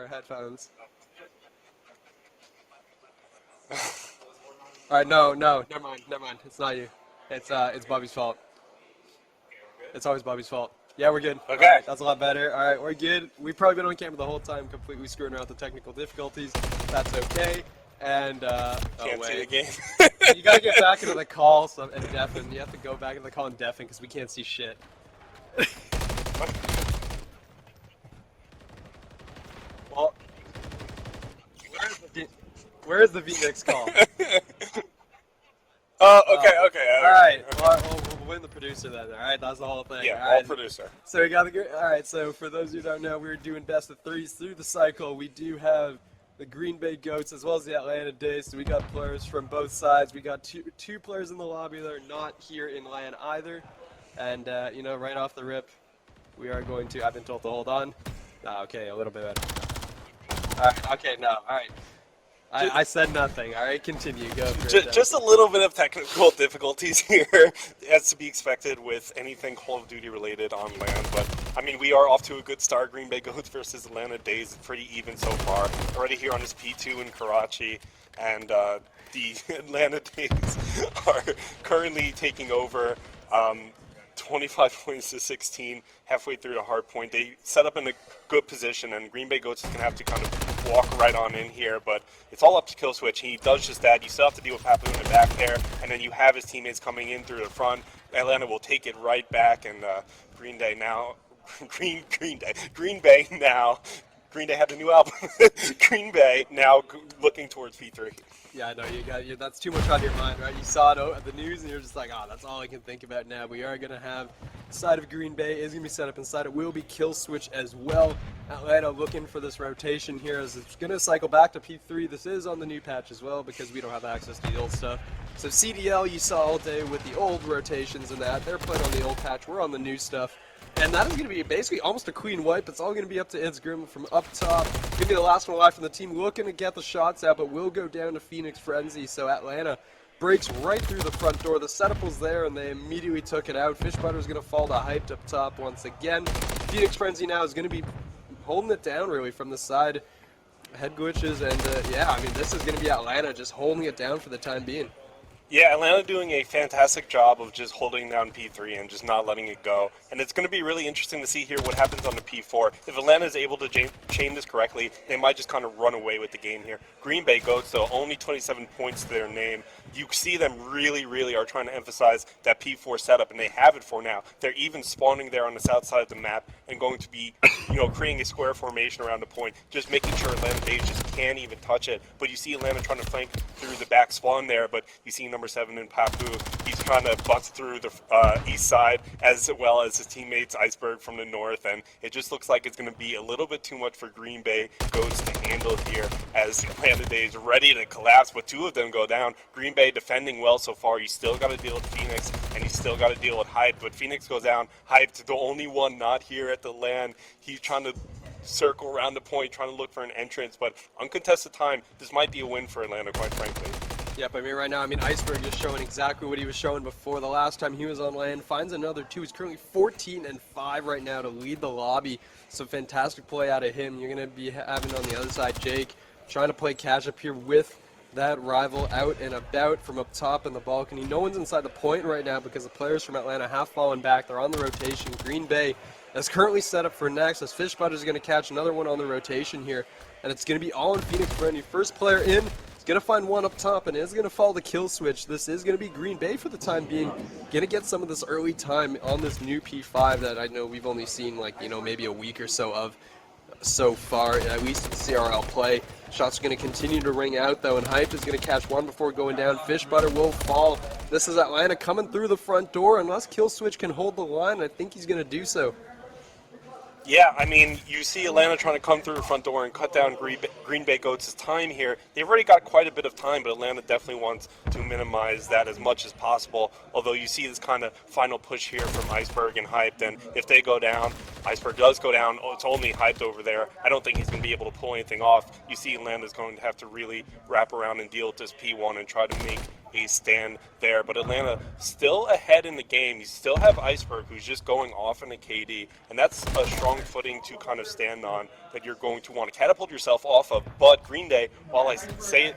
our headphones. All right, no, never mind. It's not you. It's Bobby's fault. It's always Bobby's fault. Yeah, we're good. Okay. All right, that's a lot better. All right, we're good. We've probably been on camera the whole time, completely screwing around with the technical difficulties. That's okay. And Can't see the game. You gotta get back into the call and deafen. You have to go back into the call and deafen because we can't see shit. Well, where's the VMix call? Okay. All right. Well, we'll win the producer then. All right, that's the whole thing. Yeah, all right. producer. So we got the. All right. So for those who don't know, we're doing best of threes through the cycle. We do have the Green Bay Goats as well as the Atlanta Days. So we got players from both sides. We got two players in the lobby that are not here in LAN either. And right off the rip, we are going to. I've been told to hold on. Okay, a little bit better. All right. Okay. No. All right. I said nothing. All right, continue. Go for it. Just a little bit of technical difficulties here, as to be expected with anything Call of Duty related on LAN. But I mean, we are off to a good start. Green Bay Goats versus Atlanta Days, pretty even so far. Already here on this P2 in Karachi, and the Atlanta Days are currently taking over. 25 points to 16 halfway through the hard point. They set up in a good position, and Green Bay Goats is going to have to kind of walk right on in here, but it's all up to Killswitch. He does just that. You still have to deal with Papu in the back there, and then you have his teammates coming in through the front. Atlanta will take it right back, and Green Bay now. Green Day had a new album. Green Bay now looking towards P3. Yeah, I know that's too much on your mind, right? You saw it at the news, and you're just like, that's all I can think about now. We are going to have the side of Green Bay is going to be set up inside. It will be Killswitch as well. Atlanta looking for this rotation here as it's going to cycle back to P3. This is on the new patch as well because we don't have access to the old stuff. So CDL you saw all day with the old rotations and that. They're playing on the old patch. We're on the new stuff. And that is going to be basically almost a clean wipe. It's all going to be up to Idsgrim from up top. Going to be the last one alive from the team, looking to get the shots out, but will go down to Phoenix Frenzy. So Atlanta breaks right through the front door. The setup was there, and they immediately took it out. Fishbutter's going to fall to Hyped up top once again. Phoenix Frenzy now is going to be holding it down, really, from the side. Head glitches, and this is going to be Atlanta just holding it down for the time being. Yeah, Atlanta doing a fantastic job of just holding down P3 and just not letting it go. And it's going to be really interesting to see here what happens on the P4. If Atlanta is able to chain this correctly, they might just kind of run away with the game here. Green Bay Goats, though, only 27 points to their name. You see them really are trying to emphasize that P4 setup, and they have it for now. They're even spawning there on the south side of the map and going to be, creating a square formation around the point, just making sure Atlanta Days just can't even touch it. But you see Atlanta trying to flank through the back spawn there, but you see number 7 in Papu. He's trying to bust through the east side as well as his teammates Iceberg from the north, and it just looks like it's going to be a little bit too much for Green Bay Goats to handle here as Atlanta Days ready to collapse, but 2 of them go down. Green Bay defending well so far. You still got to deal with Phoenix, and you still got to deal with Hype, but Phoenix goes down. Hype, the only one not here at the LAN. He's trying to circle around the point, trying to look for an entrance, but uncontested time, this might be a win for Atlanta, quite frankly. Yep, right now, Iceberg is showing exactly what he was showing before the last time he was on LAN. Finds another 2. He's currently 14-5 right now to lead the lobby. So fantastic play out of him. You're going to be having on the other side Jake trying to play catch up here with that rival out and about from up top in the balcony. No one's inside the point right now because the players from Atlanta have fallen back. They're on the rotation. Green Bay is currently set up for next as Fishbutter is going to catch another one on the rotation here. And it's going to be all in Phoenix Frenzy. First player in. He's going to find one up top, and is going to fall the kill switch. This is going to be Green Bay for the time being. Going to get some of this early time on this new P5 that I know we've only seen maybe a week or so of so far, at least in CRL play. Shots are going to continue to ring out, though, and Hype is going to catch one before going down. Fishbutter will fall. This is Atlanta coming through the front door. Unless Killswitch can hold the line, I think he's going to do so. Yeah, you see Atlanta trying to come through the front door and cut down Green Bay Goats' time here. They've already got quite a bit of time, but Atlanta definitely wants to minimize that as much as possible. Although you see this kind of final push here from Iceberg and Hyped, and if they go down, Iceberg does go down. Oh, it's only Hyped over there. I don't think he's going to be able to pull anything off. You see Atlanta's going to have to really wrap around and deal with this P1 and try to make a stand there. But Atlanta still ahead in the game. You still have Iceberg, who's just going off in a KD, and that's a strong footing to kind of stand on that you're going to want to catapult yourself off of. But Green Bay, while I say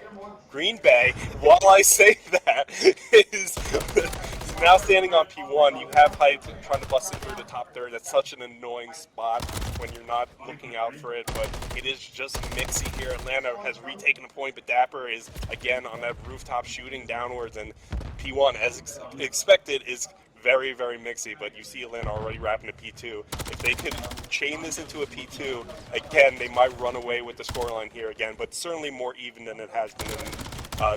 that, is now standing on P1. You have Hype trying to bust it through the top third. That's such an annoying spot when you're not looking out for it, but it is just mixy here. Atlanta has retaken a point, but Dapper is again on that rooftop shooting downwards, and P1, as expected, is very, very mixy, but you see Atlanta already wrapping a P2. If they could chain this into a P2, again, they might run away with the scoreline here again, but certainly more even than it has been in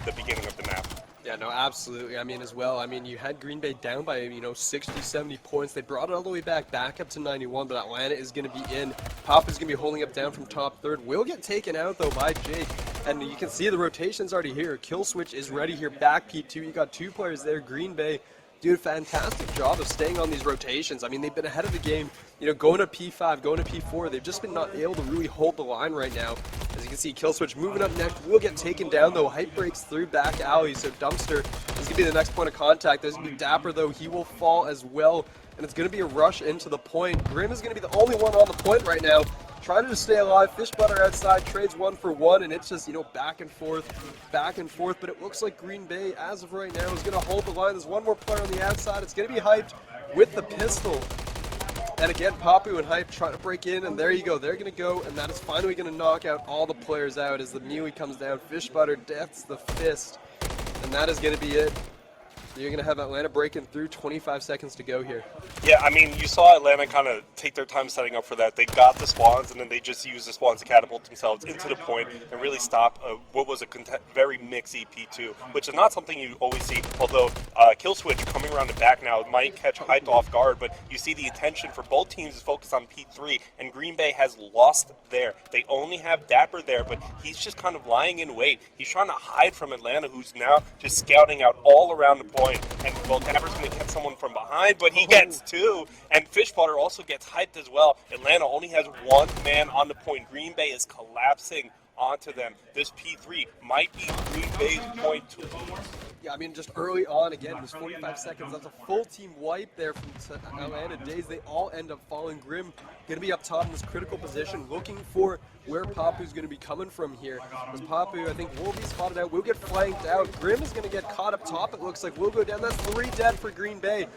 the beginning of the map. Yeah, no, absolutely. I mean, as well, I mean, you had Green Bay down by, 60, 70 points. They brought it all the way back up to 91, but Atlanta is going to be in. Pop is going to be holding up down from top third. Will get taken out, though, by Jake. And you can see the rotation's already here. Kill switch is ready here, back P2. You got 2 players there. Green Bay do a fantastic job of staying on these rotations. I mean, they've been ahead of the game, going to P5, going to P4. They've just been not able to really hold the line right now. As you can see, Kill Switch moving up next, will get taken down, though. Hype breaks through back alley, so Dumpster is going to be the next point of contact. There's going to be Dapper, though. He will fall as well, and it's going to be a rush into the point. Grim is going to be the only one on the point right now, trying to just stay alive. Fish Butter outside, trades 1 for 1, and it's just, back and forth, but it looks like Green Bay, as of right now, is going to hold the line. There's one more player on the outside. It's going to be Hyped with the pistol. And again, Papu and Hype trying to break in, and there you go. They're going to go, and that is finally going to knock out all the players out as the melee comes down. Fish Butter deaths the fist, and that is going to be it. You're going to have Atlanta breaking through, 25 seconds to go here. Yeah, I mean, you saw Atlanta kind of take their time setting up for that. They got the spawns, and then they just used the spawns to catapult themselves into the point and really stop what was a very mixy P2, which is not something you always see, although Kill Switch coming around the back now might catch Hype off guard, but you see the attention for both teams is focused on P3, and Green Bay has lost there. They only have Dapper there, but he's just kind of lying in wait. He's trying to hide from Atlanta, who's now just scouting out all around the point. And well, Dapper's going to get someone from behind, but he gets 2. And Fish Butter also gets hyped as well. Atlanta only has 1 man on the point. Green Bay is collapsing onto them. This P3 might be Green Bay's point to lose. Yeah, I mean, just early on, again, it was 45 seconds. That's a full team wipe there from Atlanta Days. They all end up falling. Grim going to be up top in this critical position, looking for where Papu's going to be coming from here. As Papu, I think, will be spotted out. Will get flanked out. Grim is going to get caught up top, it looks like. Will go down. That's 3 dead for Green Bay.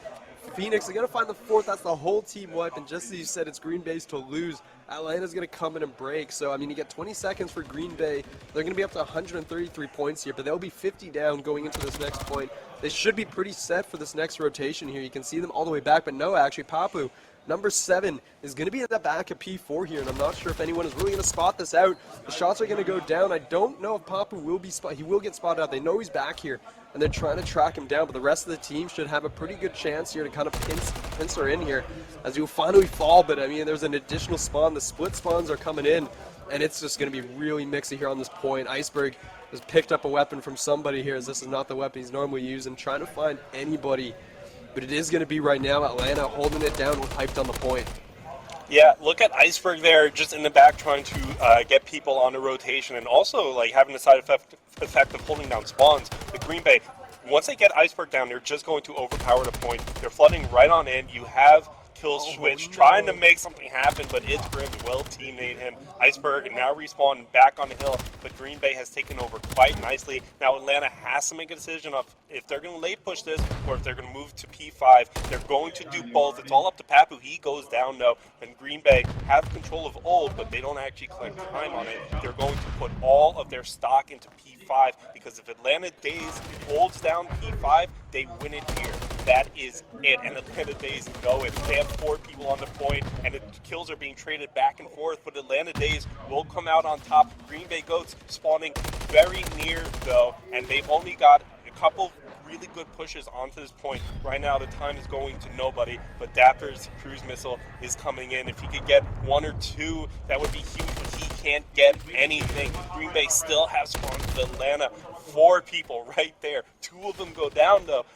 Phoenix is going to find the 4th. That's the whole team wipe. And just as you said, it's Green Bay's to lose. Atlanta's going to come in and break. So, I mean, you get 20 seconds for Green Bay. They're going to be up to 133 points here, but they'll be 50 down going into this next point. They should be pretty set for this next rotation here. You can see them all the way back, but no, actually, Papu, number 7, is going to be at the back of P4 here, and I'm not sure if anyone is really going to spot this out. The shots are going to go down. I don't know if Papu will be spotted. He will get spotted out. They know he's back here, and they're trying to track him down, but the rest of the team should have a pretty good chance here to kind of pincer in here as you finally fall. But I mean, there's an additional spawn. The split spawns are coming in, and it's just going to be really mixy here on this point. Iceberg has picked up a weapon from somebody here, as this is not the weapon he's normally using, trying to find anybody. But it is going to be right now Atlanta holding it down with Hyped on the point. Yeah, look at Iceberg there, just in the back trying to get people on the rotation, and also like having the side effect of holding down spawns. The Green Bay, once they get Iceberg down, they're just going to overpower the point. They're flooding right on in. You have Kill Switch trying to make something happen, but it's Grim well teammate him. Iceberg now respawn back on the hill, but Green Bay has taken over quite nicely. Now Atlanta has to make a decision of if they're going to late push this or if they're going to move to P5. They're going to do both. It's all up to Papu. He goes down though, and Green Bay have control of Old, but they don't actually collect time on it. They're going to put all of their stock into P5 because if Atlanta Days holds down P5, they win it here. That is it, and Atlanta Days know it. They have 4 people on the point, and the kills are being traded back and forth, but Atlanta Days will come out on top. Green Bay Goats spawning very near, though, and they've only got a couple really good pushes onto this point. Right now, the time is going to nobody, but Dapper's cruise missile is coming in. If he could get 1 or 2, that would be huge, but he can't get anything. Green Bay still has spawned with Atlanta. 4 people right there. 2 of them go down, though.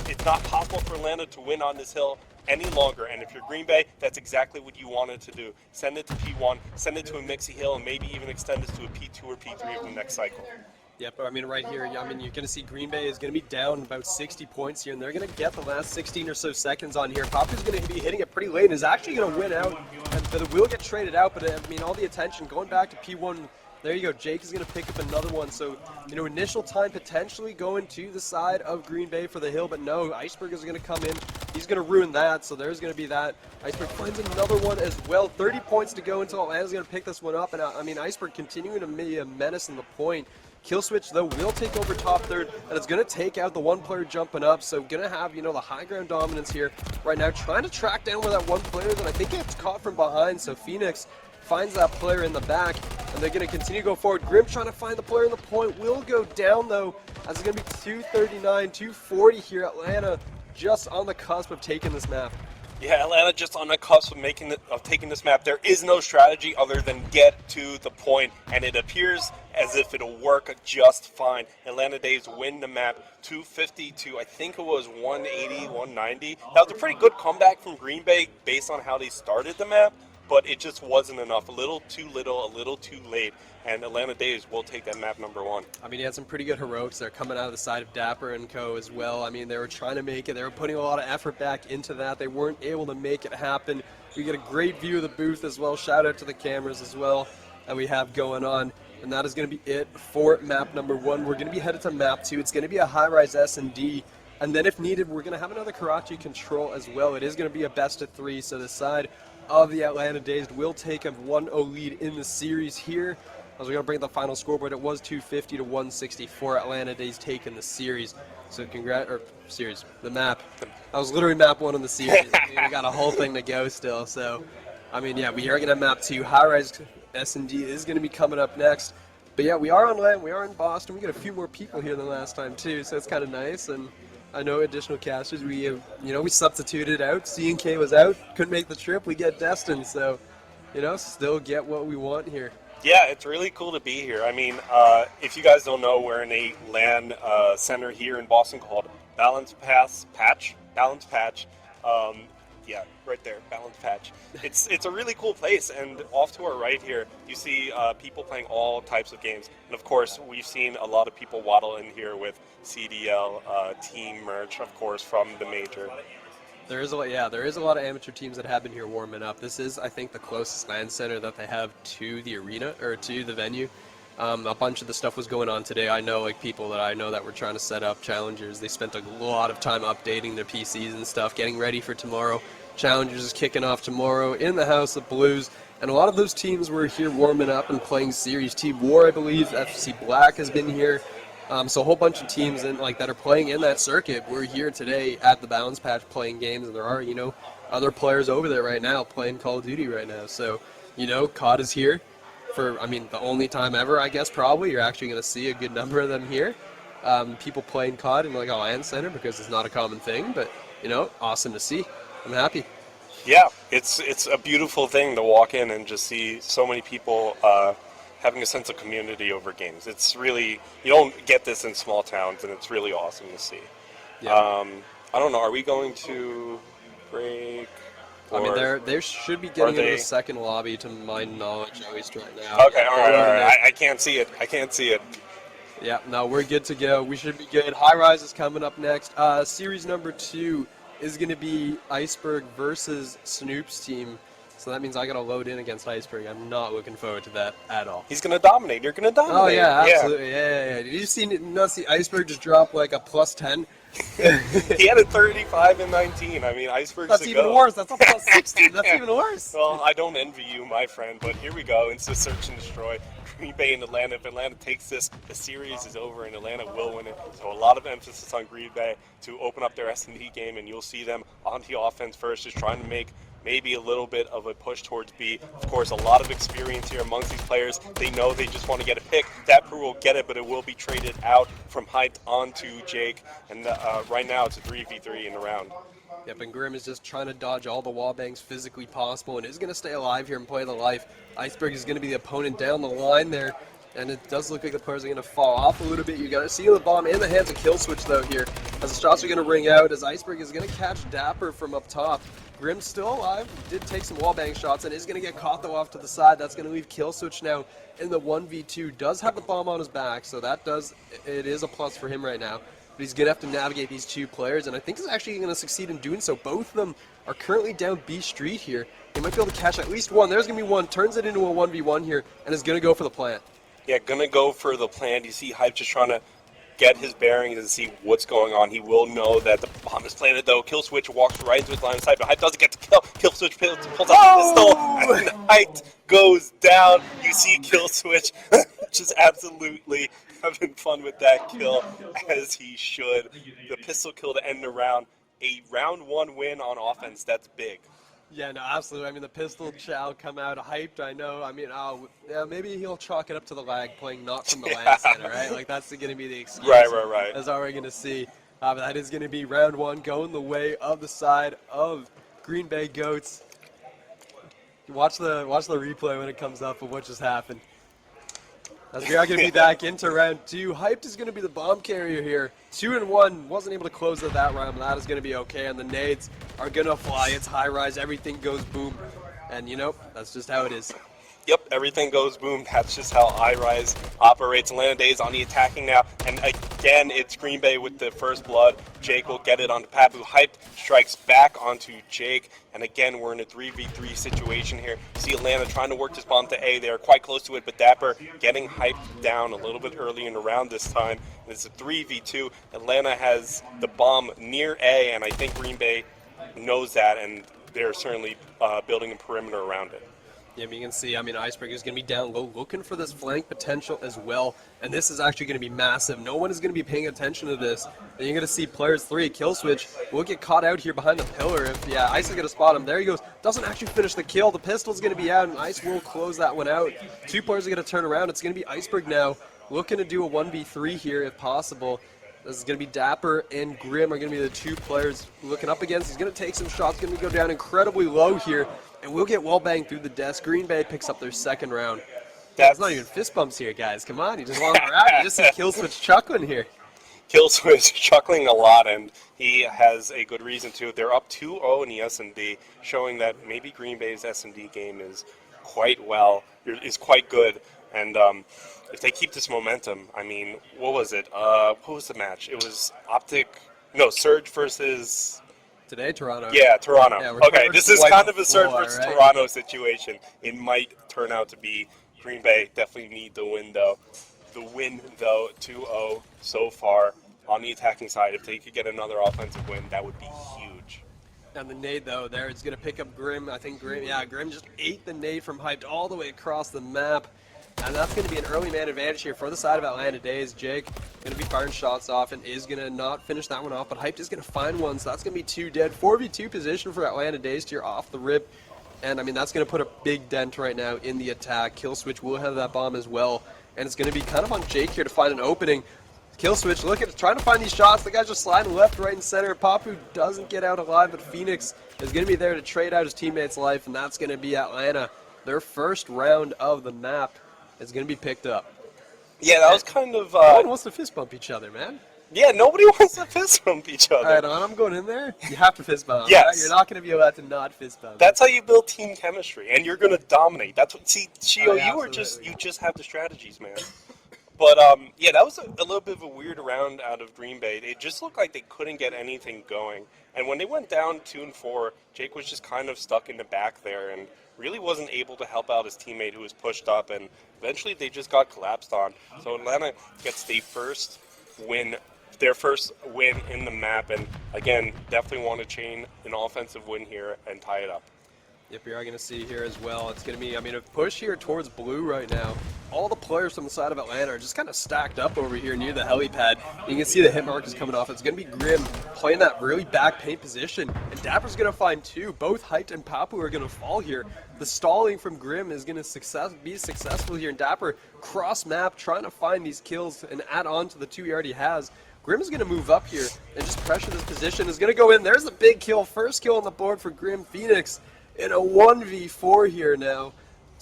It's not possible for Atlanta to win on this hill any longer, and if you're Green Bay, that's exactly what you wanted to do. Send it to P1, send it to a mixy hill, and maybe even extend this to a P2 or P3 of the next cycle. Yep, I mean, right here, I mean, you're going to see Green Bay is going to be down about 60 points here, and they're going to get the last 16 or so seconds on here. Papu's going to be hitting it pretty late and is actually going to win out, but it will get traded out, but I mean, all the attention going back to P1, there you go, Jake is going to pick up another one, so, you know, initial time potentially going to the side of Green Bay for the hill, but no, Iceberg is going to come in, he's going to ruin that, so there's going to be that. Iceberg finds another one as well, 30 points to go until Atlanta's going to pick this one up, and I mean, Iceberg continuing to be a menace in the point. Kill switch, though, will take over top third, and it's going to take out the one player jumping up, so going to have, you know, the high ground dominance here right now, trying to track down where that one player is, and I think it's caught from behind, so Phoenix finds that player in the back, and they're going to continue to go forward. Grim trying to find the player in the point, will go down, though, as it's going to be 239, 240 here. Atlanta just on the cusp of taking this map. Yeah, Atlanta just on the cusp of taking this map. There is no strategy other than get to the point, and it appears as if it'll work just fine. Atlanta Days win the map 250 to, I think it was 180, 190. That was a pretty good comeback from Green Bay based on how they started the map, but it just wasn't enough. A little too little, a little too late, and Atlanta Days will take that map number one. I mean, he had some pretty good heroics there coming out of the side of Dapper and Co. as well. I mean, they were trying to make it. They were putting a lot of effort back into that. They weren't able to make it happen. We get a great view of the booth as well. Shout out to the cameras as well that we have going on. And that is going to be it for map number one. We're going to be headed to map two. It's going to be a high-rise S&D. And then if needed, we're going to have another Karachi control as well. It is going to be a best of three. So the side of the Atlanta Dazed will take a 1-0 lead in the series here. As we're going to bring the final scoreboard, it was 250 to 164. Atlanta Days taking the series. So the map. That was literally map one in the series. We got a whole thing to go still. So, I mean, yeah, we are going to map two. High-rise S&D is going to be coming up next. But yeah, we are on land. We are in Boston. We got a few more people here than last time too, so it's kind of nice. And I know additional casters. We have, we substituted out. C&K was out, couldn't make the trip. We get Destin, so still get what we want here. Yeah, it's really cool to be here. I mean, if you guys don't know, we're in a LAN center here in Boston called Balance Patch. Yeah, right there, Balance Patch. It's a really cool place, and off to our right here, you see people playing all types of games. And of course, we've seen a lot of people waddle in here with CDL team merch, of course, from the major. There is a lot of amateur teams that have been here warming up. This is, I think, the closest LAN center that they have to the arena, or to the venue. A bunch of the stuff was going on today. I know, people that I know that were trying to set up challengers. They spent a lot of time updating their PCs and stuff, getting ready for tomorrow. Challengers is kicking off tomorrow in the House of Blues, and a lot of those teams were here warming up and playing Series T War, I believe. FC Black has been here. So a whole bunch of teams that are playing in that circuit. We're here today at the Balance Patch playing games, and there are, other players over there right now playing Call of Duty right now. So, COD is here for, the only time ever, I guess, probably. You're actually going to see a good number of them here. People playing COD in a LAN center because it's not a common thing, but, awesome to see. I'm happy. Yeah, it's a beautiful thing to walk in and just see so many people having a sense of community over games. It's really, you don't get this in small towns, and it's really awesome to see. Yeah. I don't know, are we going to break? They should be getting into the second lobby, to my knowledge, at least right now. Okay, all right. I can't see it. Yeah, no, we're good to go. We should be good. High Rise is coming up next. Series number 2 is going to be Iceberg versus Snoop's team. So that means I got to load in against Iceberg. I'm not looking forward to that at all. He's going to dominate. You're going to dominate. Oh, yeah, absolutely. Yeah. Did you see Iceberg just drop a +10? He had a 35 and 19. Iceberg's That's even worse. That's a +16. That's even worse. Well, I don't envy you, my friend, but here we go. It's the search and destroy. Green Bay and Atlanta. If Atlanta takes this, the series is over and Atlanta will win it. So a lot of emphasis on Green Bay to open up their S&D game, and you'll see them on the offense first, just trying to make maybe a little bit of a push towards B. Of course, a lot of experience here amongst these players. They know they just want to get a pick. That crew will get it, but it will be traded out from Hyped onto Jake. And right now it's a 3v3 in the round. Yep, and Grim is just trying to dodge all the wall bangs physically possible and is going to stay alive here and play the life. Iceberg is going to be the opponent down the line there, and it does look like the players are going to fall off a little bit. You got to see the bomb in the hands of Kill Switch, though, here. as the shots are going to ring out, as Iceberg is going to catch Dapper from up top. Grim still alive, did take some wallbang shots and is going to get caught though off to the side. That's going to leave Killswitch now in the 1v2. Does have the bomb on his back, so it is a plus for him right now. But he's going to have to navigate these two players, and I think he's actually going to succeed in doing so. Both of them are currently down B Street here. He might be able to catch at least one. There's going to be one, turns it into a 1v1 here, and is going to go for the plant. Yeah, going to go for the plant. You see Hype just trying to get his bearings and see what's going on. He will know that the bomb is planted, though. Killswitch walks right into his line of sight, but Hype doesn't get to kill. Killswitch pulls out the pistol, and Hype goes down. You see Killswitch just absolutely having fun with that kill, as he should. The pistol kill to end the round. A round 1 win on offense, that's big. Yeah, no, absolutely. I mean, the pistol shall come out hyped, I know. I mean, yeah, maybe he'll chalk it up to the lag playing not from the LAN center, right? Like, that's going to be the excuse. Right. That's all we're going to see. But that is going to be round 1 going the way of the side of Green Bay Goats. Watch the replay when it comes up of what just happened. As we are going to be back into round 2. Hyped is going to be the bomb carrier here. 2-1. Wasn't able to close out that round, but that is going to be okay. And the nades are going to fly. It's high rise. Everything goes boom. And, you know, that's just how it is. Yep, everything goes boom. That's just how iRise operates. Atlanta Days on the attacking now. And again, it's Green Bay with the first blood. Jake will get it onto Papu. Hyped strikes back onto Jake. And again, we're in a 3v3 situation here. See Atlanta trying to work this bomb to A. They are quite close to it, but Dapper getting Hyped down a little bit early in the round this time. And it's a 3v2. Atlanta has the bomb near A, and I think Green Bay knows that, and they're certainly building a perimeter around it. Yeah, you can see, I mean, Iceberg is going to be down low, looking for this flank potential as well. And this is actually going to be massive. No one is going to be paying attention to this. And you're going to see players 3, Killswitch, will get caught out here behind the pillar. If, yeah, Ice is going to spot him. There he goes. Doesn't actually finish the kill. The pistol's going to be out, and Ice will close that one out. 2 players are going to turn around. It's going to be Iceberg now, looking to do a 1v3 here if possible. This is going to be Dapper and Grim are going to be the 2 players looking up against. He's going to take some shots, going to go down incredibly low here. And we'll get wall banged through the desk. Green Bay picks up their second round. It's not even fist bumps here, guys. Come on, you just want to around. You just see Killswitch chuckling here. Killswitch chuckling a lot, and he has a good reason to. They're up 2-0 in the S&D, showing that maybe Green Bay's S&D game is quite good. And if they keep this momentum, I mean, what was it? What was the match? It was Surge versus... Today, Toronto. Yeah, Toronto. Yeah, okay, this is kind of a Surge versus Toronto situation. It might turn out to be Green Bay. Definitely need the win, though. 2-0 so far on the attacking side. If they could get another offensive win, that would be huge. And the nade, though, there is going to pick up Grim. I think Grim just ate the nade from Hyped all the way across the map. And that's going to be an early man advantage here for the side of Atlanta Days. Jake going to be firing shots off and is going to not finish that one off, but Hyped is going to find one, so that's going to be 2 dead. 4v2 position for Atlanta Days here off the rip. And, I mean, that's going to put a big dent right now in the attack. Killswitch will have that bomb as well. And it's going to be kind of on Jake here to find an opening. Killswitch, trying to find these shots. The guy's just sliding left, right, and center. Papu doesn't get out alive, but Phoenix is going to be there to trade out his teammate's life, and that's going to be Atlanta. Their first round of the map is going to be picked up. Yeah, that was kind of... No one wants to fist bump each other, man. Yeah, nobody wants to fist bump each other. All right, I'm going in there. You have to fist bump. Yes. Right? You're not going to be allowed to not fist bump. That's how you build team chemistry, and you're going to dominate. That's what... See, Chio, you just have the strategies, man. But, yeah, that was a little bit of a weird round out of Green Bay. It just looked like they couldn't get anything going. And when they went down 2-4, Jake was just kind of stuck in the back there and really wasn't able to help out his teammate who was pushed up, and eventually they just got collapsed on. So Atlanta gets their first win in the map, and again, definitely want to chain an offensive win here and tie it up. Yep, you are going to see here as well. It's going to be, I mean, a push here towards blue right now. All the players from the side of Atlanta are just kind of stacked up over here near the helipad. You can see the hit markers coming off. It's going to be Grim playing that really back paint position. And Dapper's going to find 2. Both Hyped and Papu are going to fall here. The stalling from Grim is going to be successful here. And Dapper cross map trying to find these kills and add on to the 2 he already has. Grim is going to move up here and just pressure this position. Is going to go in. There's the big kill. First kill on the board for Grim. Phoenix in a 1v4 here now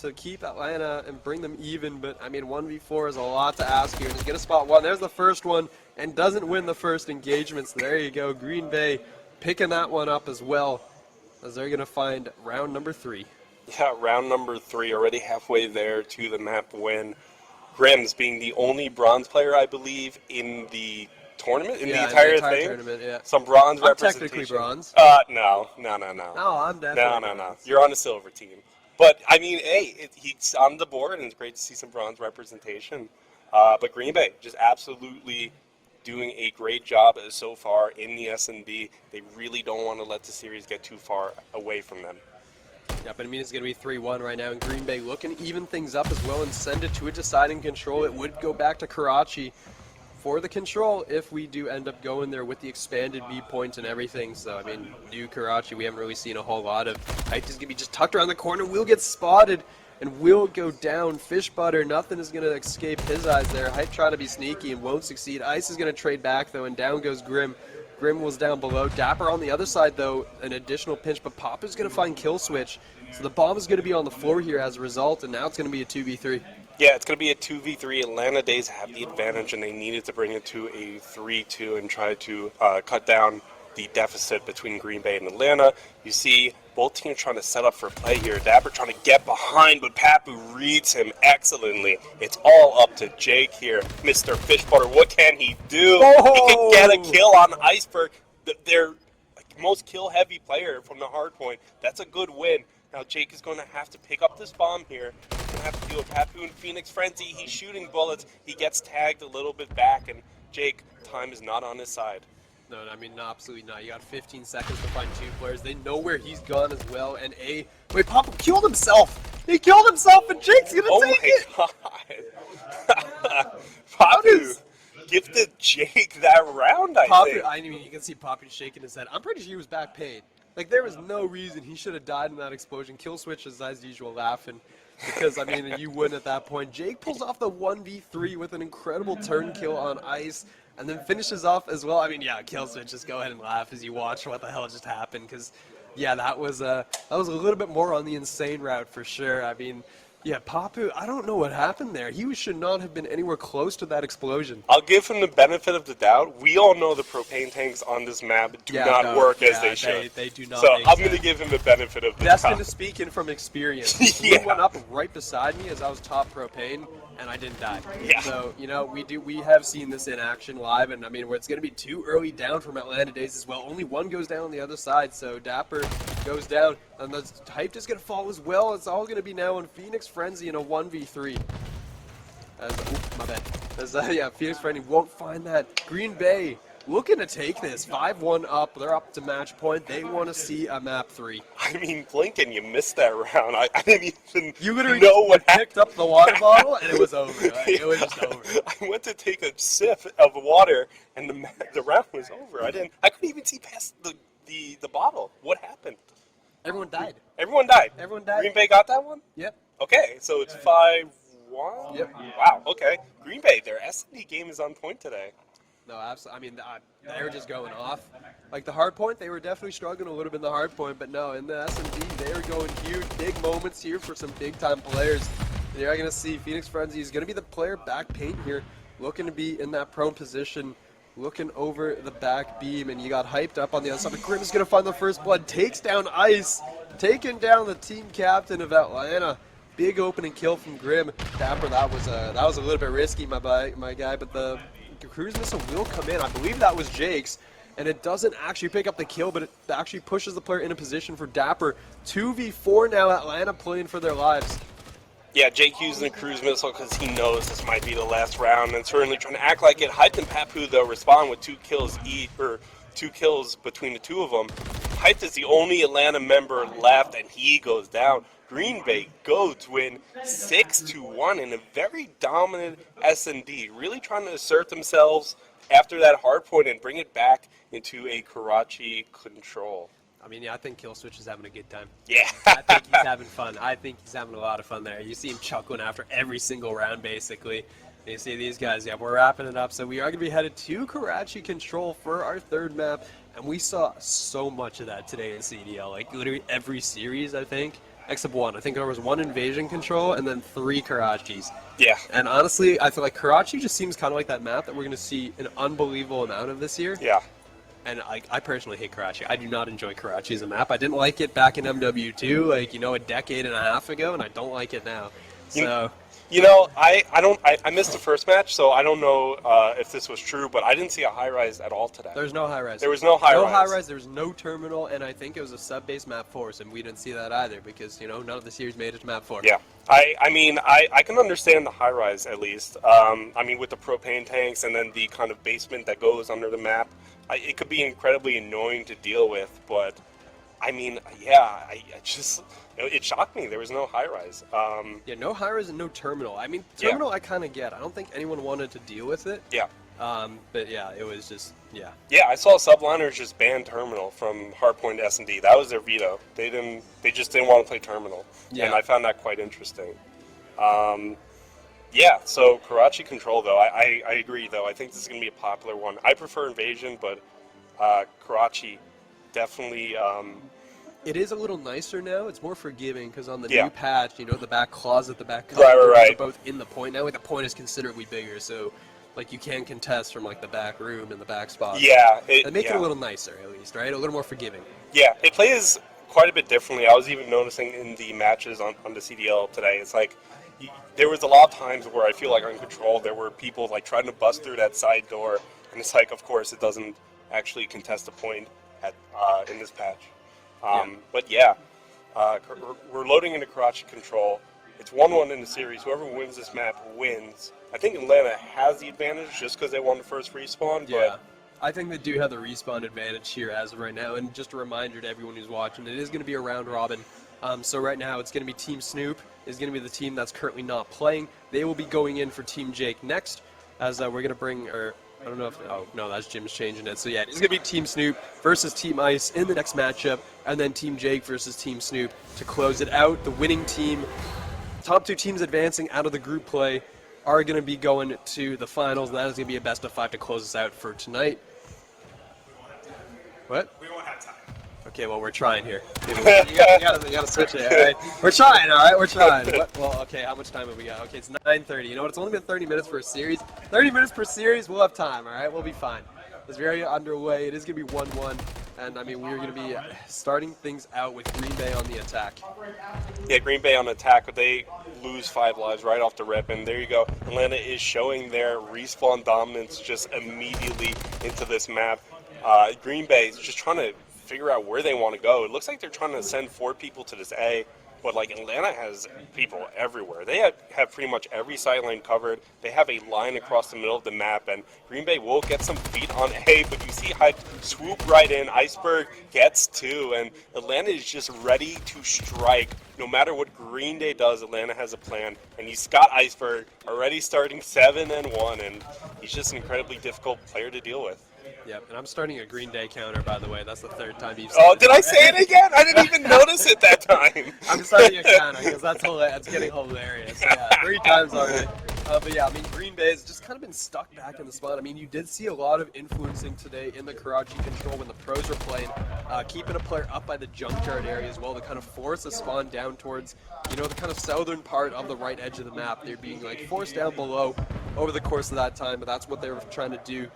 to keep Atlanta and bring them even, but I mean 1v4 is a lot to ask here. And he's going to spot one. There's the first one and doesn't win the first engagement. So there you go. Green Bay picking that one up as well, as they're going to find round number 3. Yeah, round number 3, already halfway there to the map win. Grims being the only bronze player, I believe, in the tournament, in the entire thing. Tournament, yeah. Some bronze I'm representation. technically bronze. No. No, I'm definitely No. You're on a silver team. But, I mean, hey, he's on the board, and it's great to see some bronze representation. But Green Bay just absolutely doing a great job so far in the S&D. They really don't want to let the series get too far away from them. Yeah, but I mean, it's going to be 3-1 right now, and Green Bay looking to even things up as well and send it to a deciding control. It would go back to Karachi for the control if we do end up going there with the expanded B points and everything. So, I mean, new Karachi, we haven't really seen a whole lot of. Hype is going to be just tucked around the corner. Will get spotted and will go down. Fish butter, nothing is going to escape his eyes there. Hype trying to be sneaky and won't succeed. Ice is going to trade back, though, and down goes Grim. Grim was down below. Dapper on the other side, though, an additional pinch, but Papa's going to find kill switch. So the bomb is going to be on the floor here as a result, and now it's going to be a 2v3. Yeah, it's going to be a 2v3. Atlanta Days have the advantage, and they needed to bring it to a 3-2 and try to cut down the deficit between Green Bay and Atlanta. You see both teams trying to set up for play here. Dapper trying to get behind, but Papu reads him excellently. It's all up to Jake here. Mr. Fishbutter, what can he do? Oh! He can get a kill on Iceberg. Their most kill-heavy player from the hard point. That's a good win. Now Jake is going to have to pick up this bomb here. He's going to have to deal with Papu and Phoenix Frenzy. He's shooting bullets. He gets tagged a little bit back, and Jake, time is not on his side. No, I mean, no, absolutely not. You got 15 seconds to find 2 players. They know where he's gone as well. And wait, Papa killed himself. He killed himself, and Jake's gonna take it. Oh my god! Papu gifted Jake that round. I think. I mean, you can see Papu shaking his head. I'm pretty sure he was back paid. Like, there was no reason he should have died in that explosion. Kill switch is, as usual, laughing. Because, I mean, you wouldn't at that point. Jake pulls off the 1v3 with an incredible turn kill on ice. And then finishes off as well. I mean, yeah, kill switch, just go ahead and laugh as you watch what the hell just happened. Because, yeah, that was a little bit more on the insane route for sure. I mean, yeah, Papu, I don't know what happened there. He should not have been anywhere close to that explosion. I'll give him the benefit of the doubt. We all know the propane tanks on this map do not work as they should. They do not. So I'm going to give him the benefit of the doubt. Destin is speaking from experience. Yeah. He went up right beside me as I was top propane, and I didn't die. Yeah. So, you know, we have seen this in action live, and I mean, where it's going to be 2 early down from Atlanta Days as well. Only 1 goes down on the other side, so Dapper goes down, and the hype is going to fall as well. It's all going to be now on Phoenix Frenzy in a 1v3. My bad. Yeah, Phoenix Frenzy won't find that. Green Bay looking to take this. 5-1 up. They're up to match point. They want to see a map 3. I mean, Blinken, you missed that round. I didn't even You literally know what picked up the water bottle, and it was over. Like, it was just over. I went to take a sip of water, and the round was over. I couldn't even see past the bottle. What happened? Everyone died. Everyone died. Everyone died. Green Bay got that one? Yep. Okay, so it's 5-1? Yep. Wow, okay. Green Bay, their S&D game is on point today. No, absolutely. I mean, they were just going off. Like the hard point, they were definitely struggling a little bit in the hard point, but no, in the S&D, they are going huge. Big moments here for some big-time players. You're going to see Phoenix Frenzy is going to be the player back paint here, looking to be in that prone position, looking over the back beam, and you got hyped up on the other side. But Grim's going to find the first blood, takes down Ice, taking down the team captain of Atlanta. Big opening kill from Grim. Dapper, that was a little bit risky, my guy, but the cruise missile will come in. I believe that was Jake's, and it doesn't actually pick up the kill, but it actually pushes the player in a position for Dapper. 2v4 now, Atlanta playing for their lives. Yeah, Jake using the cruise missile because he knows this might be the last round, and certainly trying to act like it. Hyped and Papu, though, respond with 2 kills each, or 2 kills between the two of them. Hyped is the only Atlanta member left, and he goes down. Green Bay Goats win 6-1 in a very dominant S&D, really trying to assert themselves after that hard point and bring it back into a Karachi control. I mean, yeah, I think Killswitch is having a good time. Yeah. I think he's having fun. I think he's having a lot of fun there. You see him chuckling after every single round, basically. And you see these guys, yeah, we're wrapping it up. So we are going to be headed to Karachi Control for our 3rd map. And we saw so much of that today in CDL. Like, literally every series, I think, except one. I think there was one invasion control and then 3 Karachis. Yeah. And honestly, I feel like Karachi just seems kind of like that map that we're going to see an unbelievable amount of this year. Yeah. And I personally hate Karachi. I do not enjoy Karachi as a map. I didn't like it back in MW2, like, a decade and a half ago, and I don't like it now. So... I missed the first match, so I don't know if this was true, but I didn't see a high rise at all today. There's no high rise. There was no high rise. No high rise. There was no terminal, and I think it was a sub-base map 4, and we didn't see that either because none of the series made it to map 4. Yeah, I can understand the high rise at least. With the propane tanks and then the kind of basement that goes under the map, it could be incredibly annoying to deal with. But it shocked me there was no high rise. No high rise and no terminal. Terminal I kind of get. I don't think anyone wanted to deal with it. Yeah. But yeah, it was just Yeah, I saw subliners just ban terminal from Hardpoint S&D. That was their veto. They just didn't want to play terminal. Yeah. And I found that quite interesting. So Karachi control though, I agree though. I think this is going to be a popular one. I prefer invasion, but Karachi definitely. It is a little nicer now. It's more forgiving because on the new patch, the back closet, the back right. are both in the point. Now, the point is considerably bigger, so you can contest from the back room and the back spot. Yeah, it a little nicer at least, right? A little more forgiving. Yeah, it plays quite a bit differently. I was even noticing in the matches on the CDL today. It's like there was a lot of times where I feel like on control there were people trying to bust through that side door, and it's of course it doesn't actually contest a point in this patch. But we're loading into Karachi control. It's 1-1 in the series. Whoever wins this map wins. I think Atlanta has the advantage just because they won the first respawn. Yeah, I think they do have the respawn advantage here as of right now. And just a reminder to everyone who's watching, it is going to be a round robin. So right now it's going to be Team Snoop is going to be the team that's currently not playing. They will be going in for Team Jake next, as we're going to bring... I don't know if... Oh, no, that's Jim's changing it. So, yeah, it's going to be Team Snoop versus Team Ice in the next matchup, and then Team Jake versus Team Snoop to close it out. The winning team, top 2 teams advancing out of the group play, are going to be going to the finals, and that is going to be a best-of-5 to close us out for tonight. What? We won't have time. Okay, well, we're trying here. You gotta switch it, all right? We're trying, all right? We're trying. Well, okay, how much time have we got? Okay, it's 9:30. You know what? It's only been 30 minutes for a series. 30 minutes per series, we'll have time, all right? We'll be fine. It's very underway. It is going to be 1-1. And, we're going to be starting things out with Green Bay on the attack. Yeah, Green Bay on attack, but they lose 5 lives right off the rip. And there you go. Atlanta is showing their respawn dominance just immediately into this map. Green Bay is just trying to figure out where they want to go. It looks like they're trying to send 4 people to this A, but Atlanta has people everywhere. They have pretty much every sideline covered. They have a line across the middle of the map, and Green Bay will get some feet on A, but you see Hype swoop right in. Iceberg gets 2, and Atlanta is just ready to strike. No matter what Green Day does, Atlanta has a plan, and he's got Iceberg already starting 7-1, and he's just an incredibly difficult player to deal with. Yep, and I'm starting a Green Day counter, by the way. That's the 3rd time you've said it. Did I say it again? I didn't even notice it that time. I'm starting a counter because that's getting hilarious. Yeah, 3 times already. Green Bay has just kind of been stuck back in the spot. You did see a lot of influencing today in the Karachi control when the pros were playing, keeping a player up by the junkyard area as well to kind of force a spawn down towards, the kind of southern part of the right edge of the map. They're being forced down below over the course of that time, but that's what they were trying to do.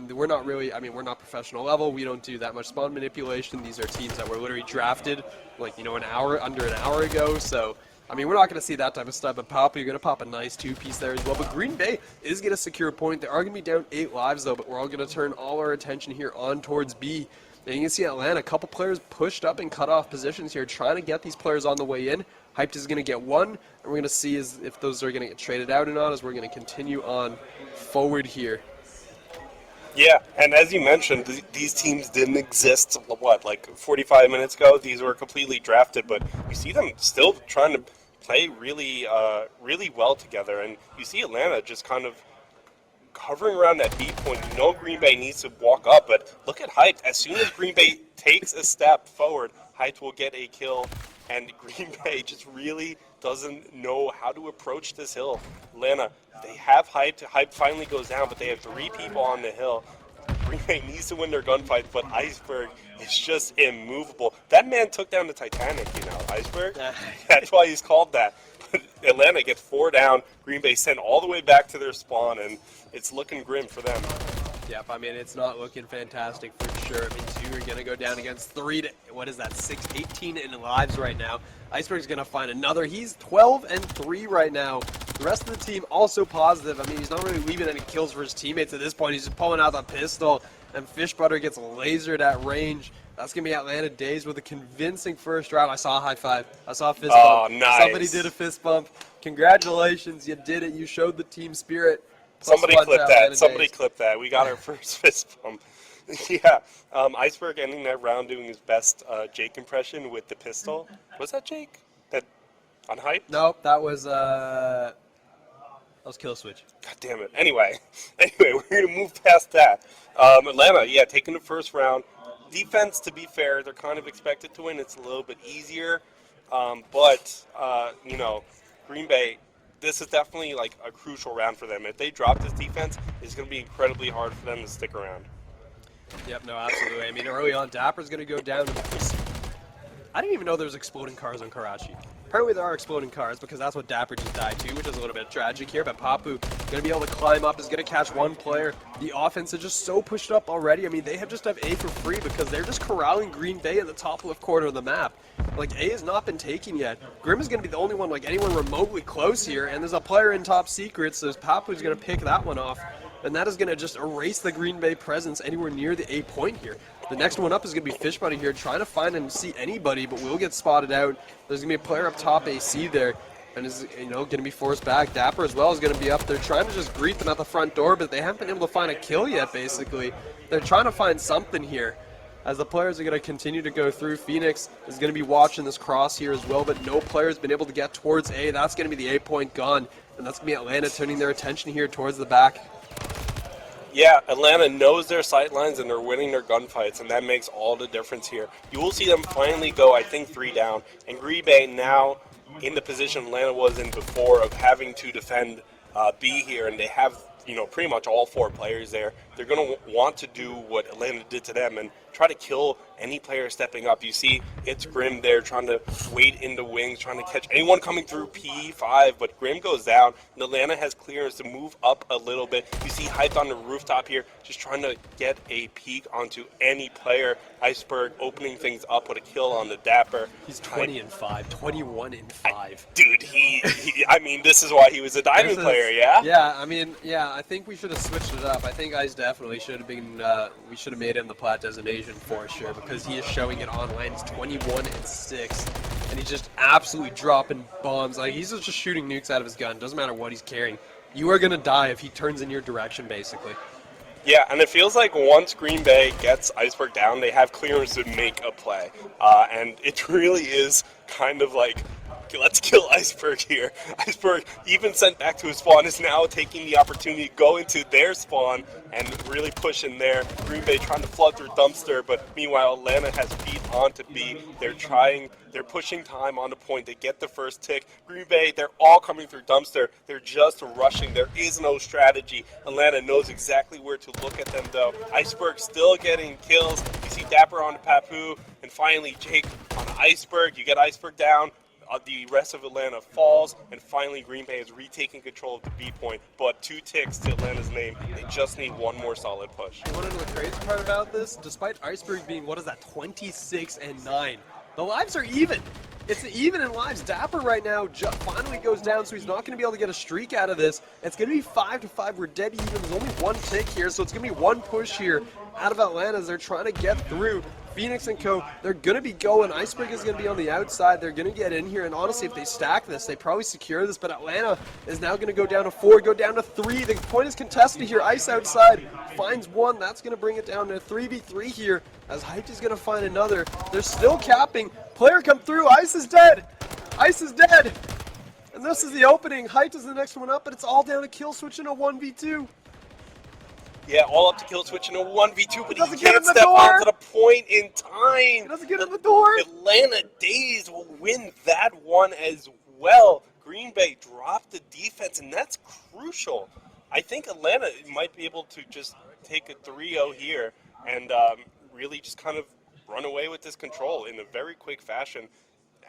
We're not really, we're not professional level. We don't do that much spawn manipulation. These are teams that were literally drafted, under an hour ago. So, we're not going to see that type of stuff. But Pop, you're going to pop a nice 2-piece there as well. But Green Bay is going to secure a point. They are going to be down 8 lives, though, but we're all going to turn all our attention here on towards B. And you can see Atlanta, a couple players pushed up in cutoff positions here, trying to get these players on the way in. Hyped is going to get 1, and we're going to see if those are going to get traded out or not as we're going to continue on forward here. Yeah, and as you mentioned, these teams didn't exist, 45 minutes ago? These were completely drafted, but you see them still trying to play really well together, and you see Atlanta just kind of hovering around that B point. Green Bay needs to walk up, but look at Hype. As soon as Green Bay takes a step forward, Hype will get a kill, and Green Bay just really doesn't know how to approach this hill. Atlanta, they have Hype. Hype finally goes down, but they have 3 people on the hill. Green Bay needs to win their gunfight, but Iceberg is just immovable. That man took down the Titanic, Iceberg. That's why he's called that. But Atlanta gets 4 down. Green Bay sent all the way back to their spawn, and it's looking grim for them. Yep, I mean, it's not looking fantastic for sure. I mean, 2 are going to go down against 3 to, what is that, 6, 18 in lives right now. Iceberg's going to find another. He's 12-3 right now. The rest of the team also positive. I mean, he's not really leaving any kills for his teammates at this point. He's just pulling out the pistol, and Fish Butter gets lasered at range. That's going to be Atlanta Days with a convincing first round. I saw a high five. I saw a fist bump. Oh, nice. Somebody did a fist bump. Congratulations, you did it. You showed the team spirit. Somebody clip that. Somebody clip that. We got our first fist bump. Yeah. Iceberg ending that round doing his best Jake impression with the pistol. Was that Jake? That on hype? Nope, that was Kill Switch. God damn it. Anyway, we're gonna move past that. Atlanta, yeah, taking the first round. Defense, to be fair, they're kind of expected to win. It's a little bit easier, but Green Bay. This is definitely like a crucial round for them. If they drop this defense, it's going to be incredibly hard for them to stick around. Yep, no, absolutely. I mean, early on, Dapper's going to go down. I didn't even know there was exploding cars on Karachi. Apparently there are exploding cars because that's what Dapper just died to, which is a little bit tragic here. But Papu going to be able to climb up, is going to catch one player. The offense is just so pushed up already. I mean, they just have A for free because they're just corralling Green Bay in the top left corner of the map. Like, A has not been taken yet. Grim is going to be the only one, like, anyone remotely close here. And there's a player in top secret, so Papu's going to pick that one off. And that is going to just erase the Green Bay presence anywhere near the A point here. The next one up is going to be Fish Buddy here, trying to find and see anybody, but will get spotted out. There's going to be a player up top AC there, and is going to be forced back. Dapper as well is going to be up there, trying to just greet them at the front door, but they haven't been able to find a kill yet, basically. They're trying to find something here. As the players are going to continue to go through, Phoenix is going to be watching this cross here as well, but no player has been able to get towards A. That's going to be the A point gone, and that's going to be Atlanta turning their attention here towards the back. Yeah, Atlanta knows their sight lines and they're winning their gunfights, and that makes all the difference here. You will see them finally go, I think, 3 down, and Green Bay now in the position Atlanta was in before of having to defend B here, and they have pretty much all 4 players there. They're going to want to do what Atlanta did to them and try to kill any player stepping up. You see it's Grim there trying to wait in the wings, trying to catch anyone coming through P5, but Grim goes down, and Atlanta has clearance to move up a little bit. You see Hype on the rooftop here, just trying to get a peek onto any player. Iceberg opening things up with a kill on the Dapper. He's 20-5, 21-5. Dude, I mean, this is why he was a diamond player, yeah? Yeah, I mean, yeah, I think we should have switched it up. I think Ice definitely should have been, we should have made him the plat designation for sure, because he is showing it online. He's 21-6, and he's just absolutely dropping bombs. Like, he's just shooting nukes out of his gun. Doesn't matter what he's carrying. You are going to die if he turns in your direction, basically. Yeah, and it feels like once Green Bay gets Iceberg down, they have clearance to make a play. And it really is kind of like, let's kill Iceberg here. Iceberg, even sent back to his spawn, is now taking the opportunity to go into their spawn and really push in there. Green Bay trying to flood through Dumpster, but meanwhile Atlanta has beat onto B. They're pushing time on the point. They get the first tick. Green Bay, they're all coming through Dumpster. They're just rushing. There is no strategy. Atlanta knows exactly where to look at them, though. Iceberg still getting kills. You see Dapper on Papu, and finally Jake on Iceberg. You get Iceberg down. The rest of Atlanta falls, and finally Green Bay is retaking control of the B point, but 2 ticks to Atlanta's name. They just need one more solid push. You want to know the crazy part about this? Despite Iceberg being, 26-9, the lives are even. It's even in lives. Dapper right now finally goes down, so he's not going to be able to get a streak out of this. It's going to be 5-5. We're dead even. There's only 1 tick here, so it's going to be 1 push here out of Atlanta as they're trying to get through. Phoenix and co, they're going to be going. Iceberg is going to be on the outside. They're going to get in here, and honestly, if they stack this, they probably secure this, but Atlanta is now going to go down to 4, go down to 3. The point is contested here. Ice outside finds 1. That's going to bring it down to 3v3 here, as Hype is going to find another. They're still capping. Player come through. Ice is dead. Ice is dead. And this is the opening. Height is the next one up, but it's all down to kill switch in a 1v2. Yeah, all up to kill switch in a 1v2, but he get in can't the step door. onto the point in time. He doesn't get in the door. Atlanta Days will win that one as well. Green Bay dropped the defense, and that's crucial. I think Atlanta might be able to just take a 3-0 here and really just kind of run away with this control in a very quick fashion.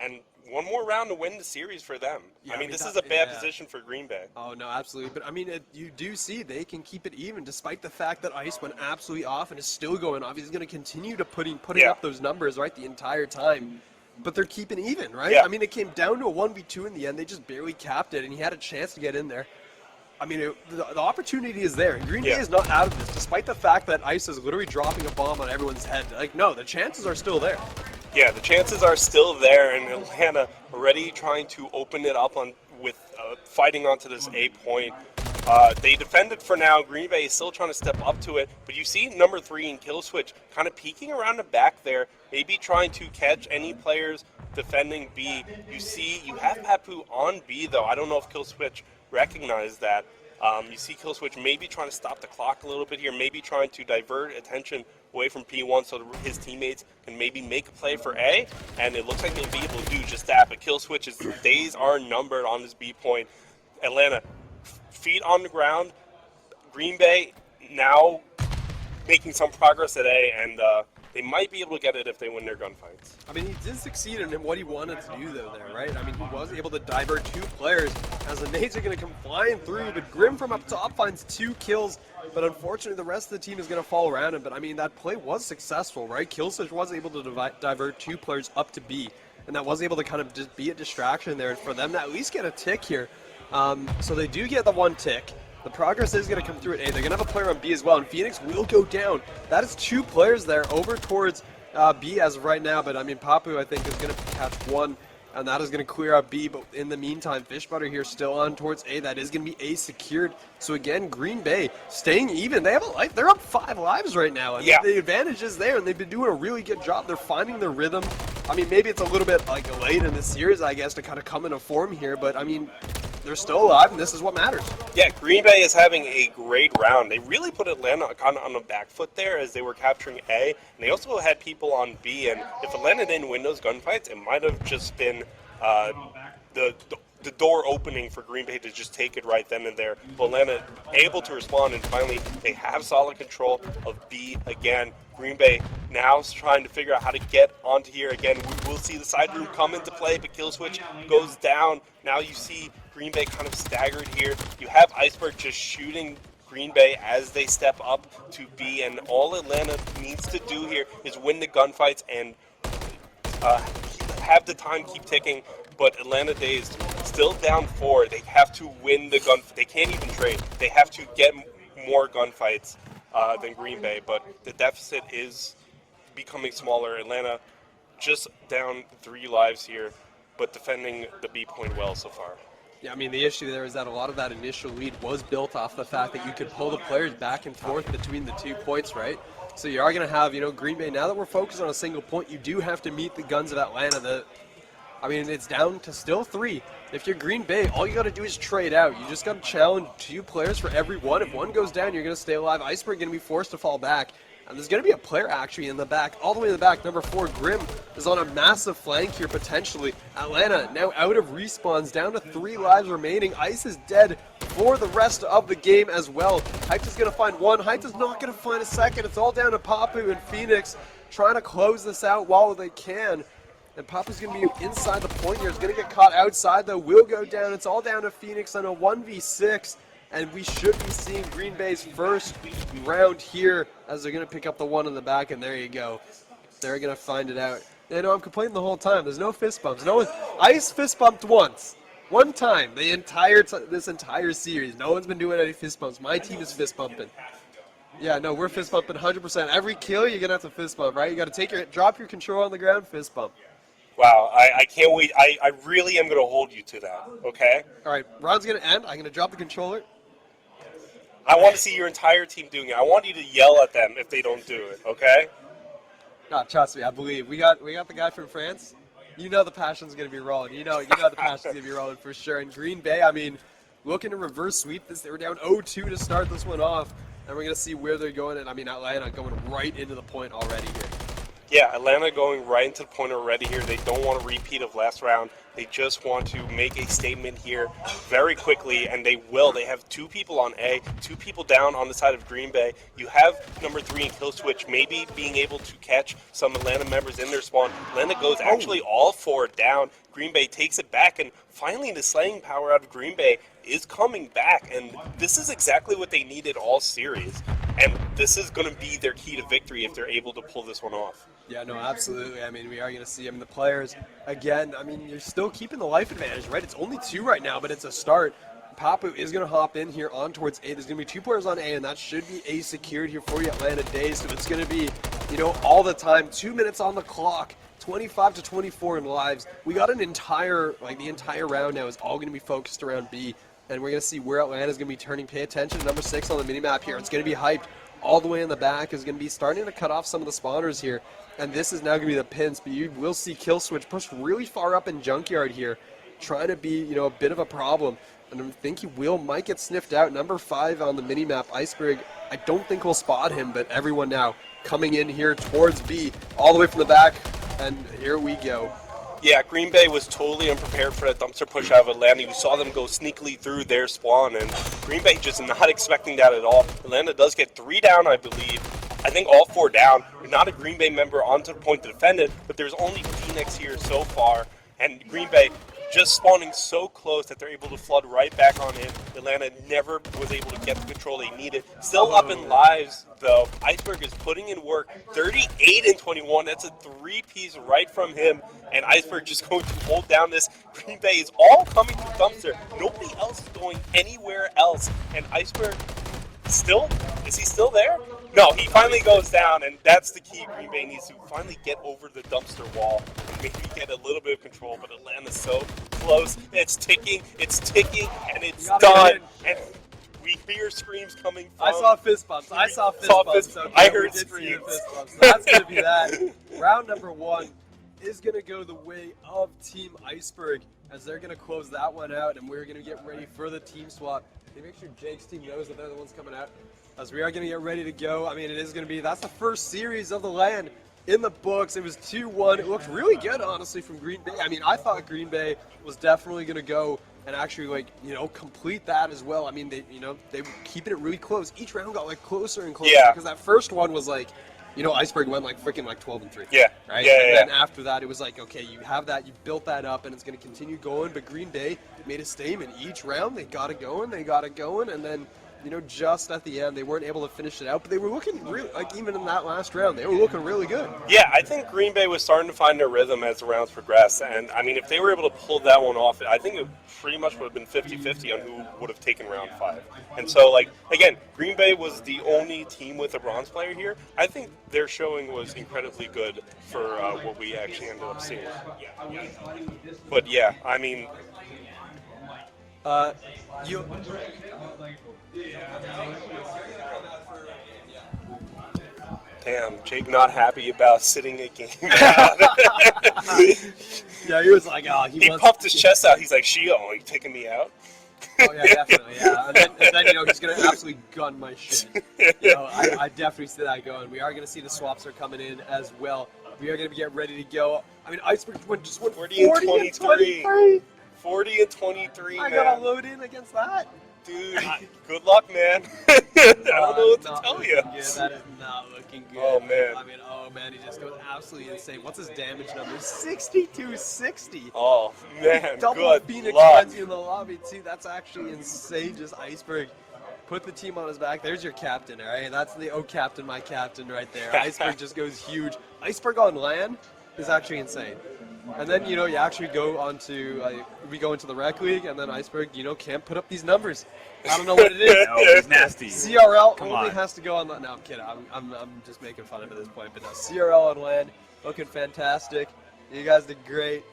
And one more round to win the series for them. Yeah, I mean, this that- is a bad yeah. position for Green Bay. Oh, no, absolutely. But, I mean, you do see they can keep it even despite the fact that Ice went absolutely off and is still going off. He's going to continue to putting Yeah. up those numbers, right, the entire time. But they're keeping even, right? Yeah. I mean, it came down to a 1v2 in the end. They just barely capped it, and he had a chance to get in there. I mean, the opportunity is there. Green Bay Yeah. is not out of this, despite the fact that Ice is literally dropping a bomb on everyone's head. Like, no, the chances are still there. Yeah, the chances are still there, and Atlanta already trying to open it up with fighting onto this A point. They defended for now. Green Bay is still trying to step up to it, but you see number 3 in kill switch kind of peeking around the back there, maybe trying to catch any players defending B. You have Papu on B though. I don't know if kill switch recognized that. You see kill switch maybe trying to stop the clock a little bit here, maybe trying to divert attention away from P1 so his teammates can maybe make a play for A, and it looks like they'll be able to do just that. But kill switch's days are numbered on this B point. Atlanta, feet on the ground. Green Bay now making some progress at A, and they might be able to get it if they win their gunfights. I mean, he did succeed in what he wanted to do, though, there, right? I mean, he was able to divert 2 players as the nades are going to come flying through, but Grim from up top finds 2 kills, but unfortunately the rest of the team is going to fall around him. But, I mean, that play was successful, right? Killswitch was able to divert 2 players up to B, and that was able to kind of just be a distraction there for them to at least get a tick here. So they do get the 1 tick. The progress is going to come through at A. They're going to have a player on B as well, and Phoenix will go down. That is 2 players there over towards B as of right now, but I mean, Papu, I think, is going to catch 1, and that is going to clear out B. But in the meantime, Fishbutter here still on towards A. That is going to be A secured. So again, Green Bay staying even. They have a life. They're up 5 lives right now. I mean, Yeah. the advantage is there, and they've been doing a really good job. They're finding their rhythm. I mean, maybe it's a little bit like late in the series, I guess, to kind of come into form here, but I mean, they're still alive, and this is what matters. Yeah, Green Bay is having a great round. They really put Atlanta kind of on the back foot there as they were capturing A, and they also had people on B, and if Atlanta didn't win those gunfights, it might have just been the door opening for Green Bay to just take it right then and there. But Atlanta able to respond, and finally they have solid control of B again. Green Bay now is trying to figure out how to get onto here again. We will see the side room come into play, but kill switch goes down. Now you see Green Bay kind of staggered here. You have Iceberg just shooting Green Bay as they step up to B, and all Atlanta needs to do here is win the gunfights and have the time keep ticking. But Atlanta Days still down 4. They have to win the gun. They can't even trade. They have to get more gunfights than Green Bay, but the deficit is becoming smaller. Atlanta just down 3 lives here, but defending the B point well so far. Yeah, I mean, the issue there is that a lot of that initial lead was built off the fact that you could pull the players back and forth between the 2 points, right? So you are going to have, Green Bay, now that we're focused on a single point, you do have to meet the guns of Atlanta. It's down to still 3. If you're Green Bay, all you got to do is trade out. You just got to challenge 2 players for every one. If one goes down, you're going to stay alive. Iceberg going to be forced to fall back. And there's going to be a player actually in the back, all the way in the back. Number 4, Grim, is on a massive flank here potentially. Atlanta now out of respawns, down to 3 lives remaining. Ice is dead for the rest of the game as well. Height is going to find 1. Height is not going to find a second. It's all down to Papu and Phoenix trying to close this out while they can. And Papa's going to be inside the point here. He's going to get caught outside, though. Will go down. It's all down to Phoenix on a 1v6. And we should be seeing Green Bay's first round here as they're going to pick up the 1 in the back. And there you go. They're going to find it out. I'm complaining the whole time. There's no fist bumps. No one. Ice fist bumped once. One time. This entire series. No one's been doing any fist bumps. My team is fist bumping. Yeah, no, we're fist bumping 100%. Every kill, you're going to have to fist bump, right? You got to drop your control on the ground, fist bump. Wow, I can't wait. I really am going to hold you to that, okay? All right, round's going to end. I'm going to drop the controller. I want to see your entire team doing it. I want you to yell at them if they don't do it, okay? No, trust me, I believe. We got the guy from France. You know the passion's going to be rolling. You know the passion's going to be rolling for sure. And Green Bay, looking to reverse sweep this. They were down 0-2 to start this one off. And we're going to see where they're going. And, Atlanta going right into the point already here. Yeah, Atlanta going right into the point already here. They don't want a repeat of last round. They just want to make a statement here very quickly, and they will. They have 2 people on A, 2 people down on the side of Green Bay. You have number 3 in Kill Switch, maybe being able to catch some Atlanta members in their spawn. Atlanta goes actually all 4 down. Green Bay takes it back, and finally the slaying power out of Green Bay is coming back, and this is exactly what they needed all series. And this is going to be their key to victory if they're able to pull this one off. Yeah, no, absolutely. I mean, we are going to see, the players, again, you're still keeping the life advantage, right? It's only 2 right now, but it's a start. Papu is going to hop in here on towards A. There's going to be 2 players on A, and that should be A secured here for you, Atlanta Days. So it's going to be, all the time, 2 minutes on the clock, 25 to 24 in lives. We got an entire, the entire round now is all going to be focused around B, and we're going to see where Atlanta's going to be turning. Pay attention to number 6 on the minimap here. It's going to be hyped. All the way in the back is going to be starting to cut off some of the spawners here. And this is now going to be the pins, but you will see Kill Switch pushed really far up in Junkyard here, trying to be, a bit of a problem. And I think he might get sniffed out. Number 5 on the minimap, Iceberg, I don't think we'll spot him, but everyone now coming in here towards B, all the way from the back, and here we go. Yeah, Green Bay was totally unprepared for that dumpster push out of Atlanta. You saw them go sneakily through their spawn, and Green Bay just not expecting that at all. Atlanta does get 3 down, I believe. I think all 4 down. Not a Green Bay member onto the point to defend it, but there's only Phoenix here so far, and Green Bay just spawning so close that they're able to flood right back on in. Atlanta never was able to get the control they needed. Still up in lives, though. Iceberg is putting in work. 38 and 21. That's a 3-piece right from him. And Iceberg just going to hold down this. Green Bay is all coming to dumpster. Nobody else is going anywhere else. And Iceberg is he still there? No, he finally goes down, and that's the key. Green Bay needs to finally get over the dumpster wall and maybe get a little bit of control, but Atlanta's so close. It's ticking, and it's done. And we hear screams coming from... I saw fist bumps. I heard screams. Fist bumps. So that's going to be that. Round number 1 is going to go the way of Team Iceberg, as they're going to close that one out, and we're going to get ready for the team swap. Make sure Jake's team knows that they're the ones coming out, as we are going to get ready to go. It is going to be, that's the first series of the LAN in the books. It was 2-1. It looked really good, honestly, from Green Bay. I thought Green Bay was definitely going to go and actually, complete that as well. They were keeping it really close. Each round got, closer and closer, because that first one was, Iceberg went, freaking, 12-3. Yeah. Right? Yeah, and then after that, it was okay, you have that, you built that up, and it's going to continue going. But Green Bay made a statement. Each round, they got it going, and then, just at the end, they weren't able to finish it out. But they were looking really, even in that last round, they were looking really good. Yeah, I think Green Bay was starting to find their rhythm as the rounds progressed. And, if they were able to pull that one off, I think it pretty much would have been 50-50 on who would have taken round 5. And so, again, Green Bay was the only team with a bronze player here. I think their showing was incredibly good for what we actually ended up seeing. But, yeah, Damn, Jake not happy about sitting a game out. Yeah, he was like, he puffed his chest out. He's like, Shio, are you taking me out? Oh, yeah, definitely, yeah. And then he's going to absolutely gun my shit. I definitely see that going. We are going to see the swaps are coming in as well. We are going to get ready to go. Iceberg just went 40 and 23. 40 and 23, I man. got to load in against that. Dude, good luck, man. I don't know what to tell you. Good. That is not looking good. Oh, man. He just goes absolutely insane. What's his damage number? 6260. Oh, man, Double good Phoenix luck. frenzy in the lobby, too. That's actually insane. Just Iceberg put the team on his back. There's your captain, all right? That's the captain, my captain right there. Iceberg just goes huge. Iceberg on LAN is actually insane. And then, you actually go on to, we go into the rec league, and then Iceberg, can't put up these numbers. I don't know what it is. No, it's nasty. CRL Come only on. has to go on. No, I'm kidding. I'm just making fun of it at this point. But no, CRL on LAN, looking fantastic. You guys did great.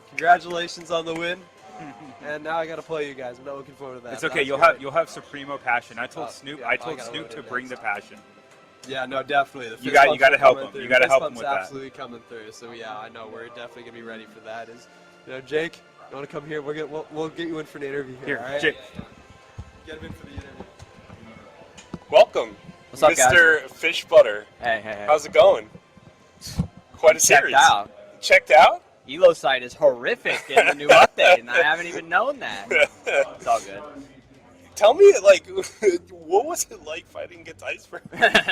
Congratulations on the win. And now I gotta play you guys. I'm not looking forward to that. It's okay. That's You'll have Supremo passion. I told yeah, I I told gotta Snoop load to it bring next. the passion. Yeah, no, definitely. The You gotta fist bumps are help coming him. through. You gotta Fist help him bumps with that. absolutely coming through. So yeah, I know we're definitely gonna be ready for that. Jake, you want to come here? We'll get you in for an interview here. Here, all right? Jake. Get him in for the interview. Welcome, What's up, guys? Mr. Fish Butter. Hey. How's it going? Quite a Checked series. out. Checked out? Elo site is horrific in the new update, and I haven't even known that. It's all good. Tell me, like, what was it like fighting against Iceberg?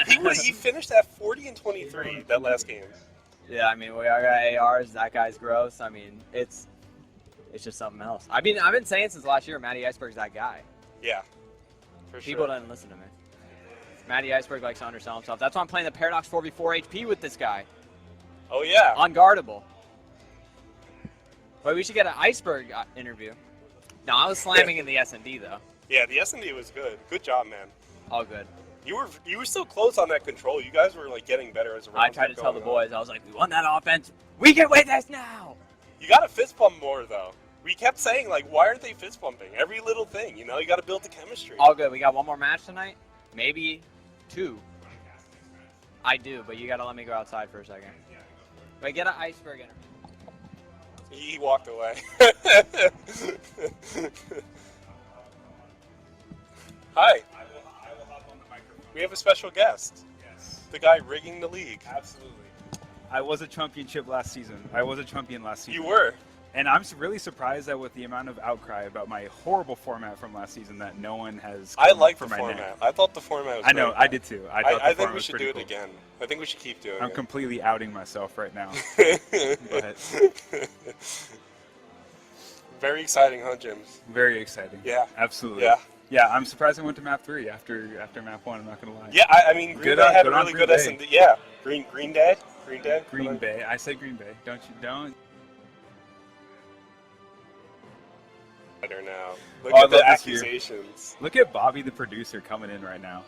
He finished at 40-23 that last game. Yeah, I mean, we all got ARs. That guy's gross. I mean, it's just something else. I've been saying since last year, Matty Iceberg's that guy. Yeah, for People sure. didn't listen to me. Matty Iceberg likes to undersell himself. That's why I'm playing the Paradox 4v4 HP with this guy. Oh yeah. Unguardable. But we should get an Iceberg interview. No, I was slamming in the S&D though. Yeah, the S&D was good. Good job, man. All good. You were still close on that control. You guys were like getting better as a round I tried to kept tell the going on. boys, I was like, we won that offense. We can win this now. You got to fist pump more though. We kept saying like, why aren't they fist pumping? Every little thing, you know, you got to build the chemistry. All good. We got one more match tonight. Maybe 2. I do, but you got to let me go outside for a second. Wait, get an Iceberg interview. He walked away. Hi. I will hop on the microphone. We have a special guest. Yes. The guy rigging the league. Absolutely. I was a championship last season. I was a champion last season. You were. And I'm really surprised that with the amount of outcry about my horrible format from last season that no one has I come like for the my format. neck. I thought the format was I know, great. I did too. I thought the I think format we was should do pretty it cool. again. I think we should keep doing I'm it. completely outing myself right now. But Very exciting, huh, Jims? very exciting. Yeah. Absolutely. Yeah. Yeah, I'm surprised I went to map 3 after map 1, I'm not going to lie. Yeah, I mean, Green Good Bay on- had good a on really Green good Bay. S&D. Yeah, Green Day. Green Day. Green Bay. I said Green Bay. Don't. Better now. Look Oh, I at the love this here. accusations. Look at Bobby the producer coming in right now.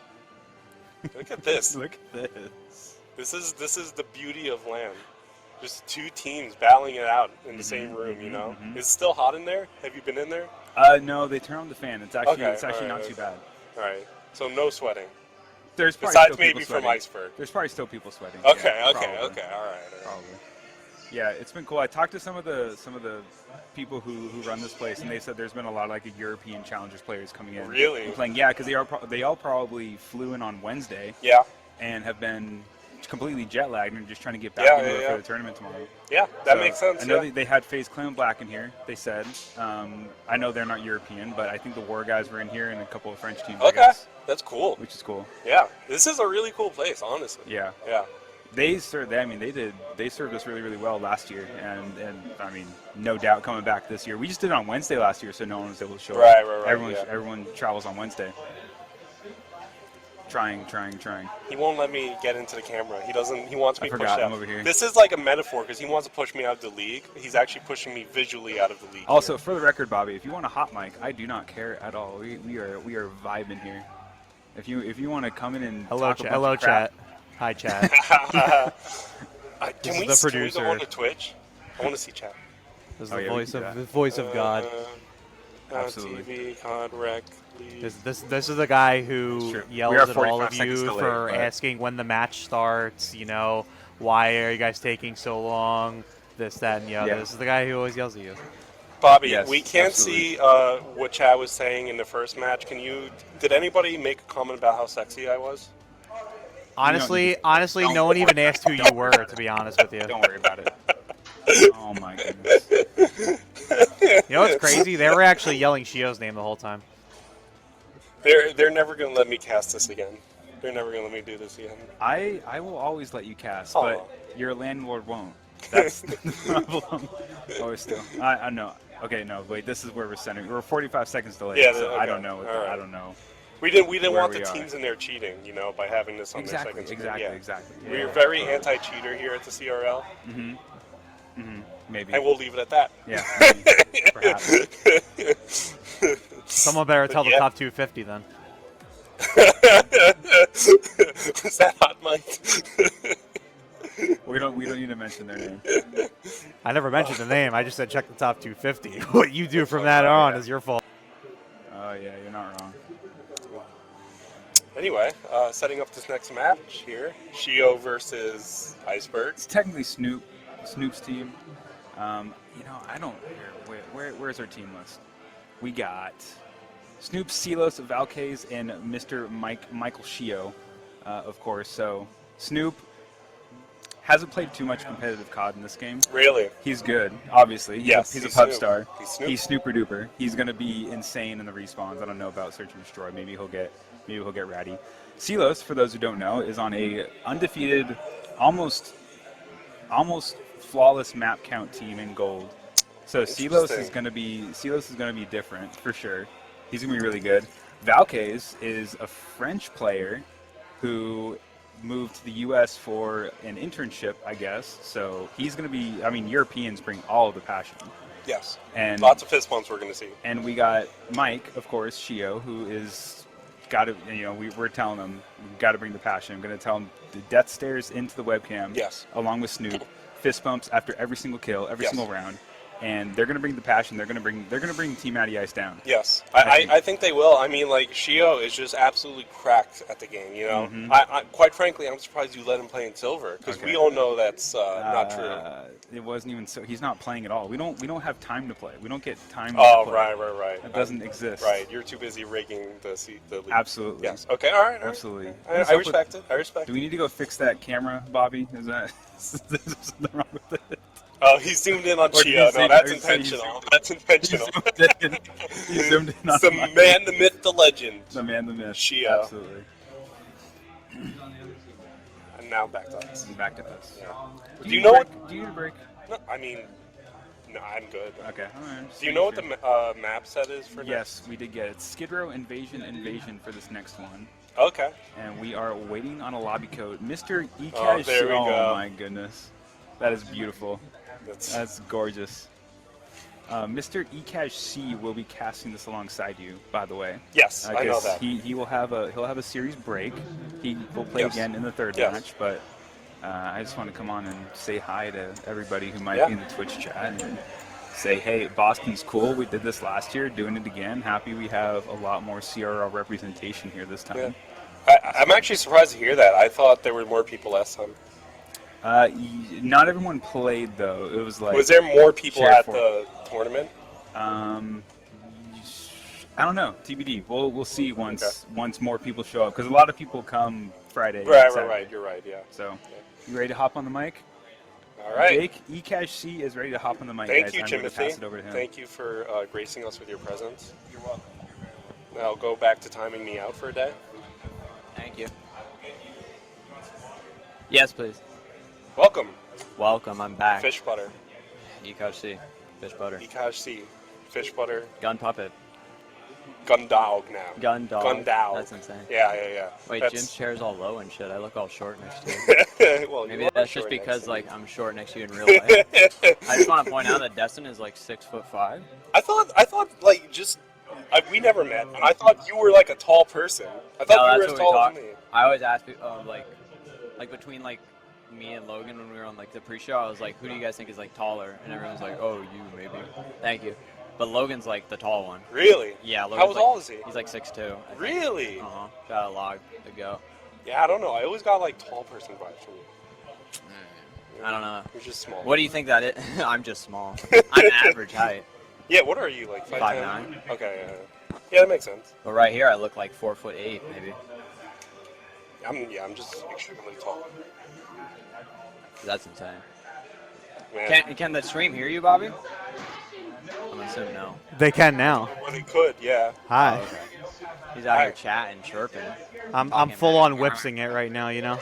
Look at this. Look at this. This is the beauty of LAN. Just 2 teams battling it out in the same room, you know? mhm. It's still hot in there? Have you been in there? No, they turn on the fan. It's actually Okay, not alright. too bad. Alright. So no sweating. There's probably Besides still people maybe from sweating. Iceberg. There's probably still people sweating. Okay, yeah, okay, probably. okay. Alright. Probably. Yeah, it's been cool. I talked to some of the people who run this place, and they said there's been a lot of like European challengers players coming in. Really? And playing. Yeah, because they all probably flew in on Wednesday Yeah. and have been completely jet lagged and just trying to get Yeah, back into yeah, it yeah. for the tournament tomorrow. Yeah, that So, makes sense. I know Yeah. they had FaZe Clan Black in here. They said. I know they're not European, but I think the War guys were in here and a couple of French teams. I Okay. guess, That's cool. which is cool. Yeah. This is a really cool place, honestly. Yeah. Yeah. They served us really, really well last year, and I mean, no doubt coming back this year. We just did it on Wednesday last year, so no one was able to show Right, up. right, yeah. Everyone travels on Wednesday. Trying. He won't let me get into the camera. He doesn't. He wants me I pushed forgot, out. I'm over here. This is like a metaphor because he wants to push me out of the league. He's actually pushing me visually out of the league. Also, for the record, Bobby, if you want a hot mic, I do not care at all. We are vibing here. If you want to come in and Hello, talk a bunch hello, of crap, chat. Hi, chat. Can is we the can we producer. go on to Twitch? I want to see chat. This is Oh, the yeah, we voice can do of that. the voice of God. Absolutely. TV, COD, Rec, League. This is the guy who Sure. We yells are at all 45 of seconds you delayed, for but- asking when the match starts. You know, why are you guys taking so long? This, that, and the other. Yeah. This is the guy who always yells at you. Bobby, Yes, we can't absolutely. see what Chad was saying in the first match. Did anybody make a comment about how sexy I was? Honestly, Don't no one even worry. asked who you were. To be honest with you. Don't worry about it. Oh my goodness. You know what's crazy? They were actually yelling Shio's name the whole time. They're never gonna let me cast this again. They're never gonna let me do this again. I will always let you cast, Aw. but your landlord won't. That's the problem. Always still. I know. Okay, no, wait. This is where we're sending. We're 45 seconds delayed, Yeah, so I okay. don't know. What All right. I don't know. We didn't Where want we the are. teams in there cheating, you know, by having this on their second screen. Yeah. Exactly. We're Yeah. very anti-cheater here at the CRL, Maybe. and we'll leave it at that. Yeah. Maybe. Perhaps. Someone better tell the Yeah. top 250 then. Was that hot, Mike? We don't need to mention their name. I never mentioned the name. I just said check the top 250. What you do from that on is your fault. Oh yeah, you're not wrong. Anyway, setting up this next match here, Shio versus Iceberg. It's technically Snoop's team. You know, I don't. Where's our team list? We got Snoop, Silos, Valkays, and Mr. Michael Shio, of course. So Snoop hasn't played too much competitive COD in this game. Really? He's good, obviously. Yes, He's a he's pub Snoop. star. He's Snoop. He's snooper duper. He's gonna be insane in the respawns. I don't know about search and destroy. Maybe he'll get ratty. Silos, for those who don't know, is on a undefeated, almost flawless map count team in gold. So Silos is gonna be different for sure. He's gonna be really good. Valkays is a French player who moved to the U.S. for an internship, I guess. So he's going to be, I mean, Europeans bring all of the passion. Yes. And Lots of fist bumps we're going to see. And we got Mike, of course, Shio, who is got to, we're telling him, we've got to bring the passion. I'm going to tell him the death stares into the webcam. Yes. Along with Snoop. Fist bumps after every single kill, every single round. And they're going to bring the passion. They're going to bring Team Matty Ice down. Yes, I think they will. I mean, like, Shio is just absolutely cracked at the game, you know? I quite frankly, I'm surprised you let him play in silver, because we all know that's not true. It wasn't even so. He's not playing at all. We don't have time to play. We don't get time to play. Right. That doesn't exist. Right, you're too busy rigging the league. Absolutely. Yes. Okay, all right. Absolutely. I respect it. I respect Do we need to go fix that camera, Bobby? Is there something wrong with it? Oh, he zoomed in on Shio. No, that's intentional. That's intentional. He zoomed in on the man, the myth, the legend. The man, the myth. Shio. Absolutely. And now back to us. Back to us. Yeah. Do you know what? Do you need a break? No, I mean, no, I'm good. Okay. All right. Do you know what the map set is for Yes, we did get it. Skid Row Invasion for this next one. Okay. And we are waiting on a lobby code. Mr. Ecash. Oh, there we go. Oh my goodness. That is beautiful. That's gorgeous. Mr. Ecash C will be casting this alongside you, by the way. Yes, I know that. He'll have a series break. He will play again in the third match, but I just want to come on and say hi to everybody who might be in the Twitch chat and say, hey, Boston's cool. We did this last year, doing it again. Happy we have a lot more CRL representation here this time. Yeah. I'm actually surprised to hear that. I thought there were more people last time. Not everyone played though. It was like. Was there more people at the tournament? I don't know. TBD. We'll see once more people show up, because a lot of people come Friday. Right. You're right. Yeah. So, you ready to hop on the mic? All right. Jake Ecash C is ready to hop on the mic. Thank guys. you, I'm Timothy. Pass it over to him. Thank you for gracing us with your presence. You're welcome. Now go back to timing me out for a day. Thank you. Yes, please. Welcome. Welcome, I'm back. Fish butter. Ecash C. Fish butter. Ecash C. Fish butter. Gun puppet. Gun dog now. Gun dog. Gun dog. That's insane. Yeah. Wait, That's... Jim's chair's all low and shit. I look all short next to you. Well, maybe that's just because like I'm short next to you in real life. I just want to point out that Destin is like 6'5". I thought like just we never met, and I thought you were like a tall person. I thought you were as tall as me. I always ask people like between like me and Logan when we were on like the pre-show, I was like, who do you guys think is like taller? And everyone's like, oh, you maybe. Thank you. But Logan's like the tall one. Really? Yeah. Logan's How tall is he? He's like 6'2". Really? Shout out Log to go. Yeah, I don't know. I always got like tall person vibes from you. I don't know. You're just small. What do you think that is? I'm just small. I'm average height. Yeah, what are you, like 5'9"? Okay, yeah, that makes sense. But right here, I look like 4'8", maybe. I'm just extremely tall. That's insane. Man. Can the stream hear you, Bobby? I'm assuming no. They can now. Well, they could, yeah. Hi. Oh, okay. He's out here chatting, chirping. I'm full on whipsing it right now, you know.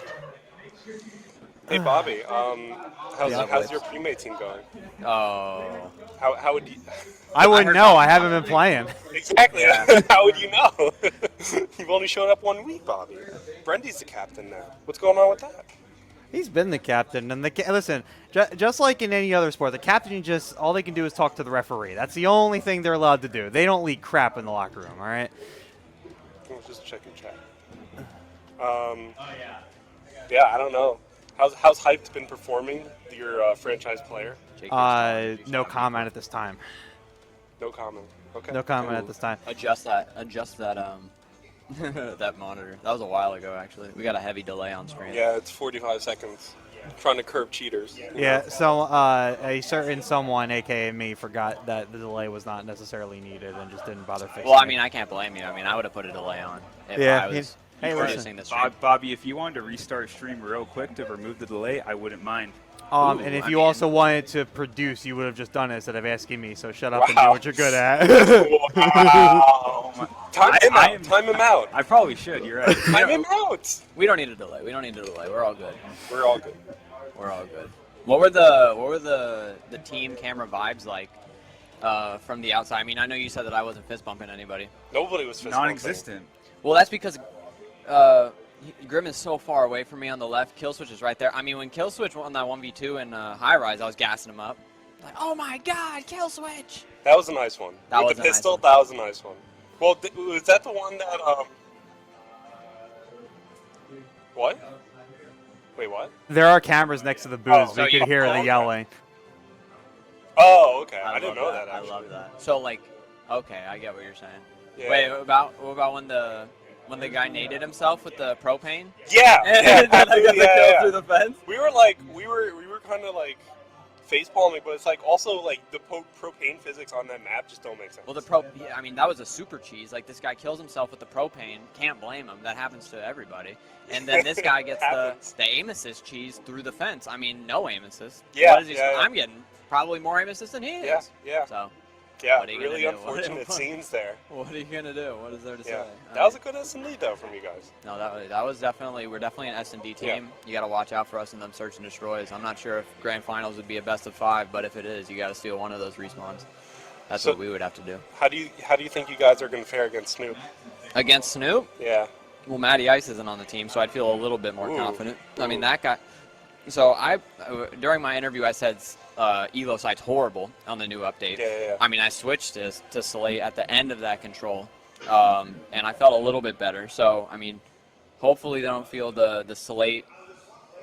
Hey Bobby, how's your premade team going? Oh. How would you? I wouldn't know. I haven't been playing. Exactly. Yeah. How would you know? You've only showed up 1 week, Bobby. Brendy's the captain now. What's going on with that? He's been the captain, and listen, just like in any other sport, the captain all they can do is talk to the referee. That's the only thing they're allowed to do. They don't leak crap in the locker room. All right. I was just checking chat. Yeah, I don't know. How's Hyped been performing? Your franchise player? No comment at this time. No comment. Okay. No comment at this time. Adjust that. That monitor. That was a while ago, actually. We got a heavy delay on screen. Yeah, it's 45 seconds. Trying to curb cheaters. Yeah, so a certain someone, aka me, forgot that the delay was not necessarily needed and just didn't bother fixing it. Well, I mean, I can't blame you. I mean, I would have put a delay on if I was Hey, producing listen. this stream. Bobby, if you wanted to restart stream real quick to remove the delay, I wouldn't mind. And Ooh, if I you mean- also wanted to produce, you would have just done it instead of asking me. So shut up and do Wow. what you're good at. Wow. Time him I out. am- Time him out. I probably should. You're right. Time him out. We don't need a delay. We don't need a delay. We're all good. We're all good. We're all good. What were the team camera vibes like from the outside? I mean, I know you said that I wasn't fist bumping anybody. Nobody was fist bumping. Non-existent. Well, that's because Grim is so far away from me on the left. Killswitch is right there. I mean, when Killswitch won that 1v2 in High Rise, I was gassing him up. Like, oh my God, Killswitch! That was a nice one. That With was the a nice pistol, one. that was a nice one. Well, was that the one that What? Wait, what? There are cameras next to the booth. Oh, We so could you- hear oh, the okay. yelling. Oh, okay. I love didn't know that. I Actually. love that. So like, okay, I get what you're saying. Yeah. Wait, what about when the guy naded himself with the propane? Yeah. And Yeah. then I got absolutely, the yeah, kill yeah. through the fence. We were kind of like face palming, but it's like also like the propane physics on that map just don't make sense. Well, I mean, that was a super cheese. Like, this guy kills himself with the propane. Can't blame him. That happens to everybody. And then this guy gets Happens. the aim assist cheese through the fence. I mean, no aim assist. Yeah, What is he, yeah, yeah. I'm getting probably more aim assist than he is. Yeah, yeah, So, yeah. what are you Really gonna do? unfortunate scenes there. what are you going to do? What is there to Yeah, say? that was a good S&D though from you guys. No, that was definitely, we're definitely an S&D team. You got to watch out for us in them search and destroys. I'm not sure if grand finals would be a best of 5, but if it is, you got to steal one of those respawns. That's So- what we would have to do. How do you think you guys are going to fare against Snoop? Against Snoop, Yeah. well, Matty Ice isn't on the team, so I'd feel a little bit more Ooh. confident. I mean, Ooh. that guy. So during my interview, I said Elo Sight's horrible on the new update. Yeah. I mean, I switched to Slate at the end of that control, and I felt a little bit better. So, I mean, hopefully they don't feel the Slate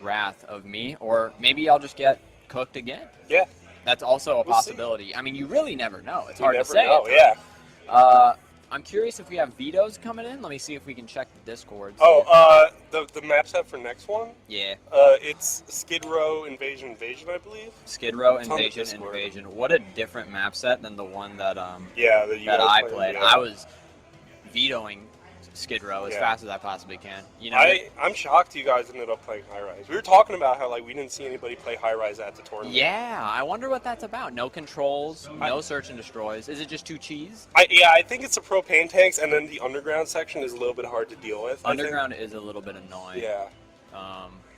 wrath of me, or maybe I'll just get cooked again. Yeah. That's also a We'll see. possibility. I mean, you really never know. It's You hard to never say. know. at times. Yeah. I'm curious if we have vetoes coming in. Let me see if we can check the Discord. Oh, the map set for next one. Yeah. It's Skid Row Invasion, I believe. Skid Row It's on the Invasion Discord. Invasion. What a different map set than the one that Yeah, that you that guys I played, played. yeah. I was vetoing Skid Row as Yeah. fast as I possibly can. You know, I'm shocked you guys ended up playing High Rise. We were talking about how like we didn't see anybody play High Rise at the tournament. yeah. I wonder what that's about. No controls, no search and destroys. Is it just too cheese? I think it's the propane tanks, and then the underground section is a little bit hard to deal with. I think. Underground is a little bit annoying. Yeah.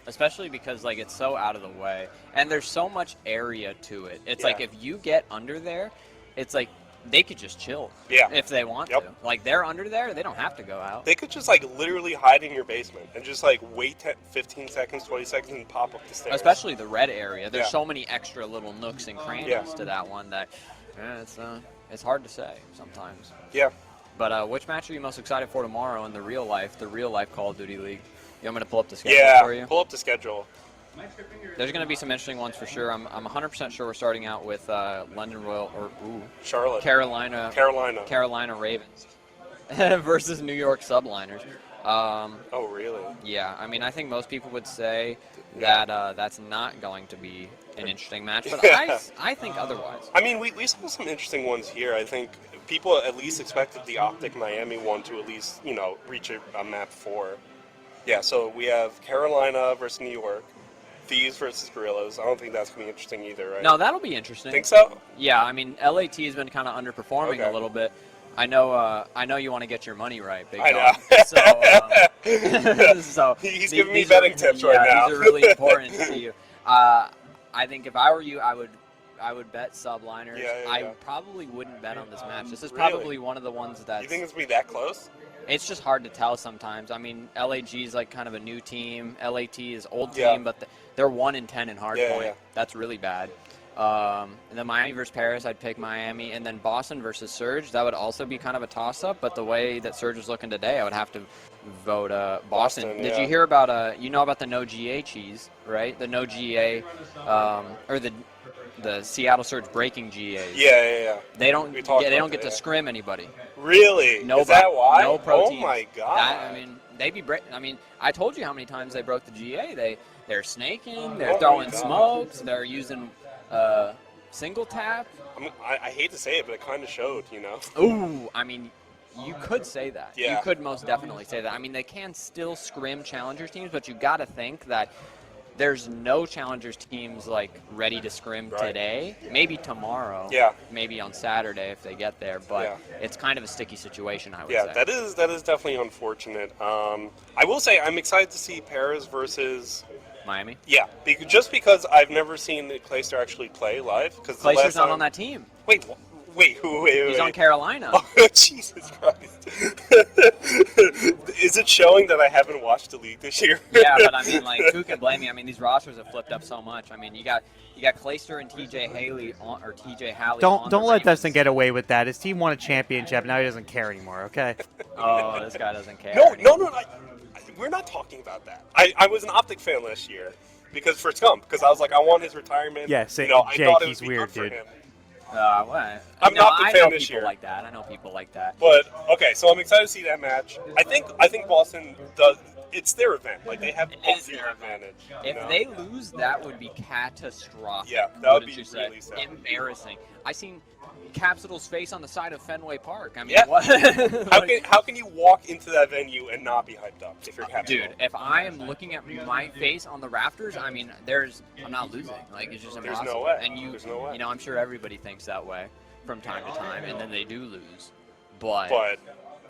Especially because like it's so out of the way, and there's so much area to it. It's Yeah. like if you get under there, it's like they could just chill. Yeah. If they want Yep. to. Like they're under there, they don't have to go out. They could just like literally hide in your basement and just like wait 15 seconds, 20 seconds, and pop up the stairs. Especially the red area. There's Yeah. so many extra little nooks and crannies Yeah. to that one that it's hard to say sometimes. Yeah. But which match are you most excited for tomorrow in the real life Call of Duty League? You want me to pull up the schedule Yeah. for you? Pull up the schedule. There's going to be some interesting ones for sure. I'm 100% sure we're starting out with London Royal or Charlotte. Carolina Ravens versus New York Subliners. Oh really? Yeah, I mean, I think most people would say that that's not going to be an interesting match, but Yeah. I think otherwise. I mean, we saw some interesting ones here. I think people at least expected the Optic Miami one to at least, reach a map 4. Yeah, so we have Carolina versus New York, Thieves versus Gorillas. I don't think that's going to be interesting either, right? No, that'll be interesting. Think so? Yeah, I mean, LAT has been kind of underperforming Okay. a little bit. I know you want to get your money right, big I dog. know. So He's these- giving me these betting are, tips yeah, right now. These are really important to you. I think if I were you, I would bet Subliners. Yeah, yeah, I yeah. probably wouldn't bet on this match. This is Really? probably one of the ones that's. You think it's going to be that close? It's just hard to tell sometimes. I mean, LAG is like kind of a new team. LAT is old team, Yeah. but they're 1-10 in hardpoint. Yeah, yeah. That's really bad. And then Miami versus Paris, I'd pick Miami. And then Boston versus Surge, that would also be kind of a toss-up. But the way that Surge is looking today, I would have to vote Boston. Did yeah. you hear about about the no GA cheese, right? The no GA, or the Seattle Surge breaking GAs. Yeah. They don't We talked get, they about don't get that, to yeah. scrim anybody. Really? No, Is that why? No proteins. Oh my god. I mean, I mean, I told you how many times they broke the GA. They're snaking. They're Oh my throwing God. smokes. They're using single tap. I hate to say it, but it kind of showed, Ooh, I mean, You could say that. Yeah. You could most definitely say that. I mean, they can still scrim challengers teams, but you got to think that there's no challengers teams like ready to scrim Right. today. Maybe tomorrow. Yeah. Maybe on Saturday if they get there. But Yeah. it's kind of a sticky situation, I would Yeah, say. that is definitely unfortunate. I will say I'm excited to see Paris versus. Miami. Yeah, just because I've never seen Clayster actually play live. Because Clayster's not on that team. Wait. He's on Carolina. Oh, Jesus Christ. Is it showing that I haven't watched the league this year? Yeah, but I mean, like, who can blame you? I mean, these rosters have flipped up so much. I mean, you got Clayster and TJ Haley on, or TJ Halley. Don't let Ravens. Dustin get away with that. His team won a championship. Now he doesn't care anymore. Okay. Oh, this guy doesn't care. No. We're not talking about that. I was an Optic fan last year because for Scum, because I was like, I want his retirement. Yeah, say, I Jake, thought it he's would be weird, good for dude. him. What? I'm no, not a big I fan know this people year. like that. I know people like that. But okay, so I'm excited to see that match. I think Boston does. It's their event. Like they have It home is field their advantage. If they lose, that would be catastrophic. Yeah, that would wouldn't be you say? really sad. Embarrassing. I seen Capitol's face on the side of Fenway Park. I mean, Yeah. what? How can you walk into that venue and not be hyped up if you're Capitol? Dude, if I am looking at my face on the rafters, I mean, I'm not losing. Like, it's just There's impossible. no way. And There's no way. you know, I'm sure everybody thinks that way from time to time, and then they do lose. But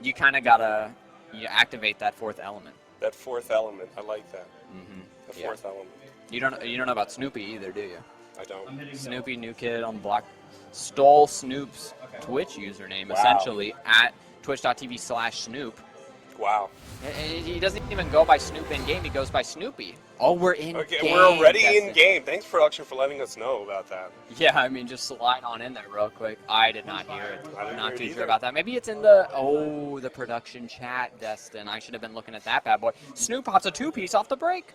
you kind of gotta activate that fourth element. that fourth element, I like that. Mm-hmm. The fourth element. You don't know about Snoopy either, do you? I don't. Snoopy, new kid on the block, stole Snoop's Twitch username, Wow. essentially, at twitch.tv/Snoop. Wow. He doesn't even go by Snoop in game, he goes by Snoopy. Oh, we're in Okay, game. we're already Destin. in game. Thanks, production, for letting us know about that. Yeah, I mean, just slide on in there real quick. I did not hear it. I didn't Not hear it too either. sure about that. Maybe it's in the production chat, Destin. I should have been looking at that bad boy. Snoop pops a two-piece off the break.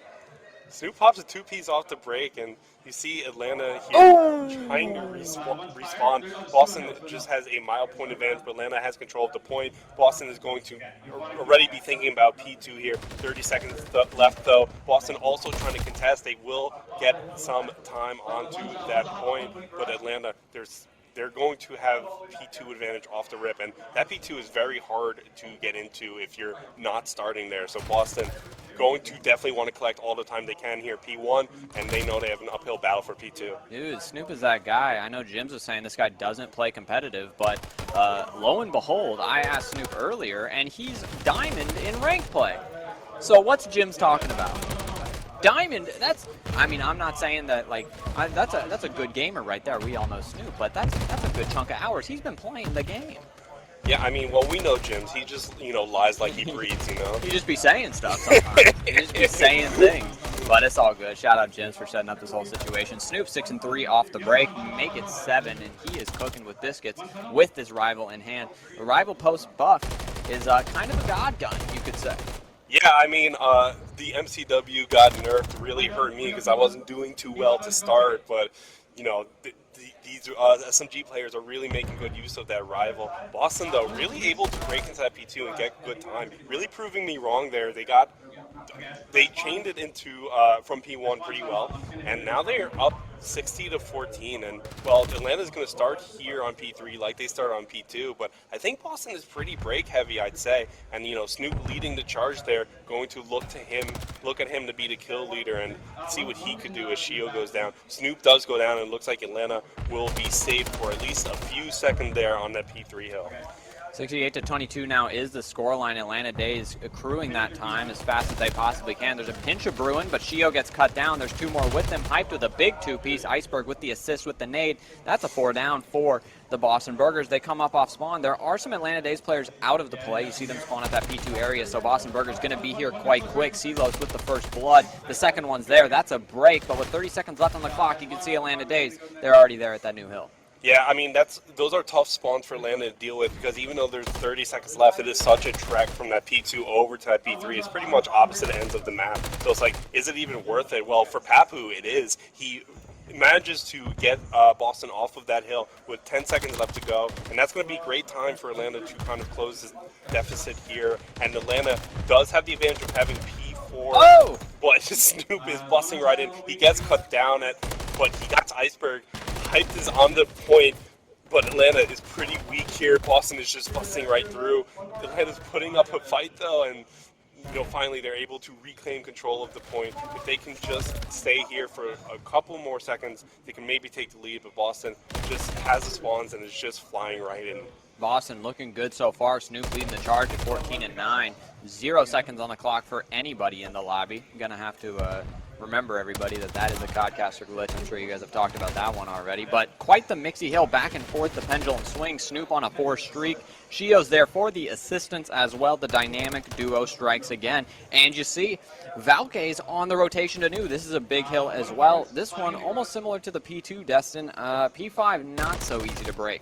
Snoop pops a two-piece off the break, and you see Atlanta here trying to respawn. Boston just has a mile point advantage, but Atlanta has control of the point. Boston is going to already be thinking about P2 here. 30 seconds left, though. Boston also trying to contest. They will get some time onto that point, but Atlanta, they're going to have P2 advantage off the rip, and that P2 is very hard to get into if you're not starting there. So Boston going to definitely want to collect all the time they can here P1, and they know they have an uphill battle for P2. Dude, Snoop is that guy. I know Jim's was saying this guy doesn't play competitive, but lo and behold, I asked Snoop earlier, and he's diamond in ranked play. So what's Jim's talking about? Diamond, I'm not saying that, that's a good gamer right there. We all know Snoop, but that's a good chunk of hours. He's been playing the game. Yeah, we know Jim's. He just, lies like he breathes, You just be saying stuff sometimes. You just be saying things. But it's all good. Shout out Jim's for setting up this whole situation. Snoop 6-3 off the break. Make it 7, and he is cooking with biscuits with this rival in hand. The rival post buff is kind of a god gun, you could say. Yeah, the MCW got nerfed really hurt me because I wasn't doing too well to start, but, these SMG players are really making good use of that rival. Boston, though, really able to break into that P2 and get good time. Really proving me wrong there. They chained it into from P1 pretty well, and now they're up 60-14. And well, Atlanta's going to start here on P3 like they start on P2, but I think Boston is pretty break heavy, I'd say. And Snoop leading the charge there, going to look at him to be the kill leader and see what he could do as Shio goes down. Snoop does go down, and it looks like Atlanta will be safe for at least a few seconds there on that P3 hill. 68-22 now is the scoreline. Atlanta Days accruing that time as fast as they possibly can. There's a pinch of Bruin, but Shio gets cut down. There's two more with him. Hyped with a big two-piece. Iceberg with the assist with the nade. That's a 4 down for the Boston Burgers. They come up off spawn. There are some Atlanta Days players out of the play. You see them spawn at that P2 area, so Boston Burgers going to be here quite quick. Silos with the first blood. The second one's there. That's a break, but with 30 seconds left on the clock, you can see Atlanta Days. They're already there at that new hill. Yeah, those are tough spawns for Atlanta to deal with because even though there's 30 seconds left, it is such a trek from that P2 over to that P3. It's pretty much opposite ends of the map. So it's like, is it even worth it? Well, for Papu, it is. He manages to get Boston off of that hill with 10 seconds left to go, and that's going to be a great time for Atlanta to kind of close this deficit here. And Atlanta does have the advantage of having P4. Oh! But Snoop is busting right in. He gets cut down but he got to Iceberg. Hyped is on the point, but Atlanta is pretty weak here. Boston is just busting right through. Atlanta's putting up a fight though, and finally they're able to reclaim control of the point. If they can just stay here for a couple more seconds, they can maybe take the lead, but Boston just has the spawns and is just flying right in. Boston looking good so far. Snoop leading the charge at 14-9. 0 seconds on the clock for anybody in the lobby. I'm going to have to remember, everybody, that is a Codcaster glitch. I'm sure you guys have talked about that one already. But quite the mixy hill, back and forth, the pendulum swing. Snoop on a 4 streak. Shio's there for the assistance as well. The dynamic duo strikes again. And you see, Valky's on the rotation to new. This is a big hill as well. This one almost similar to the P2, Destin. P5 not so easy to break.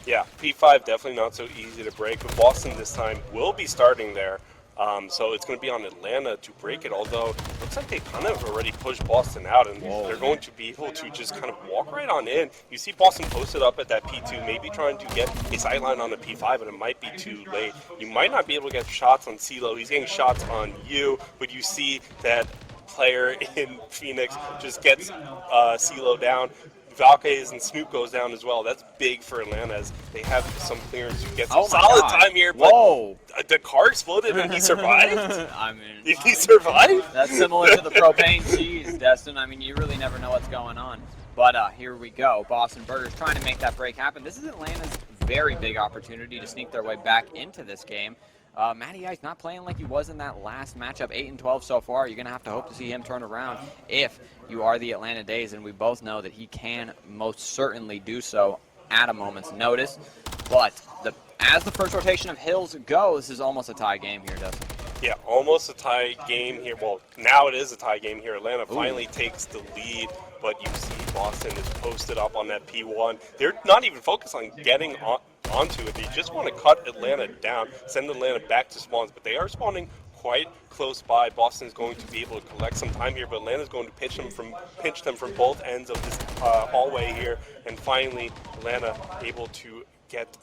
Yeah, P5 definitely not so easy to break, but Boston this time will be starting there. So it's going to be on Atlanta to break it, although it looks like they kind of already pushed Boston out, and they're going to be able to just kind of walk right on in. You see Boston posted up at that P2, maybe trying to get a sightline on the P5, but it might be too late. You might not be able to get shots on CeeLo. He's getting shots on you, but you see that player in Phoenix just gets CeeLo down. Valky's and Snoop goes down as well. That's big for Atlanta as they have some clearance to get some solid time here. But the car exploded and he survived? I mean, did he survive? That's similar to the propane cheese, Destin. I mean, you really never know what's going on. But here we go. Boston Burgers trying to make that break happen. This is Atlanta's very big opportunity to sneak their way back into this game. Matty Ice not playing like he was in that last matchup, 8-12 so far. You're going to have to hope to see him turn around if you are the Atlanta Days, and we both know that he can most certainly do so at a moment's notice. But as the first rotation of Hills goes, this is almost a tie game here, Dustin. Yeah, almost a tie game here. Well, now it is a tie game here. Atlanta finally takes the lead, but you see Boston is posted up on that P1. They're not even focused on getting onto it. They just want to cut Atlanta down, send Atlanta back to spawns, but they are spawning quite close by. Boston is going to be able to collect some time here, but Atlanta is going to pinch them from both ends of this hallway here, and finally Atlanta able to get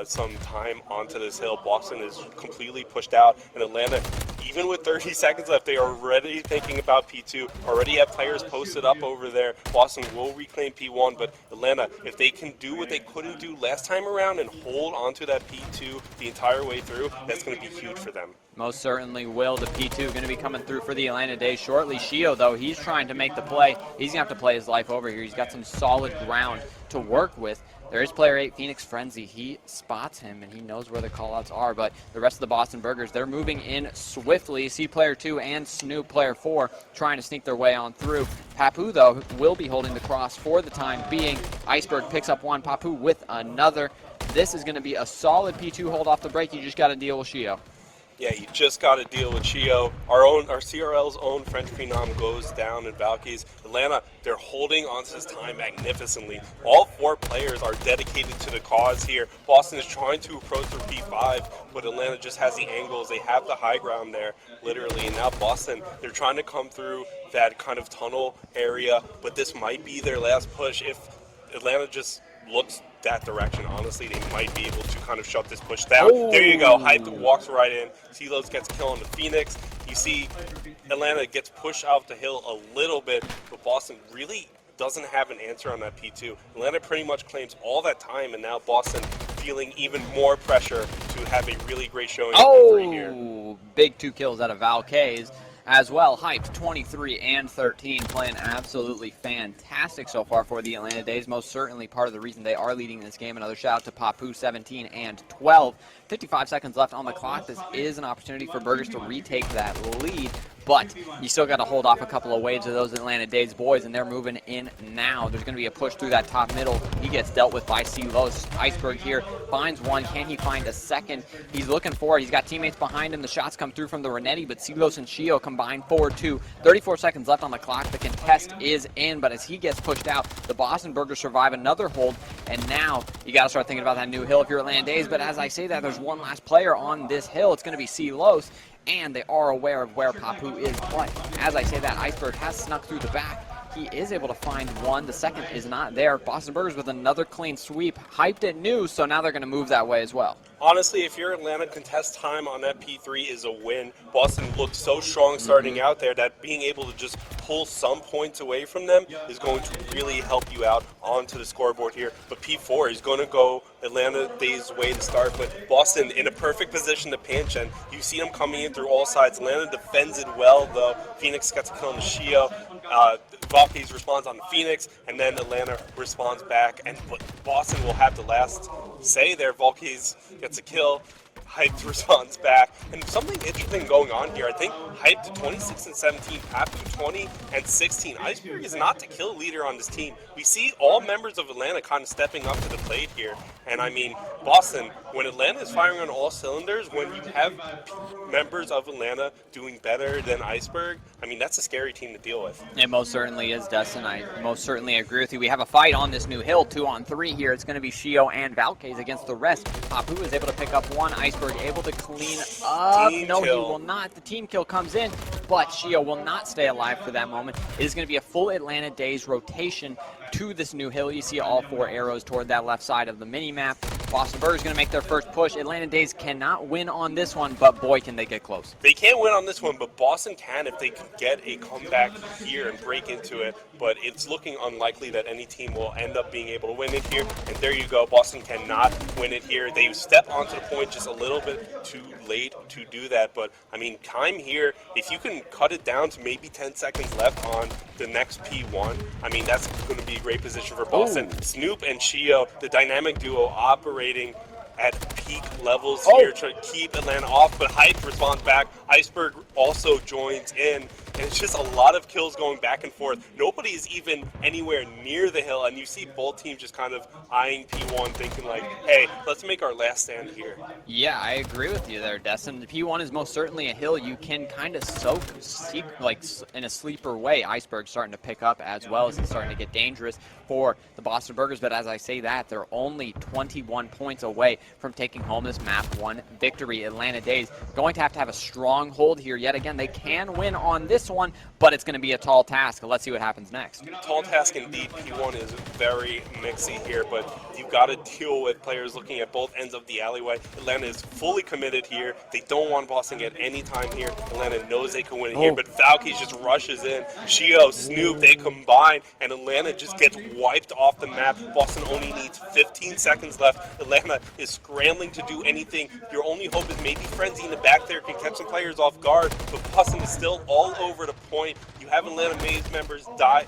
some time onto this hill. Boston is completely pushed out, and Atlanta, even with 30 seconds left, they are already thinking about P2, already have players posted up over there. Boston will reclaim P1, but Atlanta, if they can do what they couldn't do last time around and hold onto that P2 the entire way through, that's going to be huge for them. Most certainly will. The P2 going to be coming through for the Atlanta Days shortly. Shio, though, he's trying to make the play. He's going to have to play his life over here. He's got some solid ground to work with. There is player 8, Phoenix Frenzy. He spots him, and he knows where the callouts are. But the rest of the Boston Burgers, they're moving in swiftly. See player 2 and Snoop, player 4, trying to sneak their way on through. Papu, though, will be holding the cross for the time being. Iceberg picks up one. Papu with another. This is going to be a solid P2 hold off the break. You just got to deal with Shio. Yeah, you just got to deal with Shio. Our CRL's own French phenom goes down in Valky's. Atlanta, they're holding on to this time magnificently. All 4 players are dedicated to the cause here. Boston is trying to approach their P5, but Atlanta just has the angles. They have the high ground there, literally. And now Boston, they're trying to come through that kind of tunnel area, but this might be their last push. If Atlanta just looks that direction, honestly, they might be able to kind of shut this push down. There you go. Hype walks right in. CeeLo gets kill on the Phoenix. You see Atlanta gets pushed out the hill a little bit, but Boston really doesn't have an answer on that P2. Atlanta pretty much claims all that time, and now Boston feeling even more pressure to have a really great showing here. Big 2 kills out of Valky's as well. Hyped 23 and 13, playing absolutely fantastic so far for the Atlanta Days. Most certainly part of the reason they are leading this game. Another shout out to Papu, 17 and 12. 55 seconds left on the clock. This is an opportunity for Burgers to retake that lead, but you still got to hold off a couple of waves of those Atlanta Days boys, and they're moving in now. There's going to be a push through that top middle. He gets dealt with by CeeLo. Iceberg here finds one. Can he find a second? He's looking for it. He's got teammates behind him. The shots come through from the Renetti, but CeeLo and Shio combine 4-2. 34 seconds left on the clock. The contest is in, but as he gets pushed out, the Boston Burgers survive another hold, and now you got to start thinking about that new hill if you're Atlanta Days. But as I say that, there's one last player on this hill. It's going to be CeeLo, and they are aware of where Papu is. But as I say that, Iceberg has snuck through the back. He is able to find one. The second is not there. Boston Burgers with another clean sweep. Hyped it new, so now they're going to move that way as well. Honestly, if your Atlanta contest time on that P3 is a win, Boston looked so strong starting out there that being able to just pull some points away from them is going to really help you out onto the scoreboard here. But P4 is going to go Atlanta Days' way to start, but Boston in a perfect position to pinch, and you see them coming in through all sides. Atlanta defends it well, though. Phoenix gets a kill on the Shio. Valkyries responds on Phoenix, and then Atlanta responds back, and Boston will have the last say there. Valkyries gets a kill. Hyped responds back, and something interesting going on here. I think Hyped 26 and 17, Papu 20 and 16. Iceberg is not the kill leader on this team. We see all members of Atlanta kind of stepping up to the plate here, and I mean, Boston, when Atlanta is firing on all cylinders, when you have members of Atlanta doing better than Iceberg, I mean, that's a scary team to deal with. It most certainly is, Dustin. I most certainly agree with you. We have a fight on this new hill, 2-on-3 here. It's going to be Shio and Valkyries against the rest. Papu is able to pick up one. Iceberg able to clean up. No, he will not. The team kill comes in, but Shio will not stay alive for that moment. It is going to be a full Atlanta Days rotation to this new hill. You see all 4 arrows toward that left side of the mini-map. Boston Burgers going to make their first push. Atlanta Days cannot win on this one, but boy, can they get close. They can't win on this one, but Boston can if they can get a comeback here and break into it. But it's looking unlikely that any team will end up being able to win it here. And there you go. Boston cannot win it here. They step onto the point just a little bit too late to do that. But, I mean, time here, if you can cut it down to maybe 10 seconds left on the next P1, I mean, that's going to be a great position for Boston. Ooh. Snoop and Shio, the dynamic duo, operating at peak levels here to keep Atlanta off, but Hype responds back. Iceberg also joins in, and it's just a lot of kills going back and forth. Nobody is even anywhere near the hill, and you see both teams just kind of eyeing P1, thinking like, hey, let's make our last stand here. Yeah, I agree with you there, Destin. The P1 is most certainly a hill you can kind of soak like in a sleeper way. Iceberg's starting to pick up as well as it's starting to get dangerous for the Boston Burgers, but as I say that, they're only 21 points away from taking home this map 1 victory. Atlanta Days going to have a strong hold here yet again. They can win on this one, but it's going to be a tall task. Let's see what happens next. Tall task indeed. P1 is very mixy here, but you've got to deal with players looking at both ends of the alleyway. Atlanta is fully committed here. They don't want Boston to get any time here. Atlanta knows they can win it here, but Valkyries just rushes in. Shio, Snoop, they combine, and Atlanta just gets wiped off the map. Boston only needs 15 seconds left. Atlanta is scrambling to do anything. Your only hope is maybe Frenzy in the back there can catch some players off guard, but Boston is still all over the point. You have Atlanta Days members dying.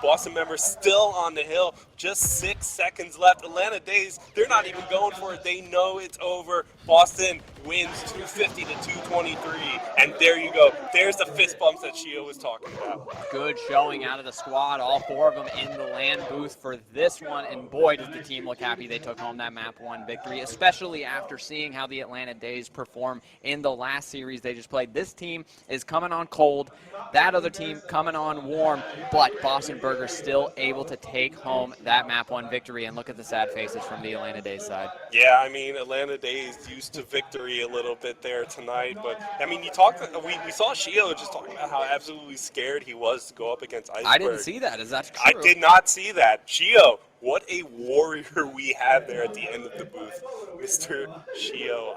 Boston members still on the hill. Just 6 seconds left. Atlanta Days, they're not even going for it. They know it's over. Boston wins 250 to 223. And there you go. There's the fist bumps that Shio was talking about. Good showing out of the squad. All 4 of them in the LAN booth for this one. And boy, does the team look happy they took home that map 1 victory, especially after seeing how the Atlanta Days perform in the last series they just played. This team is coming on cold. That other team coming on warm. But Boston Burgers still able to take home that map 1 victory. And look at the sad faces from the Atlanta Days side. Yeah, I mean, Atlanta Days used to victory a little bit there tonight. But, I mean, we saw Shio just talking about how absolutely scared he was to go up against Iceberg. I didn't see that. Is that true? I did not see that. Shio, what a warrior we have there at the end of the booth. Mr. Shio,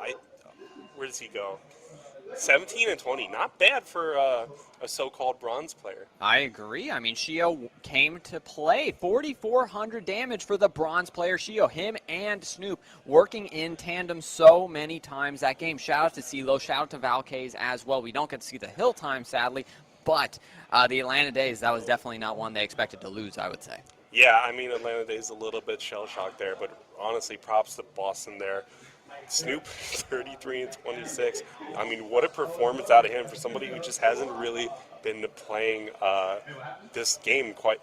where does he go? 17 and 20, not bad for a so-called bronze player. I agree. I mean, Shio came to play. 4,400 damage for the bronze player Shio. Him and Snoop working in tandem so many times that game. Shout out to CeeLo. Shout out to Valkyries as well. We don't get to see the hill time, sadly, but the Atlanta Days, that was definitely not one they expected to lose, I would say. Yeah, I mean, Atlanta Days a little bit shell-shocked there, but honestly, props to Boston there. Snoop, 33 and 26. I mean, what a performance out of him for somebody who just hasn't really been playing this game quite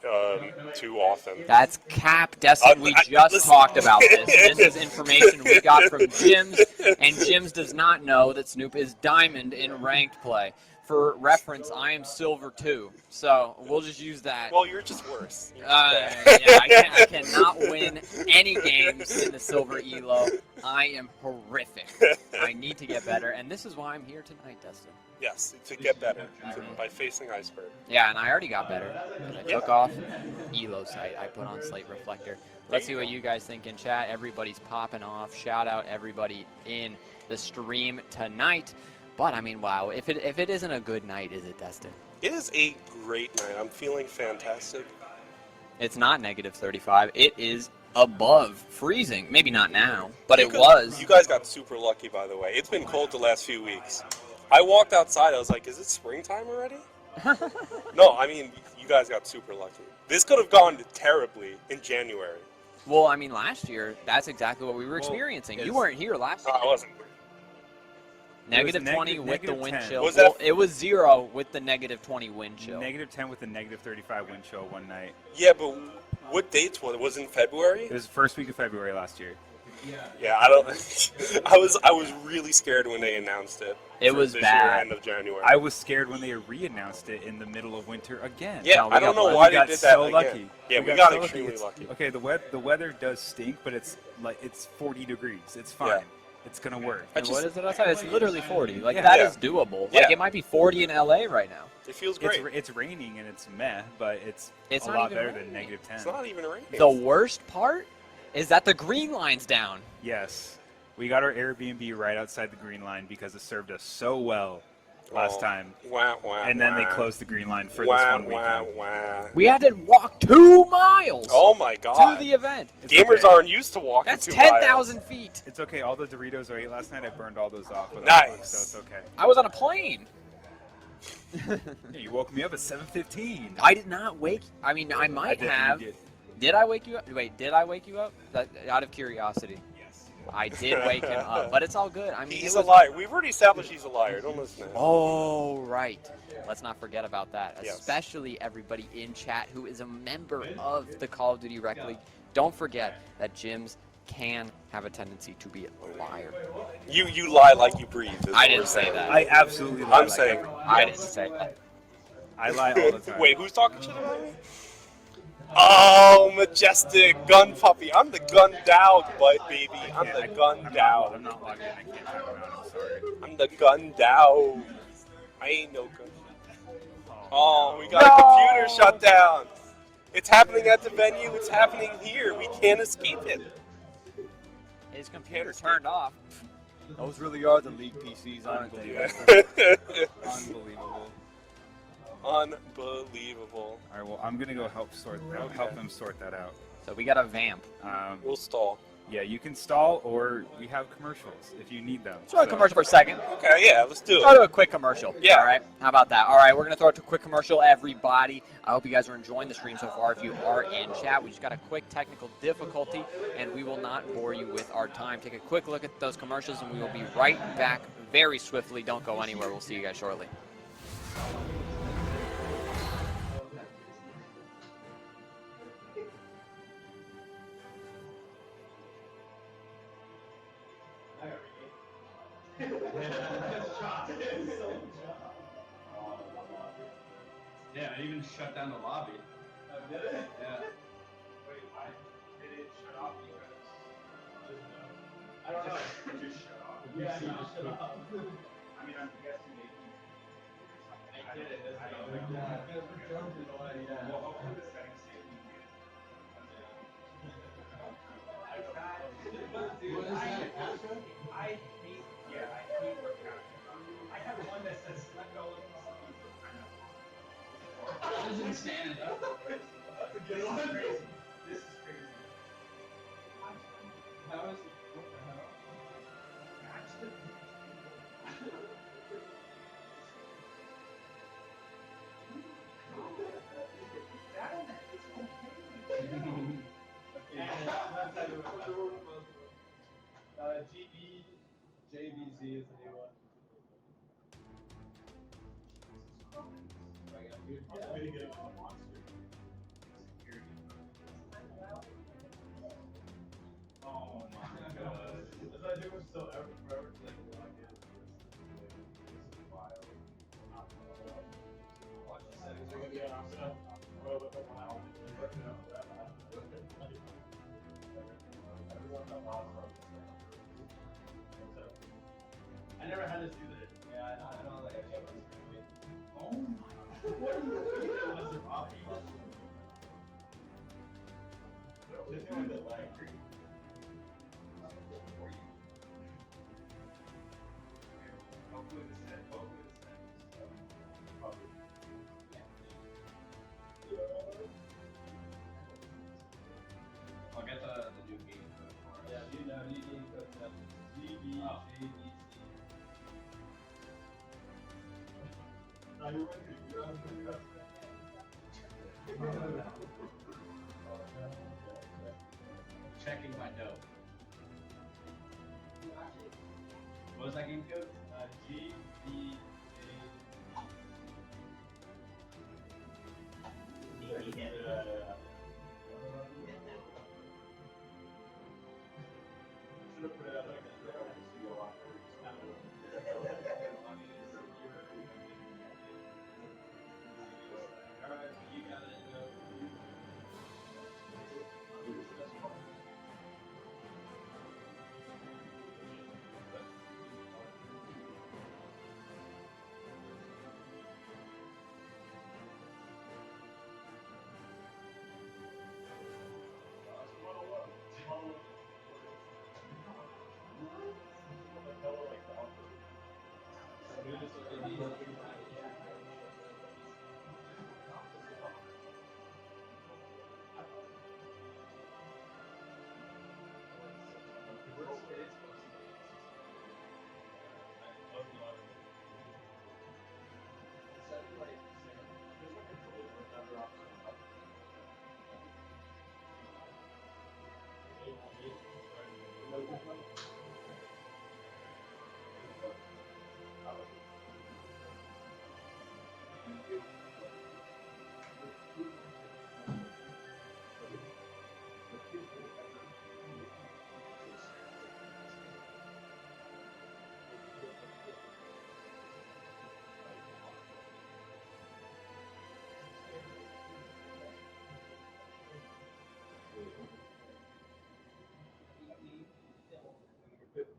too often. That's cap, Destin. We just talked about this. This is information we got from Jims, and Jims does not know that Snoop is diamond in ranked play. For reference, I am silver 2, so we'll just use that. Well, you're just worse. I cannot win any games in the silver elo. I am horrific. I need to get better, and this is why I'm here tonight, Dustin. Yes, to get better by facing Iceberg. Yeah, and I already got better. I took off elo sight. I put on slate reflector. Let's see what you guys think in chat. Everybody's popping off. Shout out everybody in the stream tonight. But I mean, wow! If it isn't a good night, is it, Dustin? It is a great night. I'm feeling fantastic. It's not -35. It is above freezing. Maybe not now, but You it could- was. You guys got super lucky, by the way. It's been cold the last few weeks. I walked outside. I was like, "Is it springtime already?" No, I mean, you guys got super lucky. This could have gone terribly in January. Well, I mean, last year, that's exactly what we were Well, experiencing. You it's- weren't here last No, year. I wasn't. -20 with the negative wind 10. chill. Was that- Well, it was 0 with the -20 wind chill. -10 with a -35 wind chill one night. Yeah, but what dates was it? Was it in February? It was the first week of February last year. Yeah, I don't. I was really scared when they announced it. It for was this year, bad. end of January. I was scared when they re-announced it in the middle of winter again. Yeah, No, we I don't got know lucky. why We they got did that so again. lucky. Yeah, we got extremely It's- lucky. Okay, the weather does stink, but it's 40 degrees. It's fine. Yeah. It's gonna work. And what is it outside? It's literally 40. Like, Yeah. that Yeah. is doable. Yeah. Like, it might be 40 in LA right now. It feels great. It's raining and it's meh, but it's It's a not lot even better raining. than -10. It's not even raining. The worst part is that the green line's down. Yes, we got our Airbnb right outside the green line because it served us so well last time. Wah, wah, And then they wah. closed the green line for Wah, this one wah, weekend. wah. We had to walk 2 miles Oh my to god. the event. It's Gamers okay. aren't used to walking That's 2 miles. 10,000 feet. It's okay. All the Doritos I ate last night, I burned all those off. without Nice. luck, so it's okay. I was on a plane. Yeah, you woke me up at 7:15. I did not wake. I mean, I might did, you have. did. Did I wake you up? Wait, did I wake you up? That, out of curiosity. Yes. I did wake him up, but it's all good. I mean, He's it a was, liar. We've already established he's a liar. Don't listen to him. Oh, right. Let's not forget about that. Yes. Especially everybody in chat who is a member of the Call of Duty Rec League. Don't forget that gyms can have a tendency to be a liar. You lie like you breathe. is I what didn't we're say saying. that. I absolutely lie. I'm like saying. everyone. I didn't say that. I lie all the time. Wait, who's talking shit about me? Oh, Majestic Gun Puppy. I'm the gun dog, baby. I'm the gun I'm dog. not logged in. I can't talk about it. I'm sorry. I'm the gun dog. I ain't no gun. Oh, we got a computer shut down. It's happening at the venue. It's happening here. We can't escape it. His computer turned off. Those really are the League PCs, aren't they? Unbelievable. Unbelievable. All right, well, I'm gonna go help them sort that out. So we got a vamp. We'll stall. Yeah, you can stall, or we have commercials if you need them. Let's throw a commercial for a second. Okay, yeah, let's do Throw it. to a quick commercial. Yeah. All right. How about that? All right, we're gonna throw it to a quick commercial, everybody. I hope you guys are enjoying the stream so far. If you are in chat, we just got a quick technical difficulty, and we will not bore you with our time. Take a quick look at those commercials, and we will be right back very swiftly. Don't go anywhere. We'll see you guys shortly. Yeah, I even shut down the lobby. Did it? Yeah. Wait, why did it shut off? Because I don't know. It just shut off. Yeah, it just shut off. I mean, I'm guessing they. I did it. I don't know. Yeah, yeah. Well, hopefully the settings stay muted. Dude, I hate. Yeah, I hate where I have one that says select all of these. This is insanity. This is crazy. This is crazy. How is it? What the hell? JBZ is the new one. Way to get a monster. Oh my god. As I do so forever to like log in. This is wild. Watch the settings are gonna be on optional. Well, but the wild. I never had to do that. Yeah, I know that. Oh my. What are you doing? Was there Bobby? Just doing the lag. Hopefully the set. B, Oh. J, B, C. No, you're with me. You're on the good. Checking my note. What was that game code? G, B, A. Yeah. Should have put it out like that. So you want Alright, you got it.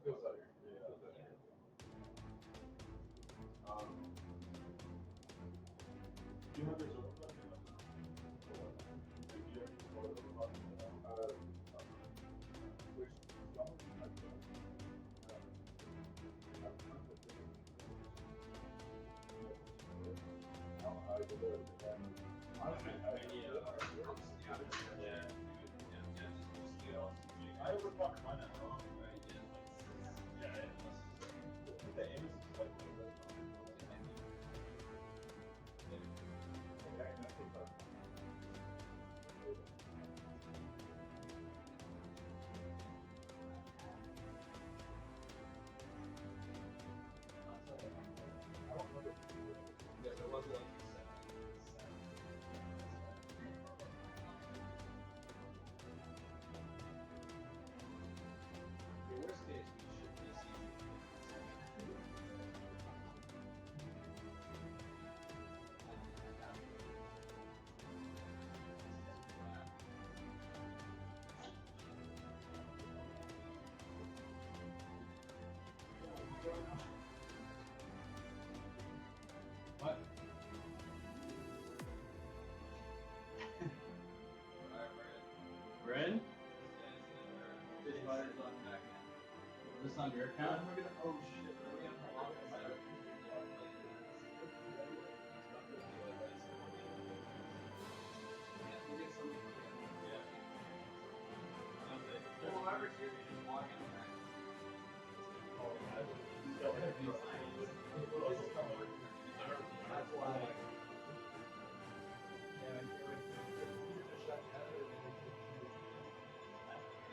Go. I would fucking find that wrong, right? Yeah, the aim is like The worst case, we should be seeing. What? We're in? This butter's on back end. This on your account? We're gonna, oh shit, we're gonna block this out. Yeah, we'll get something. Yeah. Well, whoever's here, you just log in back. That's why.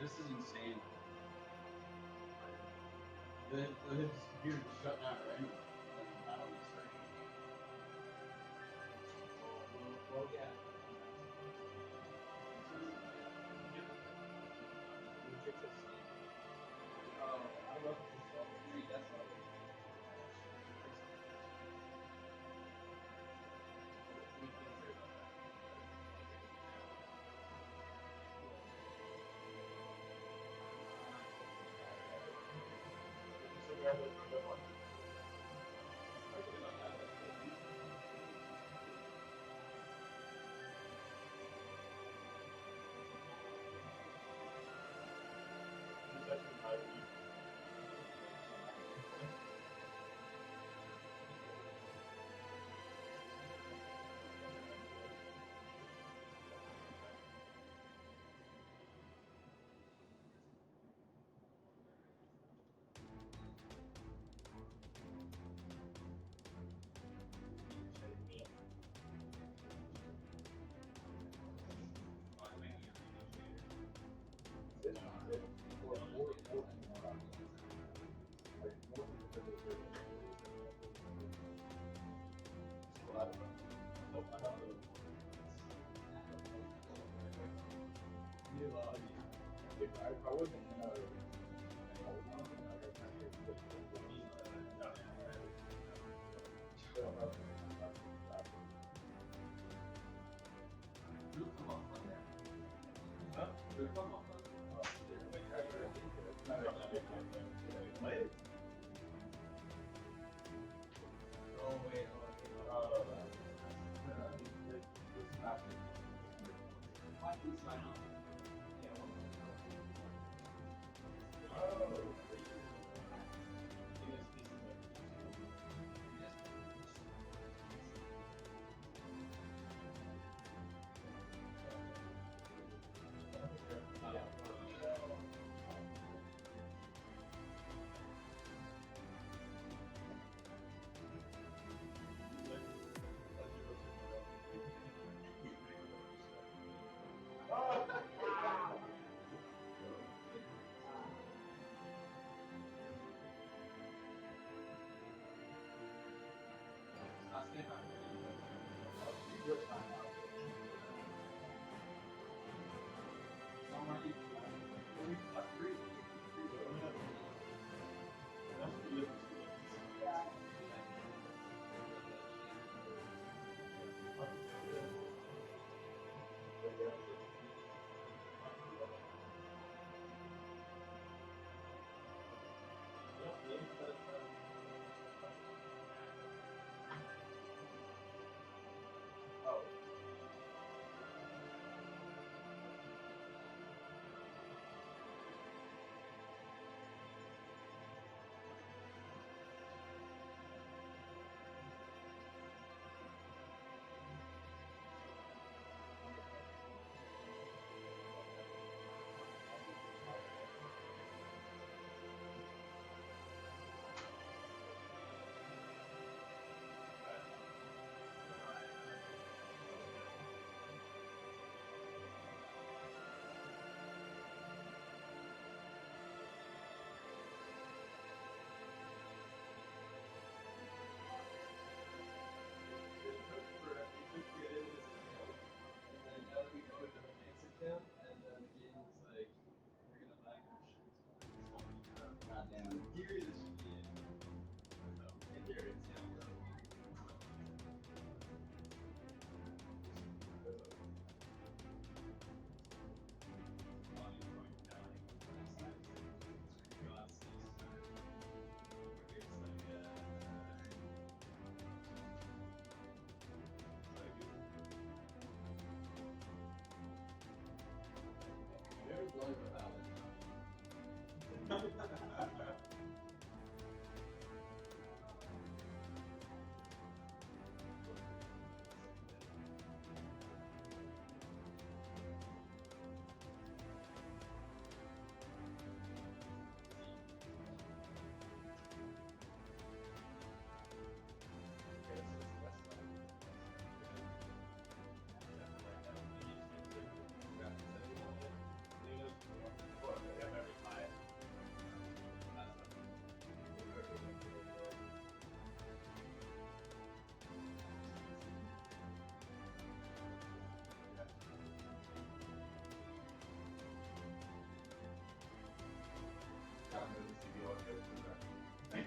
This is insane. His computer just shut down randomly. I don't know. Well, yeah. Oh, I don't know if it's a that's not If I wasn't in a, like I kind of with me, You'll come up from there. Huh? You'll come up from there. Oh, wait. Why do you sign up? Oh.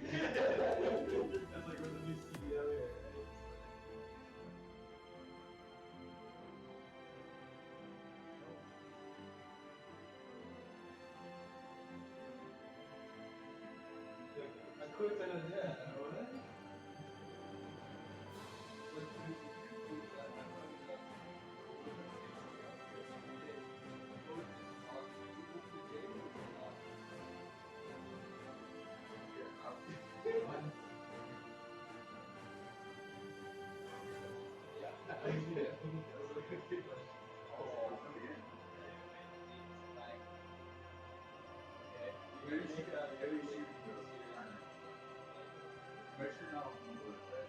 That's like with the new CDO here, right? I quit and yeah, what? Make sure not on the board, right?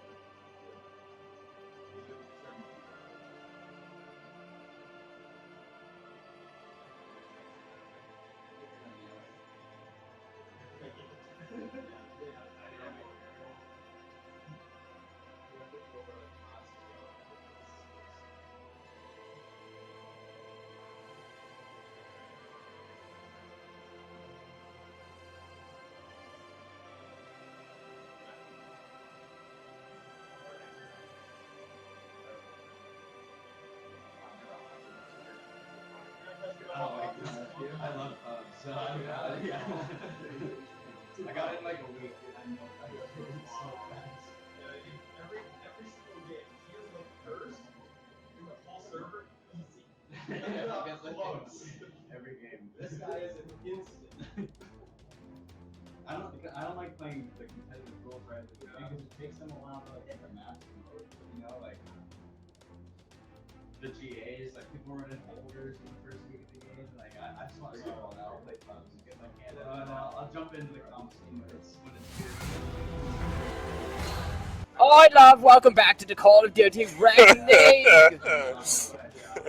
Oh, like, I love pubs. So, yeah. I got it in like a week. I know. I got it so fast. Every single game, he is the first in the whole server. Easy. Close. Every game. This guy is an instant. I don't like playing the competitive rules right at the beginning because it takes them a while to like get the maps to load. You know, like the GAs, like people running holders in the first week of the game. Like I just want to go out, play pubs, and get my hand out, and I'll jump into the comp scene when it's good. Oh, I love. Welcome back to the Call of Duty Red League.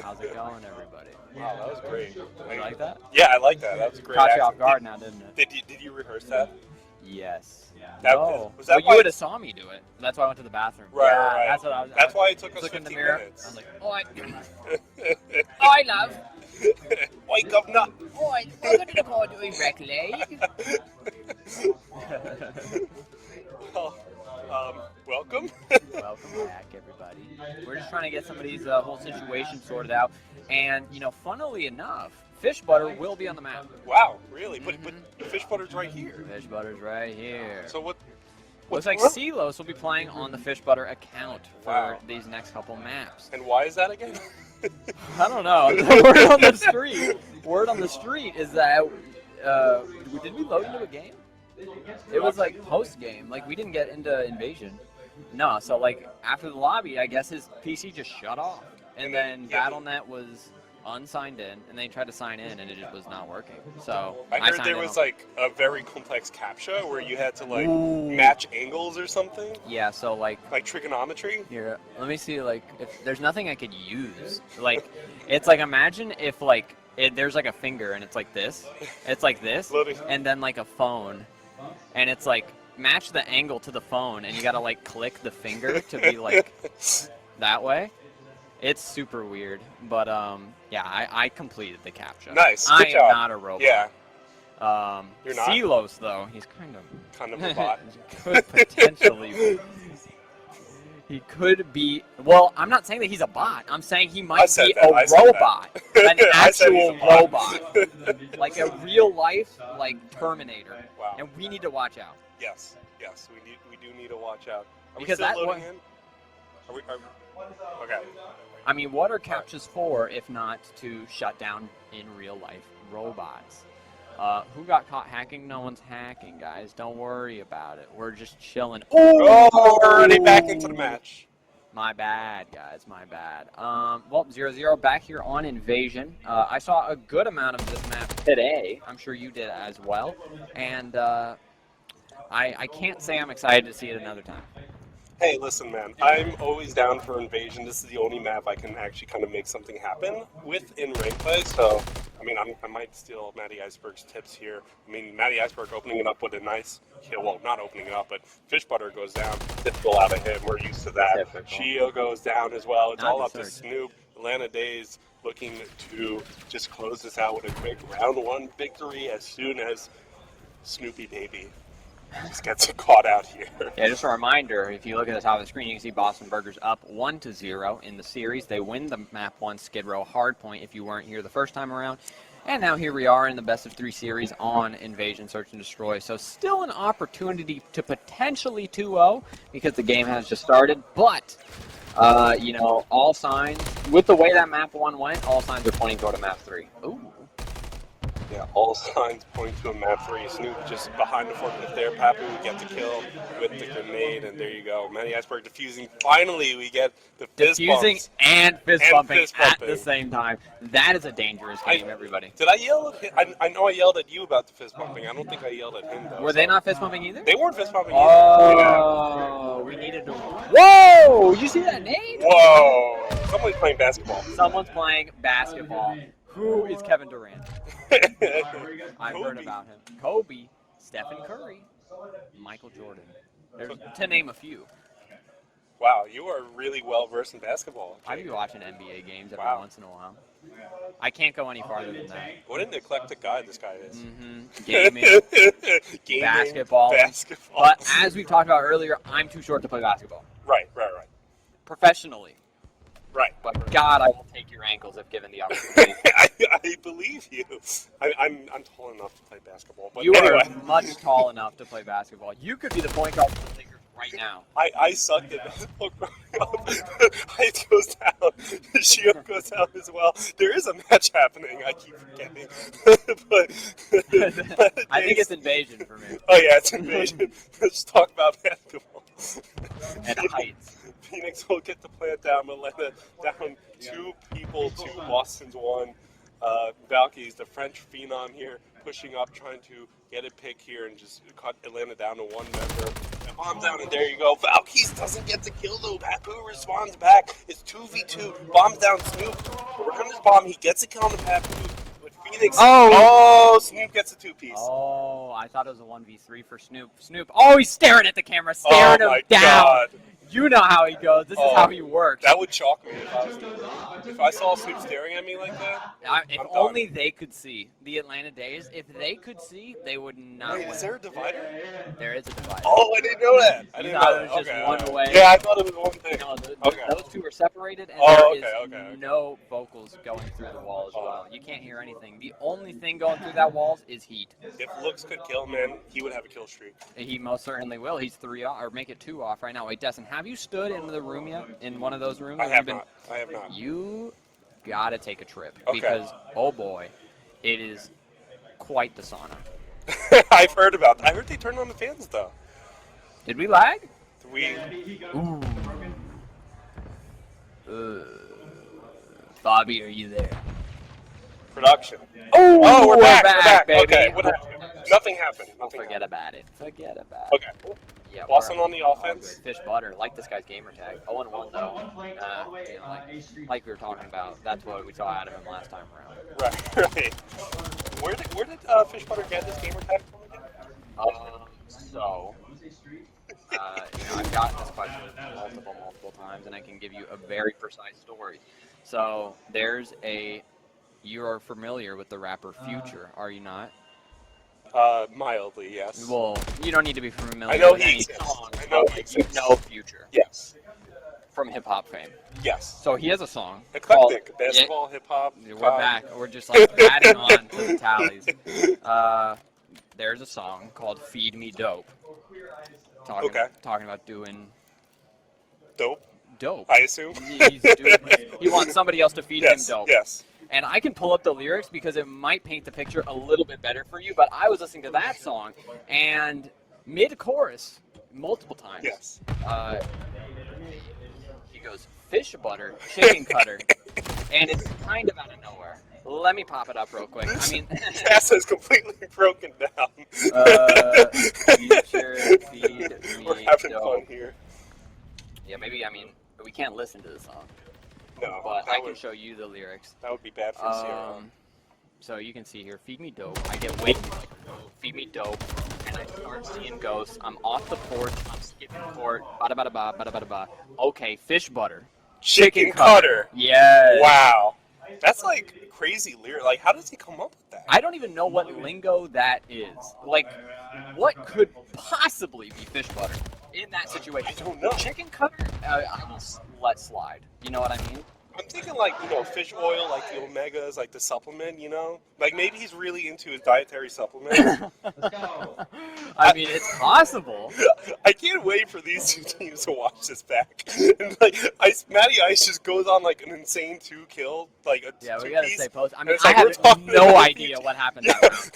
How's it going, everybody? Wow, that was great. You like that? Yeah, I like that. That was a great. Caught you off accent. guard now, didn't it? Did you rehearse that? Yes. That- No. was that Well, why- you would have saw me do it. That's why I went to the bathroom. Right, Yeah, right. That's what I was. That's why it took us Look in the 15 mirror. minutes. I was like, I love. Wake up, nut. Oi, welcome to the Call of Duty Red League. Well, welcome. Welcome back, everybody. We're just trying to get some of these whole situation sorted out, and funnily enough, Fish Butter will be on the map. Wow, really? But fish butter's right here. Fish Butter's right here. So what? Looks like Celos will be playing on the Fish Butter account for Wow. these next couple maps. And why is that again? I don't know. The word on the street. Word on the street is that did we load into a game? It was like post game. Like we didn't get into Invasion. No. So like after the lobby, I guess his PC just shut off, and then BattleNet was unsigned in, and they tried to sign in, and it just was not working. So I heard signed there in was on- like a very complex CAPTCHA where you had to like Ooh. match angles or something, Yeah. So like. like trigonometry. Here, let me see. Like, if there's nothing I could use. Like, it's like imagine if like there's like a finger and it's like this. It's like this, Loading. and then like a phone, and it's like match the angle to the phone, and you gotta like click the finger to be like that way. It's super weird, but yeah, I completed the CAPTCHA. Nice, I good am job. not a robot. Yeah, You're not? Celos though, he's kind of kind of a bot. could potentially. He could be. Well, I'm not saying that he's a bot. I'm saying he I might said be that, a I said robot, that. an I said he's actual a bot. robot, like a real life, like Terminator. Wow. And we need to watch out. Yes, we do need to watch out. Are Because we still that loading one- in? Okay. I mean, what are CAPTCHAs for if not to shut down in real life robots? Who got caught hacking? No one's hacking, guys. Don't worry about it. We're just chilling. Oh, we're already back into the match. My bad, guys. My bad. Well, 0-0 back here on Invasion. I saw a good amount of this map today. I'm sure you did as well. And I can't say I'm excited to see it another time. Hey, listen, man. I'm always down for Invasion. This is the only map I can actually kind of make something happen with in rank play. So, I mean, I might steal Matty Iceberg's tips here. I mean, Matty Iceberg opening it up with a nice kill. Well, not opening it up, but Fish Butter goes down. Typical out of him. We're used to that. Typical. Chio goes down as well. It's Not all up to deserved. Snoop. Atlanta Days looking to just close this out with a quick round one victory as soon as Snoopy Baby just gets caught out here. Yeah, just a reminder, if you look at the top of the screen, you can see Boston Burgers up 1-0 in the series. They win the map 1 Skid Row hardpoint if you weren't here the first time around. And now here we are in the best of 3 series on Invasion Search and Destroy. So still an opportunity to potentially 2-0 because the game has just started. But, all signs, with the way that map 1 went, all signs are pointing toward a map 3. Ooh. Yeah, all signs point to a map 3. Snoop just behind the forklift there. Papu would get the kill with the grenade, and there you go. Matty Iceberg defusing. Finally, we get the fist Defusing bumps. and fist And bumping fist at bumping. the same time. That is a dangerous game, everybody. Did I yell at him? I know I yelled at you about the fist bumping. I don't think I yelled at him, though. Were they not fist bumping either? They weren't fist bumping either. Oh, we needed to. Whoa! You see that nade? Whoa! Somebody's playing basketball. Someone's playing basketball. Who is Kevin Durant? I've heard Kobe. about him. Kobe, Stephen Curry, Michael Jordan. There's, to name a few. Wow, you are really well versed in basketball. I be watching NBA games every Wow. once in a while. I can't go any farther than that. What an eclectic guy this guy is. Gaming, Gaming, basketball. basketball. But as we talked about earlier, I'm too short to play basketball Right. professionally. Right. But God, I will take your ankles if given the opportunity. I believe believe you. I'm tall enough to play basketball, but You anyway. are much tall enough to play basketball. You could be the point guard for the Lakers right now. I sucked at basketball growing up. Height goes down. Shield goes down as well. There is a match happening. I keep forgetting. but I think it's invasion for me. Oh yeah, it's invasion. Let's talk about basketball. And heights. Phoenix will get the plant down. Atlanta down 2 people to Boston's 1. Valkyries, the French phenom here, pushing up, trying to get a pick here and just cut Atlanta down to 1 member. And bomb down, and there you go. Valkyries doesn't get the kill though. Papu responds back. It's 2v2. Bombs down Snoop. Around his bomb, he gets a kill on the Papu. But Phoenix. Oh, Snoop gets a 2-piece. Oh, I thought it was a 1v3 for Snoop. Snoop. Oh, he's staring at the camera, staring him down. God. You know how he goes. This is how he works. That would shock me if I saw Snoop staring at me like that. If I'm only done. they could see the Atlanta Days. If they could see, they would not Wait, win. is there a divider? There is a divider. Oh, I didn't know that. I You didn't thought know it was that. just Okay, one okay. way? Yeah, I thought it was one thing. No, Okay. those two are separated, and Oh, there is okay. no vocals going through the wall as well. You can't hear anything. The only thing going through that wall is heat. If looks could kill, man, he would have a kill streak. He most certainly will. He's 3 off, or make it 2 off right now. Wait, Destin, have you stood in the room yet? In one of those rooms? I have You've not. I have not. You gotta take a trip Okay. because oh boy, it is quite the sauna. I've heard about that. I heard they turned on the fans though. Did we lag? We Ooh. Bobby, are you there? production. Oh, we're back. baby. Okay, what happened? Nothing happened. Nothing Forget about it. Forget about it. Okay. Yeah, Boston we're- on the offense. Fish butter. Like this guy's gamer tag. 0-1 though. Like we were talking about. That's what we saw out of him last time around. Right. Where did Fish Butter get this gamer tag from again? I've gotten this question multiple times, and I can give you a very precise story. So you are familiar with the rapper Future, are you not? Mildly, yes. Well, you don't need to be familiar I know with he any exists. song. I know he You exists. know Future Yes. from hip hop fame. Yes. So he has a song Eclectic. called- Basketball, hip hop. We're back. We're just like adding on to the tallies. There's a song called "Feed Me Dope." Talking about doing Dope. I assume. He wants somebody else to feed Yes. him dope. Yes. And I can pull up the lyrics because it might paint the picture a little bit better for you. But I was listening to that song, and mid-chorus, multiple times, Yes. he goes, "Fish butter, chicken cutter," and it's kind of out of nowhere. Let me pop it up real quick. I mean, Tessa is completely broken down. Future feed me We're having dope. fun here. Yeah, maybe. I mean, we can't listen to the song, No, but that I can would, show you the lyrics. that would be bad for CRL. So you can see here, feed me dope. I get waked like feed me dope, and I start seeing ghosts. I'm off the porch. I'm skipping court. Bada bada ba, bada bada ba. Okay, fish butter. Chicken cutter. Yes. Wow. That's like crazy lyric. Like, how does he come up with that? I don't even know what lingo that is. Like, what could possibly be fish butter in that situation? I don't know. Chicken cutter, I will let slide. You know what I mean? I'm thinking like, fish oil, like the omegas, like the supplement, Like maybe he's really into his dietary supplements. Let's go. I mean, it's possible. I can't wait for these two teams to watch this back. And like, Matty Ice just goes on like an insane 2-kill, like a Yeah, we two gotta piece. stay posted. I And mean, it's I like, we're have talking no about idea these- what happened that round.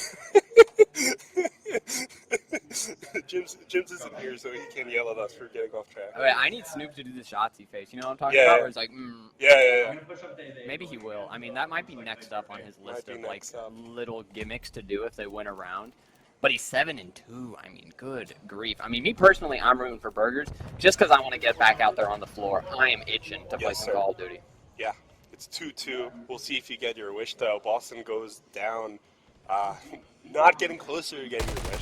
Jim's isn't here, so he can't yell at us for getting off track. Wait, I need Snoop to do the Shotsy face. You know what I'm talking Yeah, about? yeah. Where it's like, Yeah. I'm gonna push up Day. maybe he will. I mean, that might be next up on his list Might be of like next up. little gimmicks to do if they win a round. But he's 7-2. I mean, good grief. I mean, me personally, I'm rooting for Burgers just because I want to get back out there on the floor. I am itching to play Yes, some sir. Call of Duty. Yeah, it's 2-2. We'll see if you get your wish, though. Boston goes down, not getting closer to getting your wish.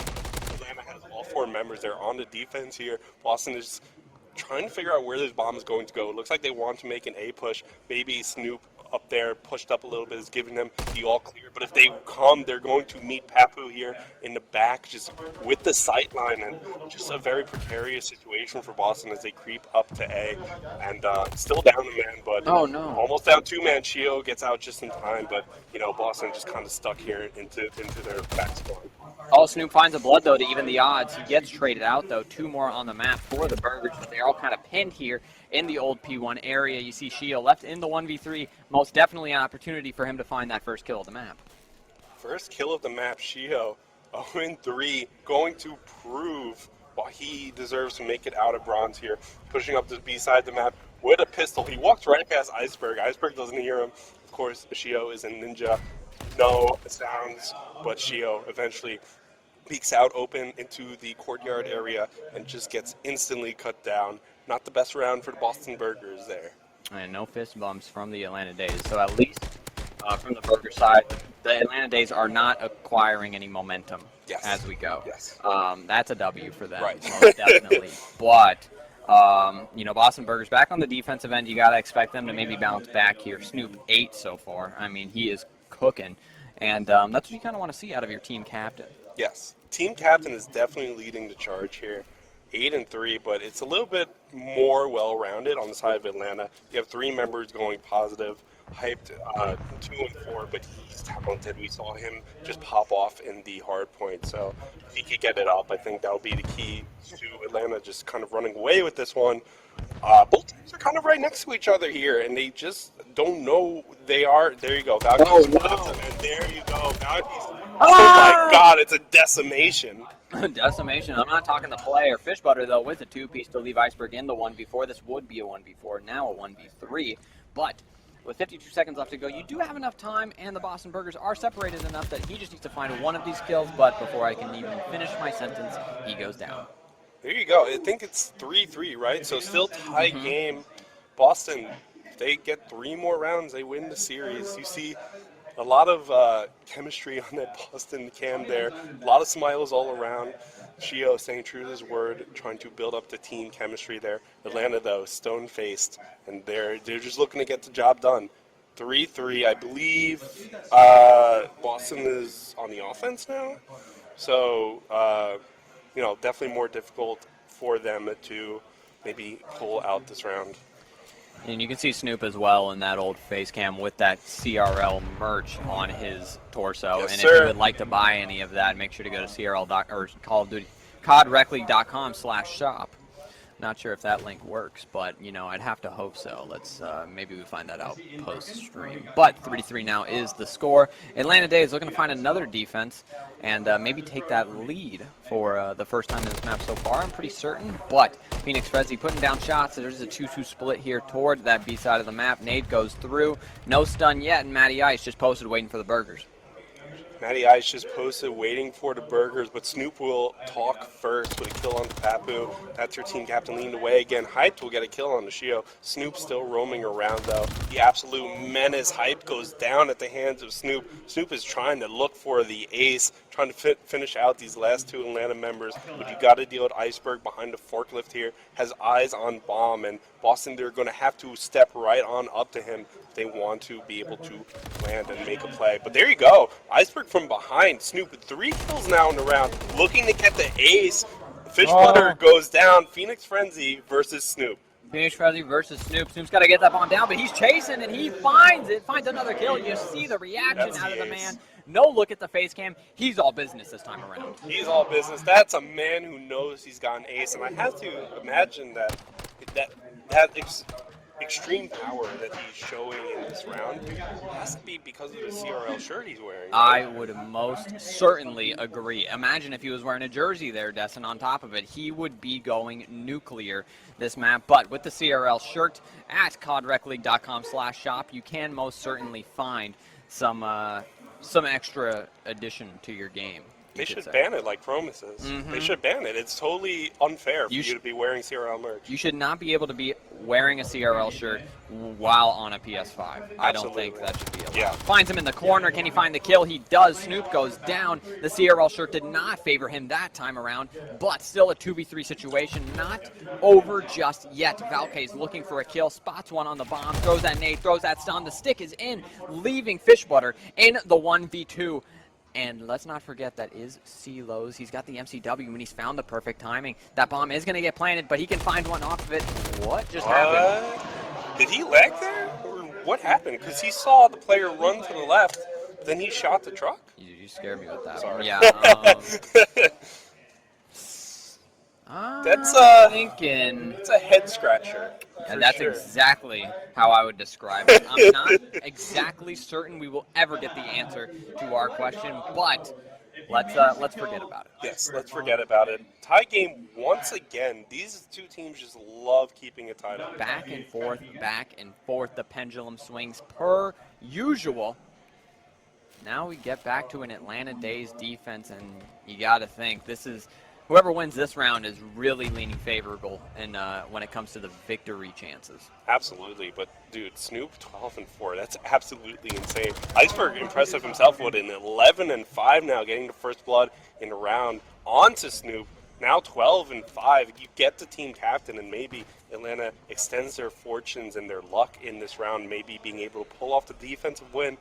Atlanta has all 4 members. They're on the defense here. Boston is trying to figure out where this bomb is going to go. It looks like they want to make an A push. Maybe Snoop up there, pushed up a little bit, is giving them the all clear. But if they come, they're going to meet Papu here in the back, just with the sight line, and just a very precarious situation for Boston as they creep up to A. And still down a man, but Oh, no. almost down 2-man. Shio gets out just in time, but Boston just kind of stuck here into their back spawn. Oh, Snoop finds a blood, though, to even the odds. He gets traded out, though. 2 more on the map for the Burgers, but they're all kind of pinned here in the old P1 area. You see Shio left in the 1v3. Most definitely an opportunity for him to find that first kill of the map. First kill of the map, Shio, 0-3, going to prove why he deserves to make it out of bronze here. Pushing up to the B side of the map with a pistol. He walks right past Iceberg. Iceberg doesn't hear him. Of course, Shio is a ninja. No sounds, but Shio eventually peeks out open into the courtyard area and just gets instantly cut down. Not the best round for the Boston Burgers there. And no fist bumps from the Atlanta Days. So at least from the Burger side, the Atlanta Days are not acquiring any momentum as we go. Yes. That's a W for them, Right. most definitely. But, Boston Burgers back on the defensive end. You got to expect them to maybe bounce back here. Snoop 8 so far. I mean, he is cooking. And that's what you kind of want to see out of your team captain. Yes. Team captain is definitely leading the charge here. 8-3, but it's a little bit more well-rounded on the side of Atlanta. You have 3 members going positive, hyped 2 and 4, but he's talented. We saw him just pop off in the hard point. So if he could get it up, I think that would be the key to Atlanta just kind of running away with this one. Both teams are kind of right next to each other here, and they just don't know they are. There you go. Valkyries. And there you go. Valkyries. Oh my God, it's a decimation. Decimation. I'm not talking the play or fish butter, though, with a 2-piece to leave Iceberg in the 1v4. This would be a 1v4, now a 1v3. But with 52 seconds left to go, you do have enough time, and the Boston Burgers are separated enough that he just needs to find one of these kills. But before I can even finish my sentence, he goes down. There you go. I think it's 3-3, right? So still tie game. Boston, if they get 3 more rounds, they win the series. You see a lot of chemistry on that Boston cam there. A lot of smiles all around. Shio staying true to his word, trying to build up the team chemistry there. Atlanta, though, stone-faced, and they're just looking to get the job done. 3-3, I believe Boston is on the offense now. So, definitely more difficult for them to maybe pull out this round. And you can see Snoop as well in that old face cam with that CRL merch on his torso. Yes, and sir. if you would like to buy any of that, make sure to go to Call of Duty CODRecly.com/shop. Not sure if that link works, but I'd have to hope so. Let's maybe we find that out post stream. But 3-3 now is the score. Atlanta Day is looking to find another defense and maybe take that lead for the first time in this map so far. I'm pretty certain. But Phoenix Fezzi putting down shots. There's a 2-2 split here towards that B side of the map. Nade goes through. No stun yet, and Matty Ice just posted waiting for the Burgers. Matty Ice just posted waiting for the Burgers, but Snoop will talk first with a kill on the Papu. That's your team captain leaned away again. Hyped will get a kill on the Shio. Snoop still roaming around, though. The absolute menace. Hype goes down at the hands of Snoop. Snoop is trying to look for the ace, trying to finish out these last 2 Atlanta members, but you got to deal with Iceberg behind the forklift here. Has eyes on Bomb, and Boston, they're going to have to step right on up to him if they want to be able to land and make a play. But there you go. Iceberg from behind. Snoop with 3 kills now in the round, looking to get the ace. Fish Butter goes down. Phoenix Frenzy versus Snoop. Phoenix Frenzy versus Snoop. Snoop's got to get that bomb down, but he's chasing, and he finds it. Finds another kill. You see the reaction out of the man. No look at the face cam. He's all business this time around. He's all business. That's a man who knows he's got an ace, and I have to imagine that extreme power that he's showing in this round has to be because of the CRL shirt he's wearing. Right? I would most certainly agree. Imagine if he was wearing a jersey there, Destin, on top of it. He would be going nuclear this map. But with the CRL shirt at CODRecly.com/shop, you can most certainly find some extra addition to your game. They should ban it like Promises. They should ban it. It's totally unfair for you to be wearing CRL merch. You should not be able to be wearing a CRL shirt while on a PS5. I don't think that should be allowed. Yeah. Finds him in the corner. Can he find the kill? He does. Snoop goes down. The CRL shirt did not favor him that time around, but still a 2v3 situation. Not over just yet. Valky's looking for a kill. Spots one on the bomb. Throws that nade. Throws that stun. The stick is in, leaving Fishbutter in the 1v2. And let's not forget that is CeeLo's. He's got the MCW and he's found the perfect timing. That bomb is going to get planted, but he can find one off of it. What just happened? Did he lag there? Or what happened? Because he saw the player run to the left, then he shot the truck? You scared me with that. Sorry. Yeah. That's thinking. It's a head scratcher. And that's sure. exactly how I would describe it. I'm not exactly certain we will ever get the answer to our question, but let's forget about it. Yes, let's forget about it. Tie game once again. These two teams just love keeping it tied up. Back and forth, back and forth. The pendulum swings per usual. Now we get back to an Atlanta Days defense, and you got to think this is. Whoever wins this round is really leaning favorable and when it comes to the victory chances. Absolutely, but dude, Snoop 12-4, that's absolutely insane. Iceberg impressive himself with an 11-5 now, getting the first blood in a round onto Snoop. Now 12-5, you get the team captain, and maybe Atlanta extends their fortunes and their luck in this round, maybe being able to pull off the defensive win,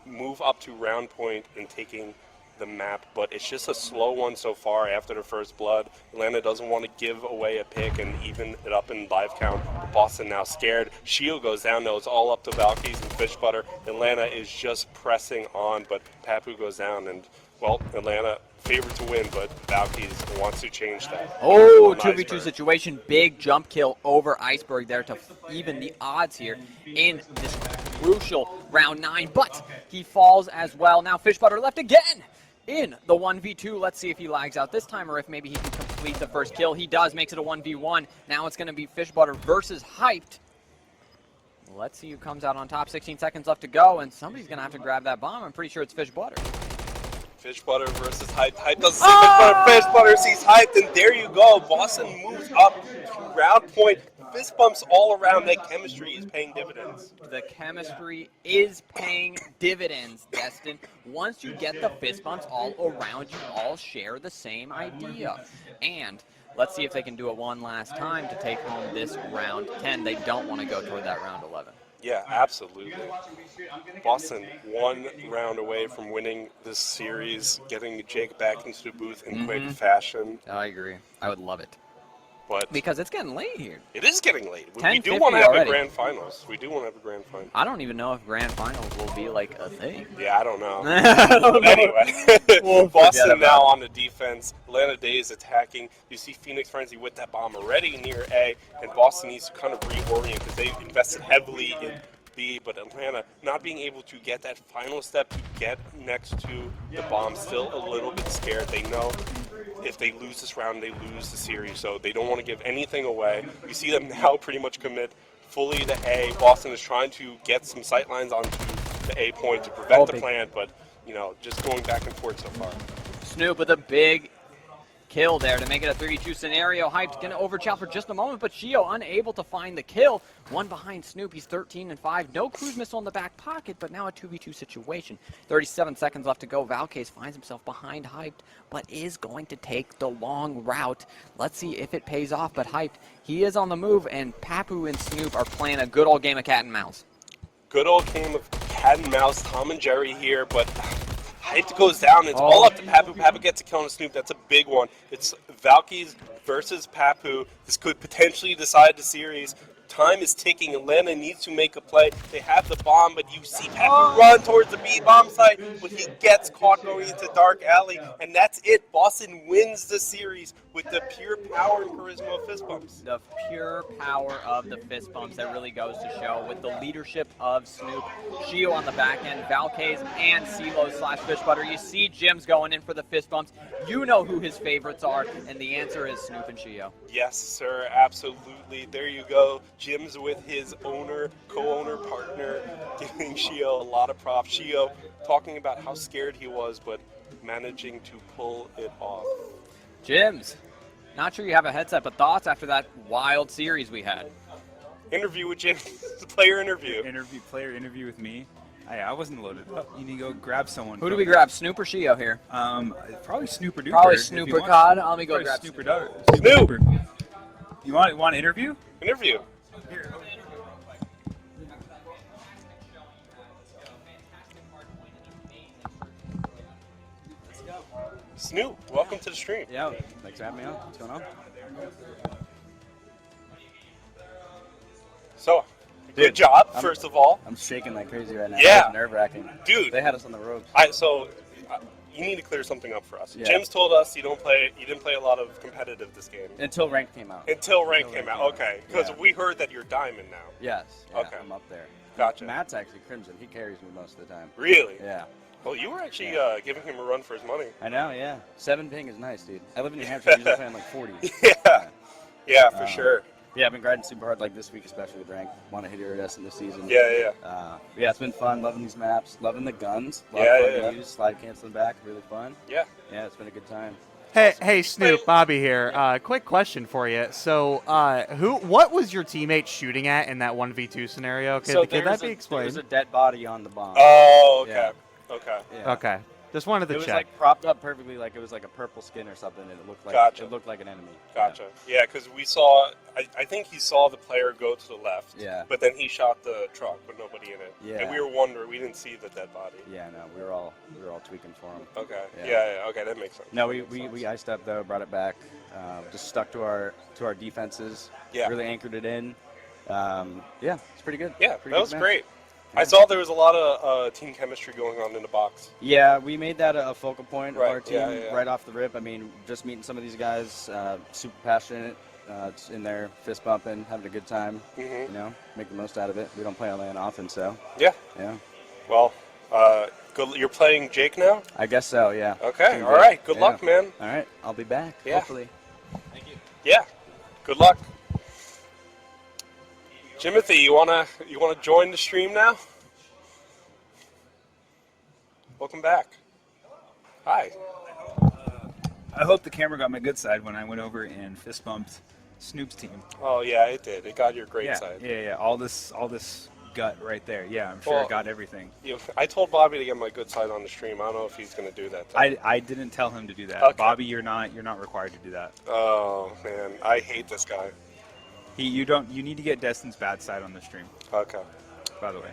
move up to round point and taking the map, but it's just a slow one so far after the first blood. Atlanta doesn't want to give away a pick and even it up in live count. Boston now scared. Shio goes down, though. It's all up to Valky's and Fishbutter. Atlanta is just pressing on, but Papu goes down, and, well, Atlanta favored to win, but Valky's wants to change that. Oh, 2v2 situation. Big jump kill over Iceberg there to even the odds here in this crucial round 9, but he falls as well. Now Fishbutter left again in the 1v2. Let's see if he lags out this time or if maybe he can complete the first kill. He does, makes it a 1v1. Now it's going to be Fishbutter versus Hyped. Let's see who comes out on top. 16 seconds left to go, and somebody's going to have to grab that bomb. I'm pretty sure it's Fishbutter. Fishbutter versus Hype. Hype doesn't see Fishbutter. Fishbutter sees Hype, and there you go. Boston moves up to round point. Fist bumps all around. That chemistry is paying dividends. The chemistry is paying dividends, Destin. Once you get the fist bumps all around, you all share the same idea. And let's see if they can do it one last time to take home this round 10. They don't want to go toward that round 11. Yeah, absolutely. Boston 1 round away from winning this series, getting Jake back into the booth in quick fashion. I agree. I would love it. But because it's getting late here. It is getting late. We 10:50 do want to have already. a grand finals. We do want to have a grand final. I don't even know if grand finals will be like a thing. Yeah, I don't know. But anyway, We'll Boston forget now about on the defense. Atlanta Days attacking. You see Phoenix Frenzy with that bomb already near A, and Boston needs to kind of reorient because they invested heavily in B, but Atlanta not being able to get that final step to get next to the bomb, still a little bit scared. They know if they lose this round, they lose the series, so they don't want to give anything away. You see them now pretty much commit fully to A. Boston is trying to get some sightlines onto the A point to prevent the plant, but, you know, just going back and forth so far. Snoop with a big kill there to make it a 3v2 scenario. Hype's going to overchow for just a moment, but Shio unable to find the kill. One behind Snoop. He's 13-5. No cruise missile in the back pocket, but now a 2v2 situation. 37 seconds left to go. Valcase finds himself behind Hyped, but is going to take the long route. Let's see if it pays off, but Hyped, he is on the move, and Papu and Snoop are playing a good old game of cat and mouse. Good old game of cat and mouse, Tom and Jerry here, but Hype goes down. It's all up to Papu. Papu gets a kill on Snoop. That's a big one. It's Valky's versus Papu. This could potentially decide the series. Time is ticking. Atlanta needs to make a play. They have the bomb, but you see Papu run towards the B bomb site, but he gets caught going into Dark Alley, and that's it. Boston wins the series with the pure power and charisma of fist bumps. The pure power of the fist bumps that really goes to show with the leadership of Snoop, Shio on the back end, Valcase, and CeeLo/Fishbutter. You see Jim's going in for the fist bumps. You know who his favorites are, and the answer is Snoop and Shio. Yes, sir, absolutely. There you go. Jim's with his owner, co-owner, partner, giving Shio a lot of props. Shio talking about how scared he was, but managing to pull it off. Jim's, not sure you have a headset, but thoughts after that wild series we had? Interview with Jim. Player interview. Player interview with me. I wasn't loaded up. You need to go grab someone. Who do we grab? Snoop or Shio here? Probably Snooper Duper. Probably if you Snooper want. Cod. Let me go Probably grab Snooper Snoop. Duper. Snoop! Duper. You want an interview? Interview. Here. Snoop, welcome to the stream. Yeah, thanks for having me on. What's going on? So, good job, first of all. I'm shaking like crazy right now. Yeah. It's nerve-wracking. Dude. They had us on the ropes. You need to clear something up for us. Yeah. Jim's told us you didn't play a lot of competitive this game. Until rank came out. Until rank came out. Okay, because Yeah. we heard that you're diamond now. Yes. Yeah, Okay. I'm up there. Gotcha. Matt's actually crimson. He carries me most of the time. Really? Yeah. Well, you were actually giving him a run for his money. I know, yeah. 7 ping is nice, dude. I live in New Hampshire. I'm usually playing like 40. Yeah, for sure. Yeah, I've been grinding super hard like this week, especially with rank. Want to hit Iridescent in this season. Yeah. Yeah, it's been fun. Loving these maps. Loving the guns. A lot Yeah, of fun yeah. to use. Slide canceling back. Really fun. Yeah. Yeah, it's been a good time. Hey, Snoop, Bobby here. Quick question for you. So, what was your teammate shooting at in that 1v2 scenario? Could that be There was explained? a dead body on the bomb. Oh, okay. Yeah. Okay. Yeah. Okay, just wanted to It was check. like propped up perfectly, like it was like a purple skin or something, and it looked like Gotcha. it looked like an enemy. Gotcha. Yeah, because we saw. I think he saw the player go to the left. Yeah. But then he shot the truck with nobody in it. Yeah. And we were wondering. We didn't see the dead body. Yeah, no, we were all tweaking for him. Okay. Yeah. Yeah. Okay, that makes sense. No, we iced up though, brought it back, just stuck to our defenses. Yeah. Really anchored it in. Yeah, it's pretty good. Yeah, Pretty that good was match. great. I saw there was a lot of team chemistry going on in the box. Yeah, we made that a focal point of Right, our team yeah. right off the rip. I mean, just meeting some of these guys, super passionate, in there, fist bumping, having a good time. Mhm. You know, make the most out of it. We don't play on LAN often, so Yeah. yeah. Well, good. You're playing Jake now. I guess so. Yeah. Okay. Team All Jake. right. Good Yeah. luck, man. All right, I'll be back. Yeah. Hopefully. Yeah. Good luck. Jimothy, you wanna join the stream now? Welcome back. Hi. I hope the camera got my good side when I went over and fist bumped Snoop's team. Oh yeah, it did. It got your great Yeah, side. yeah. All this gut right there. Yeah, I'm sure Well, it got everything. I told Bobby to get my good side on the stream. I don't know if he's gonna do that. Though. I didn't tell him to do that. Okay. Bobby, you're not required to do that. Oh man, I hate this guy. You need to get Destin's bad side on the stream, Okay. by the way.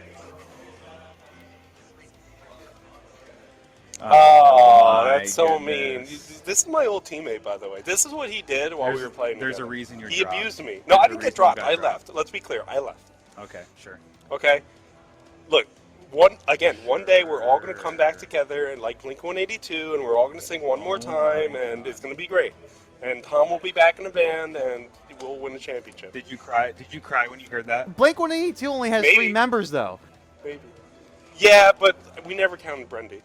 Oh, my that's so mean. goodness. This is my old teammate, by the way. This is what he did while we were playing. There's together. a reason you're He dropped. abused me. No, There's I a didn't reason get you dropped. got I dropped. left. Let's be clear. I left. Okay, sure. Okay. Look, one day we're all gonna come back together and like Blink 182, and we're all gonna sing one more time, and it's gonna be great. And Tom will be back in the band, and we'll win the championship. Did you cry? Did you cry when you heard that? Blink 182 only has Maybe. 3 members, though. Maybe. Yeah, but we never counted Brendy.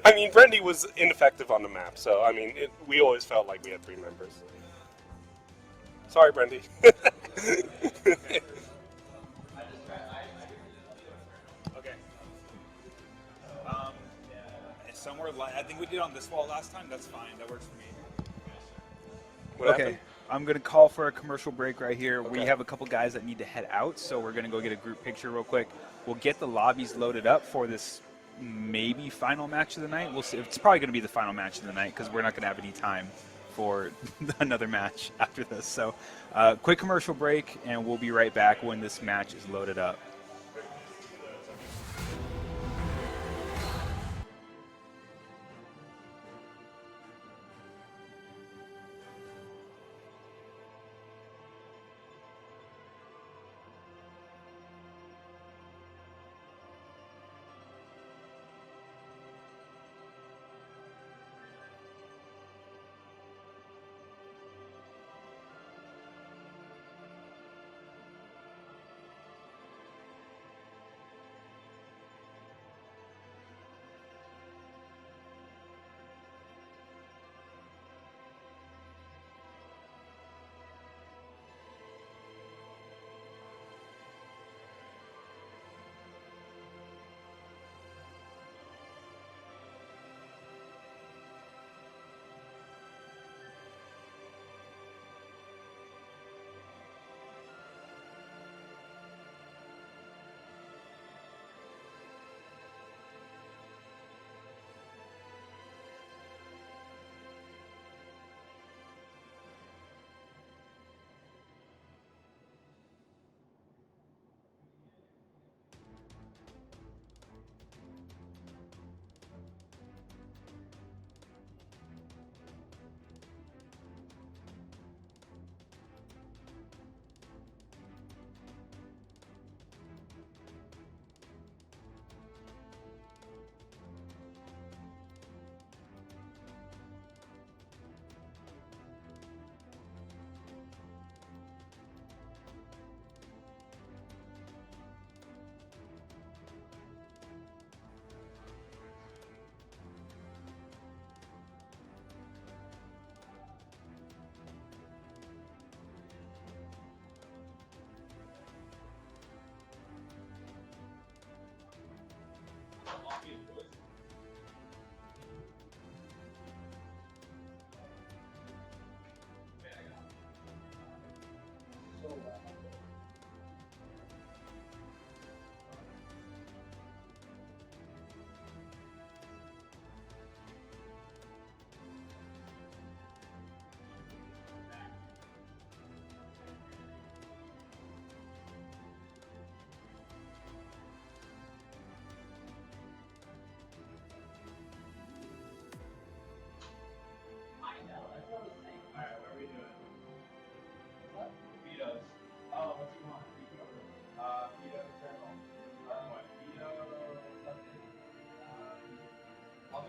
I mean, Brendy was ineffective on the map, so I mean, we always felt like we had 3 members. Sorry, Brendy. Okay. Somewhere, I think we did on this wall last time. That's fine. That works for me. What Okay. happened? I'm going to call for a commercial break right here. We Okay. have a couple guys that need to head out, so we're going to go get a group picture real quick. We'll get the lobbies loaded up for this maybe final match of the night. We'll see. It's probably going to be the final match of the night because we're not going to have any time for another match after this. So quick commercial break, and we'll be right back when this match is loaded up.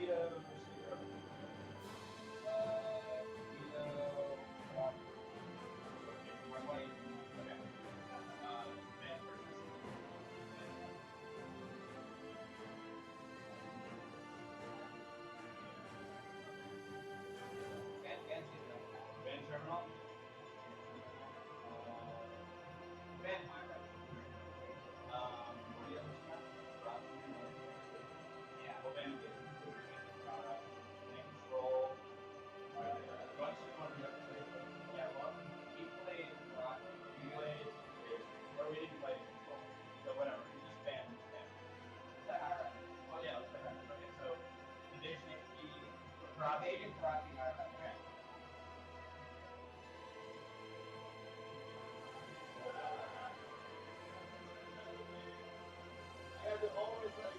Vito versus Hero. Okay. Man versus Man Terminal. Man High Rise. What are the others called? Yeah, well, Man Gate. Man Control. Bunch of yeah, well, he played Rock. He played or we didn't play Control. So whatever, he just banned. Alright. Oh yeah, let's play High Rise. Okay, so Condition HP, Karate and Karate High Rise. Okay. I have to always like.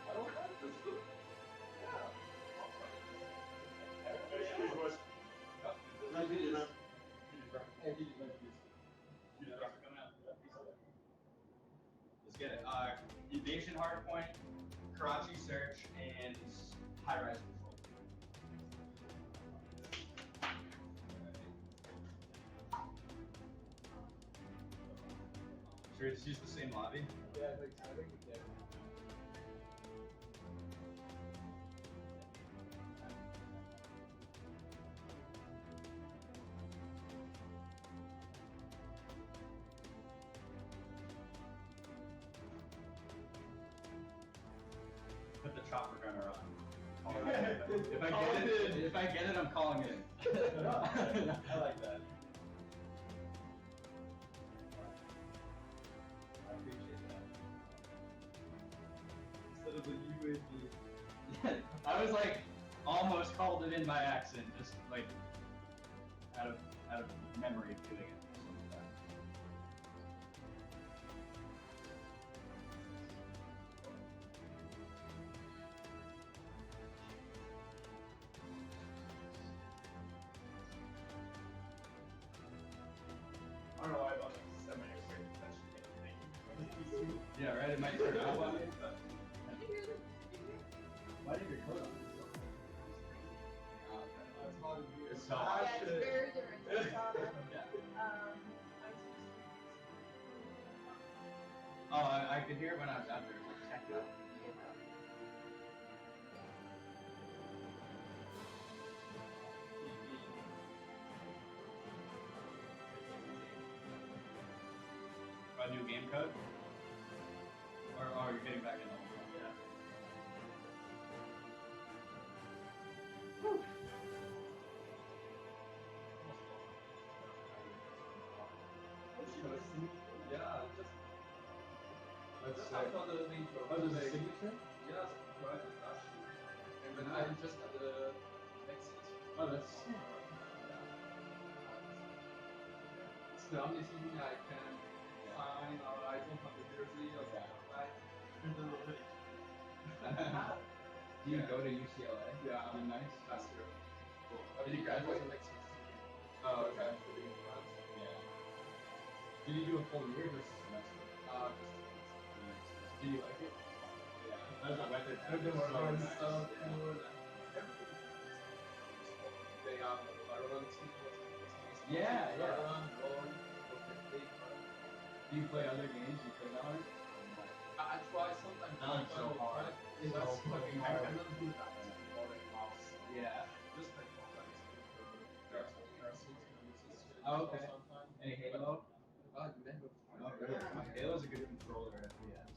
I don't have this. Yeah. Let's get it. Evasion Hardpoint, Karachi Search, and High Rise Control. Should we just use the same lobby? Yeah, I think we can. Put the chopper gunner on. If I get it, I'm calling it. I like that. I appreciate that. Instead of the UAV. I was like almost called it in by accident, just like out of memory of doing it. I don't know why about like semi-expert thing. Yeah, right. It might turn out one day, but. Why did your coat on? It's Yeah, it's very different. It's Oh, I could hear it when I was out there. It was like techno. A new game code? Or you're getting back in the old one? Yeah. Whew. Yeah, just. Let's I found the intro. Oh, the signature? Yes, right. And then I just had the exit. Oh, that's. It's the only thing I can sign, or I don't have the jersey or something like that. Do you go to UCLA? Yeah, Be nice. That's true. Cool. Did you graduate? Oh, okay. Yeah. Did you do a full year or just a semester? Just Did you like it? yeah. How's the weather? I've been working on nice. stuff, Yeah. food, and everything. They have environment. Yeah, yeah. Environment, Do you play other games? You play Valorant? I try sometimes. That one's so hard. It's So fucking fucking hard. hard. I don't do that. Yeah. Just like sometimes. Oh, okay. Any Halo? Never. Oh, really? Halo's a good controller at FPS.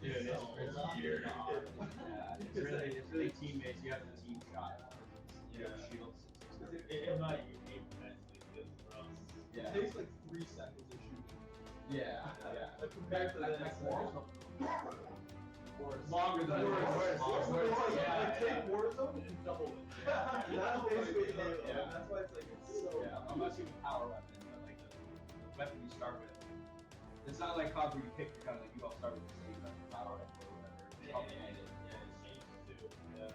Dude, it's weird. Yeah, it's really teammates. You have the team shot. You have shields. In my game, actually, good for us. Yeah. It takes like 3 seconds to shoot. Yeah, yeah. Like compared to the next one. Longer than Warzone. Yeah, Like take Warzone and double it. That's basically Halo. Yeah. That's why it's like it's so. Yeah, unless you have a power weapon, but like the weapon you start with. It's not like COD where you pick your gun, like you all start with the same weapon, power weapon or whatever. It's complicated. Yeah, it's changed.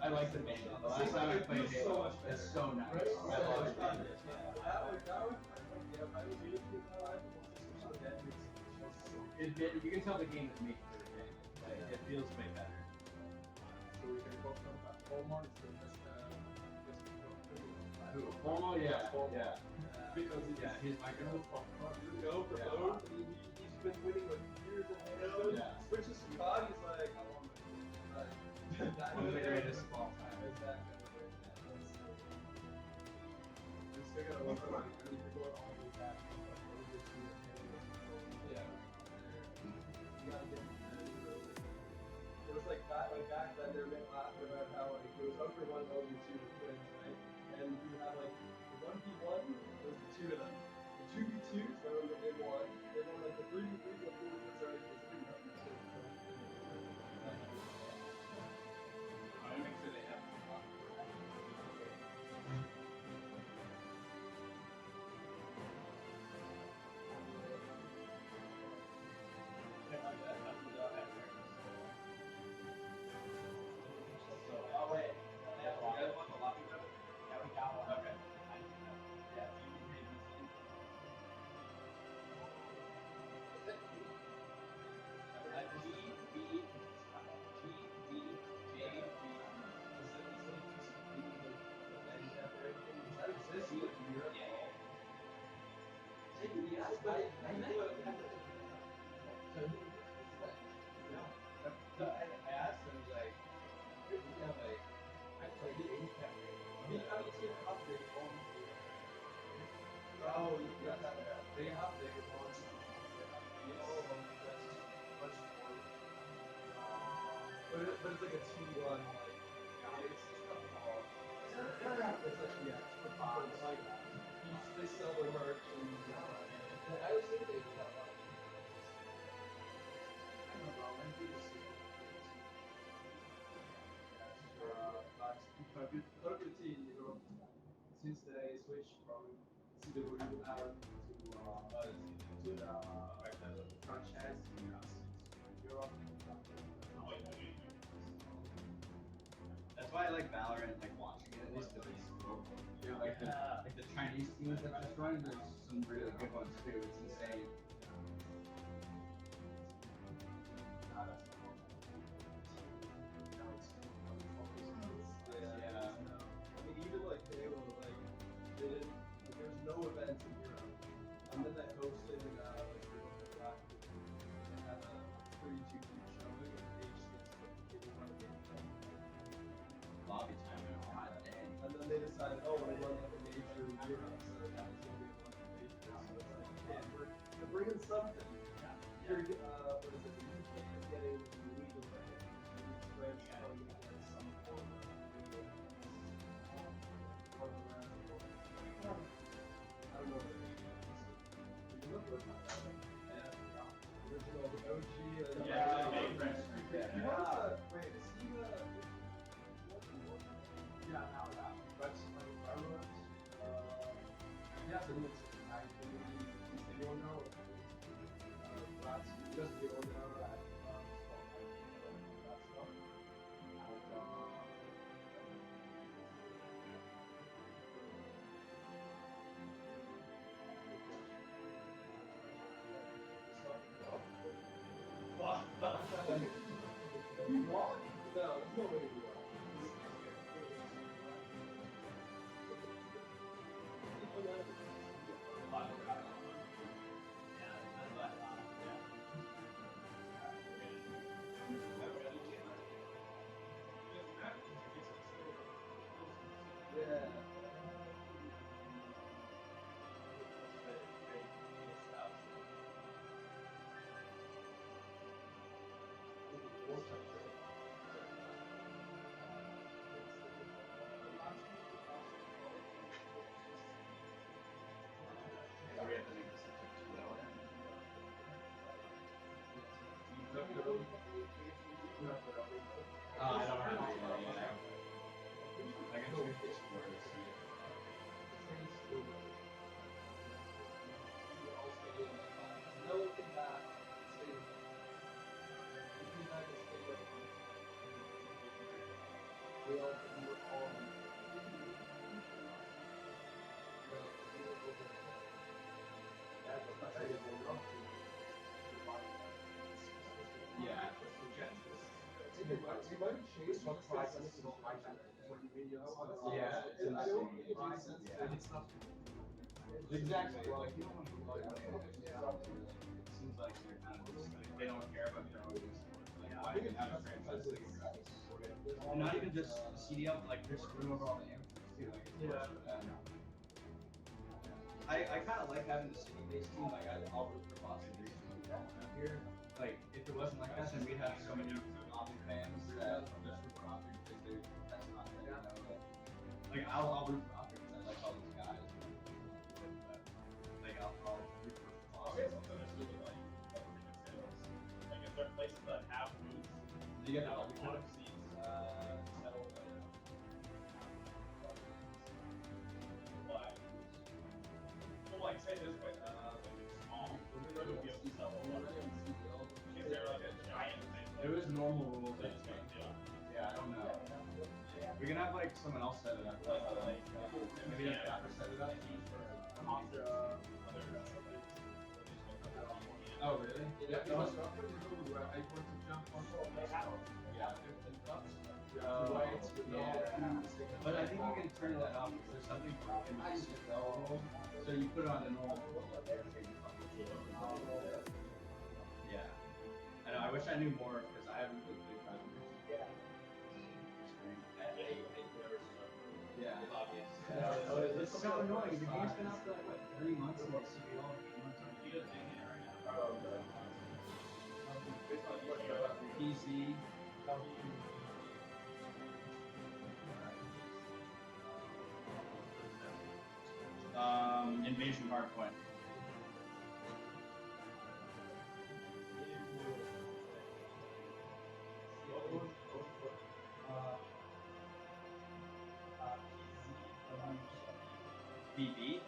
I like the beta. The last time I played Halo, it's so nice. I love the beta. You can tell the game is made for the game. Like, it feels way better. So we're gonna go from Walmart to Homo, yeah. because His microphone. go for load. He's been winning like years and years. Yeah. Switches to God, he's like, I want my One of the greatest of all time. Exactly. We're still gonna look around. I mean, you're going all the way back. Yeah. You gotta get competitive. It was like back then they were laughing about how like it was over 1 over 2 twins, right? And you had like the 1v1 was the two of them. The 2v2s they were they won. They won like the 3v3s the 4 was already the 3v2. I want to make sure they have oh wait, you guys want the lobby code? Yeah, we got one. Okay. Yeah, so you can read this one. G, B, G, D, J, B. This is like Europe. Yeah. I asked him like, I played it in cafe. I don't see an update on. Oh, yeah, they update on. That's much more. But it's like a T1 like. It's like it's for box. Like they sell their merch and. I was thinking they would have like. I don't know. Maybe this is. You know, since they switched from CWR to the franchise in Europe. That's why I like Valorant, like watching it at least because like the Chinese teams that just run, there's some really good ones too. It's insane. Yeah. I mean, even like Halo, like they didn't. Like, there's no events in Europe, and then they hosted like last week. They had a free 2 showing, and they just didn't run a game. Lobby time And then they decided, oh, we're running like a major in Europe, so that was going to be one of the majors. So it's like, yeah, we're bringing something. You're, what is it? The UK is getting legal right. France is probably going to get some form of legal. I don't know what it is. You look like that. Original, the OG. Wait, is he yeah, now that. But yeah, so it's I believe you don't know. That's just the owner that stuff. You want? No, there's no way you want. Yeah. I don't know. I can show you this word to see it. Never looking back. Stay with me. If you had to stay with me. Yeah, it's insane. Exactly. Like people want to plug in it seems like they're kind of just like they don't care about their own sport. Like why even have a franchise league? And not even just the CDL, but like they're screwing over all the amateurs too. Like it's worse for them. I kind of like having the city-based team. Like I'll root for Boston here. Like if it wasn't like that, then we'd have so many Austin fans that just root for Austin because that's not there. Like I'll root for Austin because I like all these guys. Like I'll root for Boston. Like if there are places that have booths, You get that all have the a lot of seats, settle but well, like say this way, like it's small, we would be able to sell a lot of seats. If they're like a giant thing, It was normal rules. then it's gonna do. Yeah, I don't know. We can have like someone else set it up. Maybe have Dapper set it up. Oh really? Yeah. But I think you can turn that off if there's something broken in the CRL rule. So you put it on the normal rule. Yeah. I know. I wish I knew more because I haven't really played President. Yeah. It's so annoying. The game's been out for like what, 3 months and it's CRL. PC. Invasion Hardpoint. BB?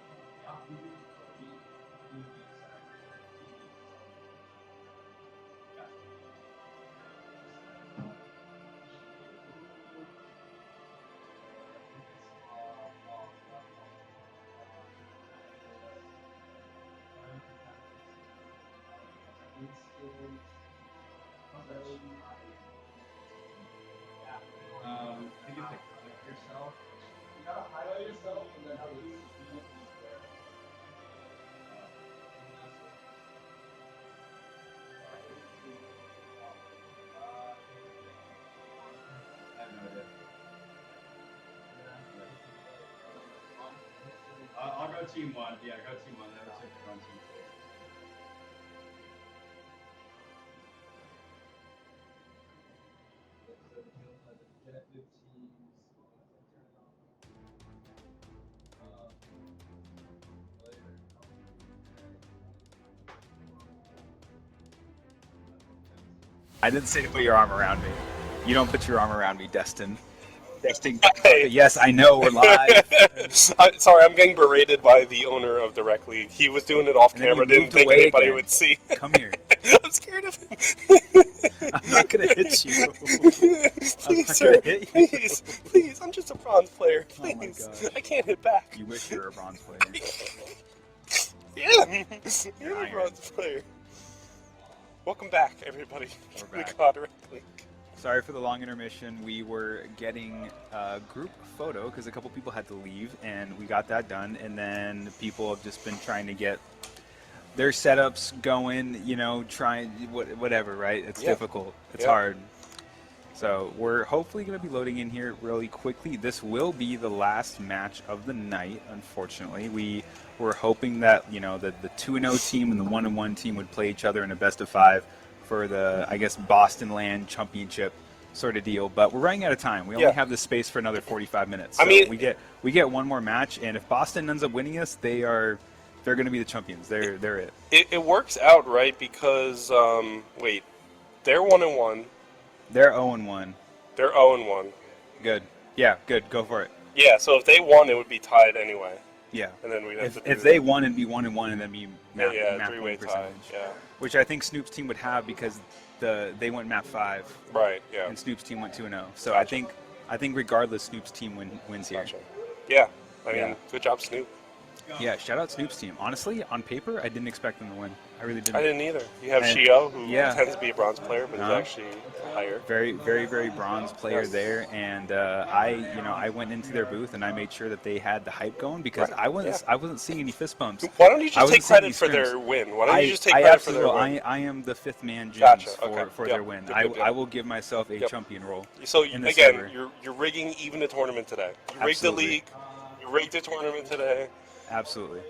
I think you have to click yourself. You gotta highlight yourself and then have a I have no idea. I'll go team one. Yeah, go team one. That looks like you're on team two. I didn't say to put your arm around me. You don't put your arm around me, Destin. Destin. Hey. Yes, I know, we're live. Sorry, I'm getting berated by the owner of the rec league. He was doing it off And then camera, you didn't moved think away anybody again. would see. Come here. I'm scared of him. I'm not going to hit you. Please, not sir. gonna hit you. Please, I'm just a bronze player. Oh my Please, gosh. I can't hit back. You wish you were a bronze player. Yeah, you're a Iron. bronze player. Welcome back, everybody, We're to the back. COD Rec League. Sorry for the long intermission. We were getting a group photo because a couple people had to leave, and we got that done. And then people have just been trying to get their setups going, you know, trying whatever, right? It's Yeah. difficult. It's Yeah. hard. So we're hopefully going to be loading in here really quickly. This will be the last match of the night, unfortunately. We were hoping that, you know, the 2-0 team and the 1-1 team would play each other in a best-of-5 for the, I guess, Boston LAN Championship sort of deal. But we're running out of time. We only Yeah. have the space for another 45 minutes. I So mean- we get one more match, and if Boston ends up winning us, they're going to be the champions. They're it. It works out, right? Because, wait, they're 1-1. They're 0-1. They're 0-1. Good. Yeah, good. Go for it. Yeah, so if they won, it would be tied anyway. Yeah. And then we'd have to If do they won, it'd be 1-1, and then be map three-way point tie. percentage. Yeah. Which I think Snoop's team would have because they went map 5, Right, yeah. and Snoop's team went 2-0. So Gotcha. I think regardless, Snoop's team wins here. Gotcha. Yeah, I mean, Yeah. good job, Snoop. Yeah, shout out Snoop's team. Honestly, on paper, I didn't expect them to win. I really didn't. I didn't either. You have And- Shio, who yeah. tends to be a bronze player, but Uh-huh. is actually higher. Very, very, very bronze player Yes. there, and I went into their booth and I made sure that they had the hype going because Right. I wasn't seeing any fist bumps. Why don't you I just wasn't take seeing credit any for their scrims. win? Why don't you just take I credit for absolutely their will. win? I am the fifth man Jins Gotcha, for okay. their Yep. win. Good, good, I yep. will give myself a Yep. champion role. So in the again, server. you're rigging even the tournament today. You rigged Absolutely. the league. You rigged the tournament today. Absolutely.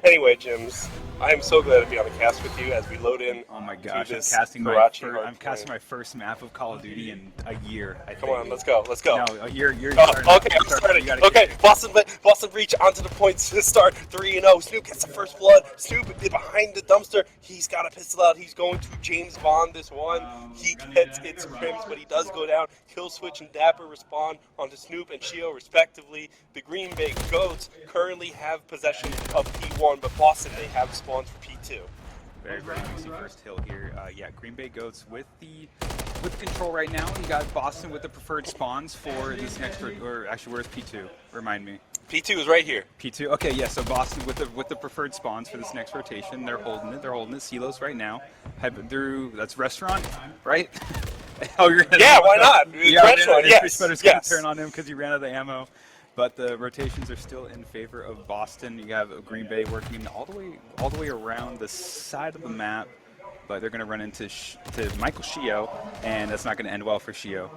Anyway, Jims, I am so glad to be on the cast with you as we load in. Oh my to gosh, I'm this casting Karachi I'm casting hardcore. my first map of Call of Duty in a year. I Come think. on, let's go. Let's go. No, you're Oh, starting. okay, I'm You starting. gotta Okay, kick it. Boston reach onto the points to start 3-0. Snoop gets the first blood. Snoop is behind the dumpster. He's got a pistol out. He's going to James Bond this one. He gets its crims, but he does go down. Kill Switch and Dapper respond onto Snoop and Shio respectively. The Green Bay Goats currently have possession of P1, but Boston, they have spawns for P2. Very, very easy first hill here. Yeah, Green Bay Goats with control right now. You got Boston with the preferred spawns for this next, or actually, where's P2? Remind me. P2 is right here. P2. Okay, yeah. So Boston with the preferred spawns for this next rotation. They're holding it. They're holding it. Silos right now. Through that's restaurant, right? Oh, you're Yeah, why not? Yeah, Restaurant, yes, Better yes. turn on him because he ran out of ammo. But the rotations are still in favor of Boston. You have Green Bay working all the way around the side of the map, but they're going to run into to Michael Shio, and that's not going to end well for Shio.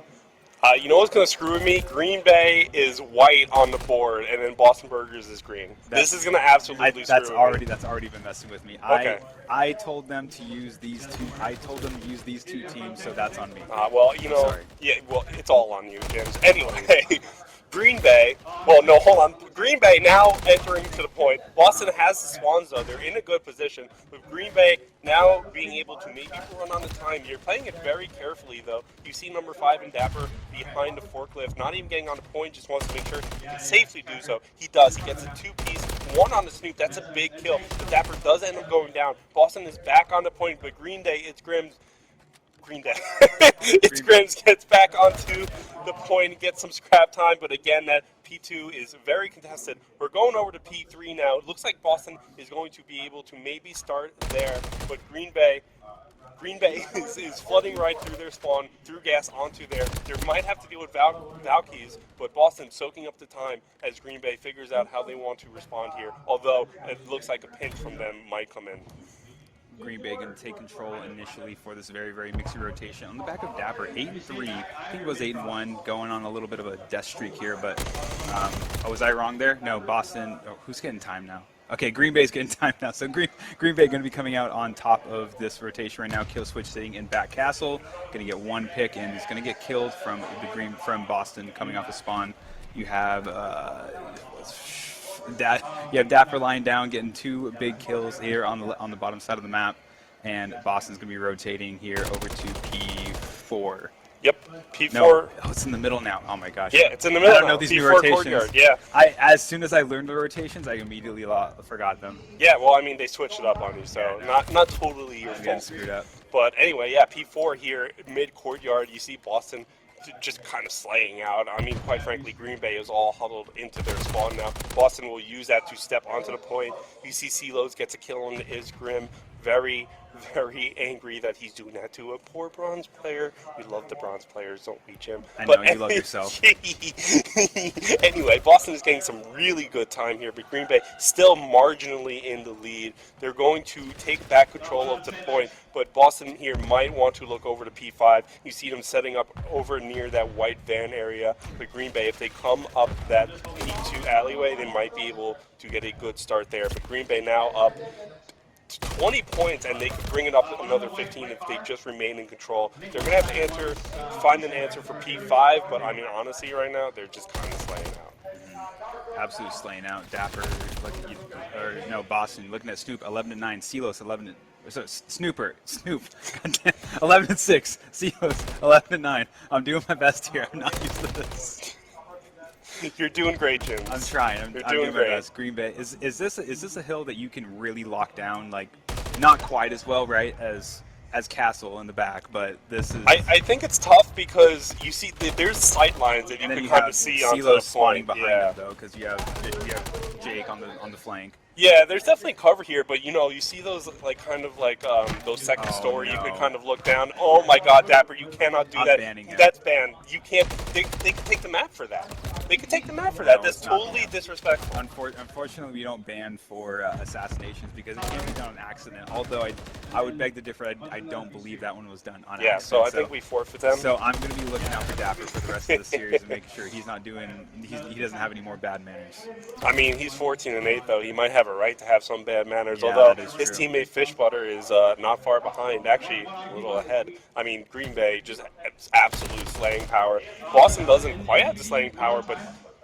You know what's going to screw with me? Green Bay is white on the board, and then Boston Burgers is green. This is going to absolutely screw with me. That's already been messing with me. Okay. I told them to use these two. I told them to use these two teams, so that's on me. Well, you know, Sorry. yeah, well, it's all on you, James. Anyway, Green Bay. Well, no, hold on. Green Bay now entering to the point. Boston has the Swans though; they're in a good position. With Green Bay now being able to maybe run on the time, you're playing it very carefully though. You see number 5 in Dapper behind the forklift, not even getting on the point, just wants to make sure he can safely do so. He does. He gets a 2-piece, 1 on the Snoop. That's a big kill. The Dapper does end up going down. Boston is back on the point, but Green Day, it's Grimm's. Green Day. It's Grims gets back onto the point and gets some scrap time, but again, that P2 is very contested. We're going over to P3 now. It looks like Boston is going to be able to maybe start there, but Green Bay is flooding right through their spawn, through gas onto there. They might have to deal with Valkyries, but Boston soaking up the time as Green Bay figures out how they want to respond here, although it looks like a pinch from them might come in. Green Bay going to take control initially for this very, very mixy rotation. On the back of Dapper, 8-3. I think it was 8-1, going on a little bit of a death streak here, but was I wrong there? No, Boston. Oh, who's getting time now? Okay, Green Bay's getting time now. So Green Bay going to be coming out on top of this rotation right now. Kill Switch sitting in back castle, going to get 1 pick, and he's going to get killed from Boston coming off a spawn. You have you have Dapper lying down, getting 2 big kills here on the bottom side of the map, and Boston's going to be rotating here over to P4. Yep, P4. No, it's in the middle now. Oh my gosh. Yeah, it's in the middle I don't now. know these P4 new rotations. courtyard, yeah. As soon as I learned the rotations, I immediately forgot them. Yeah, well, I mean, they switched it up on you, so Yeah, not totally your I'm getting fault. screwed up. But anyway, yeah, P4 here, mid-courtyard, you see Boston just kind of slaying out. I mean, quite frankly, Green Bay is all huddled into their spawn now. Boston will use that to step onto the point. You see Silos gets a kill on Is Grim. Very, very angry that he's doing that to a poor bronze player. We love the bronze players, don't we, Jim? I know, you love yourself. Anyway, Boston is getting some really good time here, but Green Bay still marginally in the lead. They're going to take back control of the point, but Boston here might want to look over to P5. You see them setting up over near that white van area. But Green Bay, if they come up that P2 alleyway, they might be able to get a good start there. But Green Bay now up 20 points, and they could bring it up another 15 if they just remain in control. They're going to have to find an answer for P5, but I mean, honestly, right now, they're just kind of slaying out. Absolutely slaying out. Dapper, Boston looking at Snoop, 11-9. Silos, 11. So Snoop, 11-6. Silos, 11-9. I'm doing my best here. I'm not used to this. You're doing great, Jim. I'm trying. I'm doing doing my great. best. Green Bay, is this a hill that you can really lock down? Like, not quite as well, right, as Castle in the back, but this is. I think it's tough because you see there's sight lines that you and then can you kind have of see onto the Silos spawning point. behind Yeah. him though, because you have Jake take on the flank. Yeah, there's definitely cover here, but you see those those second Oh, story. You no. could kind of look down. Oh my God, Dapper, you cannot do I'm that. banning him. That's banned. You can't. They could take the map for that. They could take the map for that. No, That's it's not totally banned. disrespectful. Unfortunately, we don't ban for assassinations because it can't be done on accident. Although I would beg to differ. I don't believe that one was done on Yeah, accident. so I think we forfeit them. So I'm going to be looking out for Dapper for the rest of the series and making sure he's not he doesn't have any more bad manners. I mean, he's 14-8 though. He might have a right to have some bad manners. Yeah, although that is his true. teammate Fishbutter is not far behind, actually a little ahead. I mean, Green Bay just has absolute slaying power. Boston doesn't quite have the slaying power, but